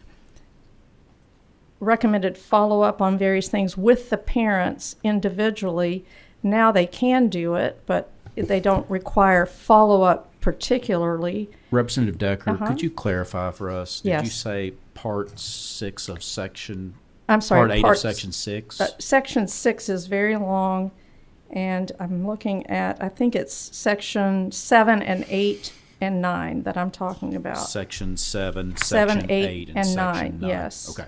recommended follow-up on various things with the parents individually. Now they can do it, but they don't require follow-up particularly. Representative Decker, could you clarify for us? Did Yes. you say Part 6 of Section? I'm sorry, Part 8 of Section 6. Section 6 is very long, and I'm looking at, I think it's Section 7 and 8 and 9 that I'm talking about. Section 7, 7, Section 8, and and Section 9. Yes. Okay.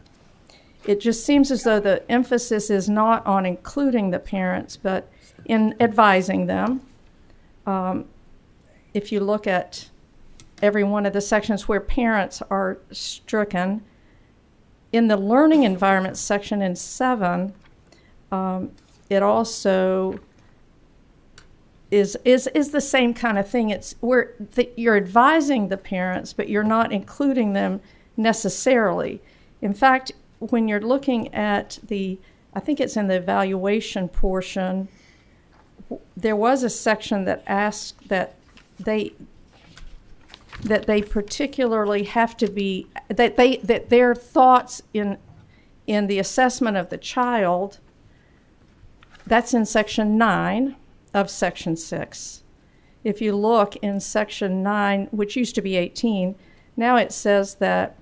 It just seems as though the emphasis is not on including the parents, but in advising them. If you look at every one of the sections where parents are stricken, in the learning environment section in 7, it is the same kind of thing. It's where you're advising the parents, but you're not including them necessarily. In fact, when you're looking at I think it's in the evaluation portion, there was a section that asked that they particularly have to be, that their thoughts in the assessment of the child, that's in section 9 of section 6. If you look in section 9, which used to be 18, now it says that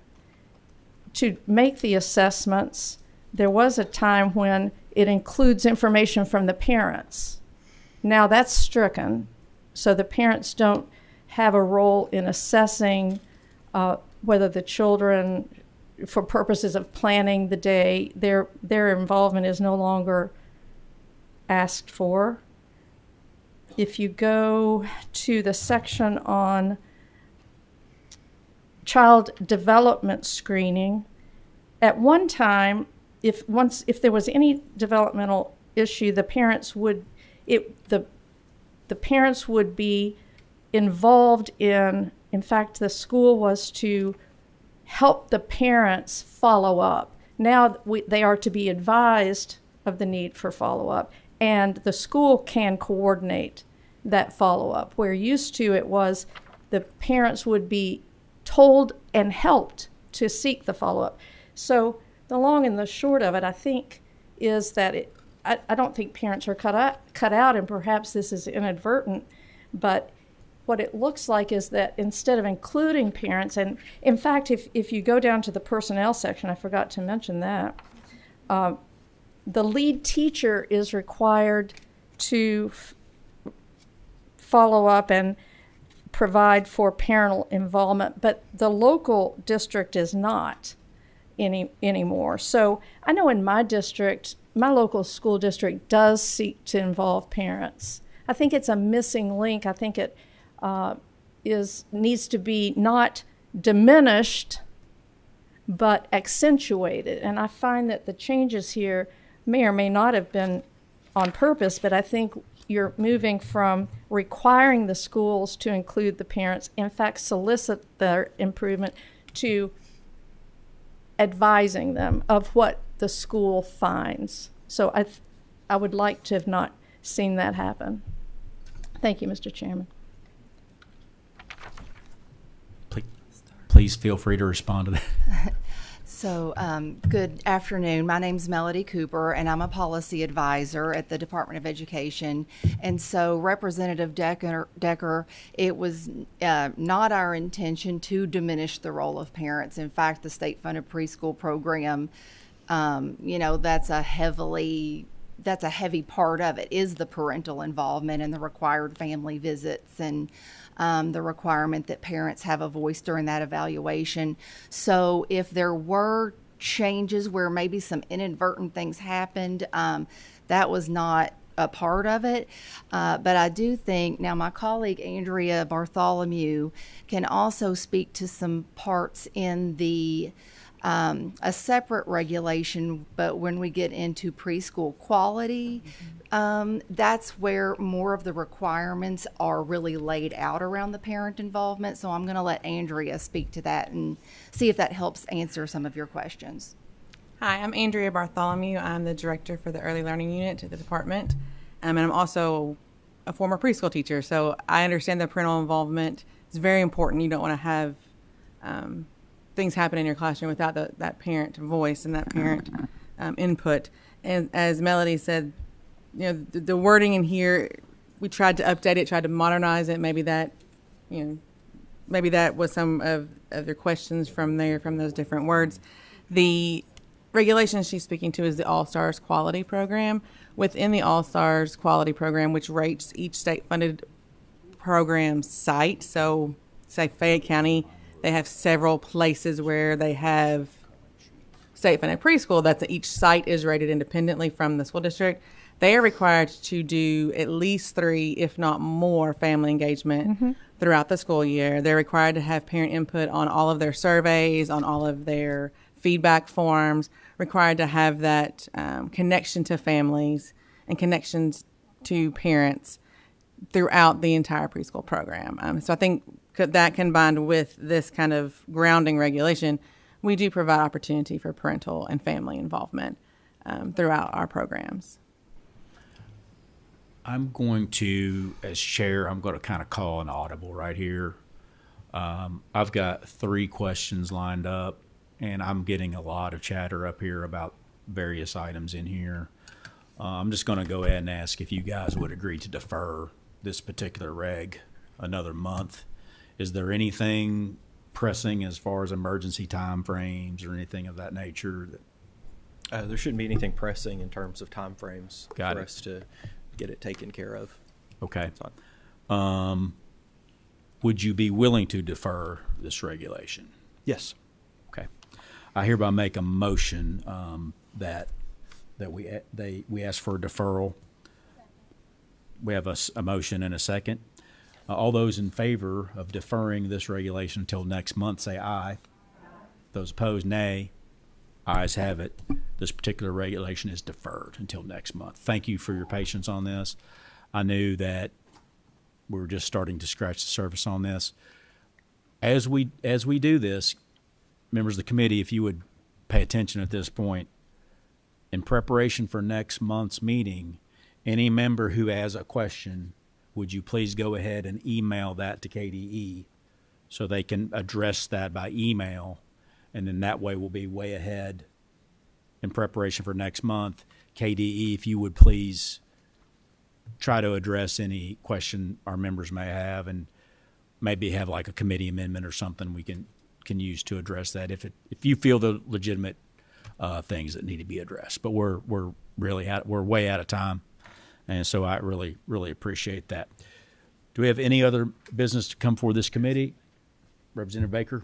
to make the assessments, there was a time when it includes information from the parents. Now that's stricken, so the parents don't have a role in assessing whether the children, for purposes of planning the day, their involvement is no longer asked for. If you go to the section on child development screening, at one time, if there was any developmental issue, the parents would be involved in fact, the school was to help the parents follow up. Now they are to be advised of the need for follow-up, and the school can coordinate that follow-up, where used to it was the parents would be told and helped to seek the follow-up. So the long and the short of it, I think, is that I don't think parents are cut out, and perhaps this is inadvertent, but what it looks like is that instead of including parents, and in fact, if you go down to the personnel section, I forgot to mention that, the lead teacher is required to follow up and provide for parental involvement, but the local district is not anymore. So I know in my district, my local school district does seek to involve parents. I think it's a missing link. I think it needs to be not diminished, but accentuated. And I find that the changes here may or may not have been on purpose, but I think you're moving from requiring the schools to include the parents, in fact, solicit their improvement, to advising them of what the school finds. So I would like to have not seen that happen. Thank you, Mr. Chairman. Please feel free to respond to that. So, good afternoon. My name's Melody Cooper, and I'm a policy advisor at the Department of Education. And so, Representative Decker, it was not our intention to diminish the role of parents. In fact, the state-funded preschool program, that's a heavy part of it, is the parental involvement and the required family visits and the requirement that parents have a voice during that evaluation. So if there were changes where maybe some inadvertent things happened, that was not a part of it. But I do think, now my colleague Andrea Bartholomew can also speak to some parts in the a separate regulation, but when we get into preschool quality, that's where more of the requirements are really laid out around the parent involvement. So I'm going to let Andrea speak to that and see if that helps answer some of your questions. Hi, I'm Andrea Bartholomew. I'm the director for the Early Learning Unit at the department, and I'm also a former preschool teacher. So I understand that parental involvement is very important. You don't want to have things happen in your classroom without that parent voice and that parent input. And as Melody said, the wording in here, we tried to update it, tried to modernize it. Maybe that was some of their questions from those different words. The regulation she's speaking to is the All-Stars Quality Program. Within the All-Stars Quality Program, which rates each state-funded program site, so say Fayette County, they have several places where they have state-funded preschool. That's each site is rated independently from the school district. They are required to do at least 3, if not more, family engagement throughout the school year. They're required to have parent input on all of their surveys, on all of their feedback forms, required to have that connection to families and connections to parents. throughout the entire preschool program. So I think that combined with this kind of grounding regulation, we do provide opportunity for parental and family involvement throughout our programs. I'm going to, as chair, I'm going to kind of call an audible right here. I've got 3 questions lined up, and I'm getting a lot of chatter up here about various items in here. I'm just going to go ahead and ask if you guys would agree to defer this particular reg another month. Is there anything pressing as far as emergency time frames or anything of that nature? There shouldn't be anything pressing in terms of time frames Got for it. us to get it taken care of. Okay. Would you be willing to defer this regulation? Yes. Okay. I hereby make a motion that we ask for a deferral. We have a motion and a second. All those in favor of deferring this regulation until next month, say aye. Those opposed, nay. Ayes have it. This particular regulation is deferred until next month. Thank you for your patience on this. I knew that we were just starting to scratch the surface on this. As we do this, members of the committee, if you would pay attention at this point, in preparation for next month's meeting, any member who has a question, would you please go ahead and email that to KDE so they can address that by email, and then that way we'll be way ahead in preparation for next month. KDE, if you would please try to address any question our members may have, and maybe have like a committee amendment or something we can use to address that if you feel the legitimate things that need to be addressed. But we're way out of time, and so I really appreciate that. Do we have any other business to come for this committee? Representative Baker?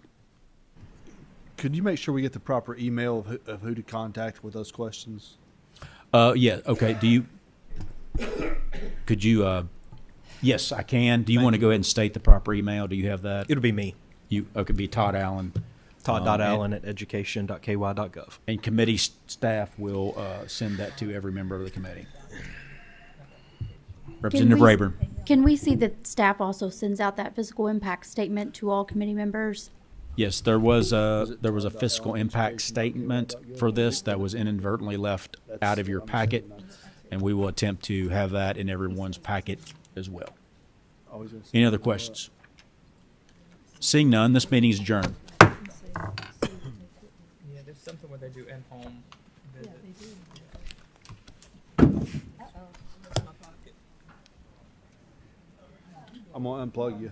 Could you make sure we get the proper email of who to contact with those questions? Yeah. Okay. Could you? Yes, I can. Do you want to go ahead and state the proper email? Do you have that? It'll be me. Could be Todd Allen. Todd.allen@education.ky.gov. And committee staff will send that to every member of the committee. Representative Rayburn. Can we see that staff also sends out that fiscal impact statement to all committee members? Yes, there was a fiscal impact statement for this that was inadvertently left out of your packet, and we will attempt to have that in everyone's packet as well. Any other questions? Seeing none, this meeting is adjourned. Yeah, there's something where they do in-home visits. I'm going to unplug you.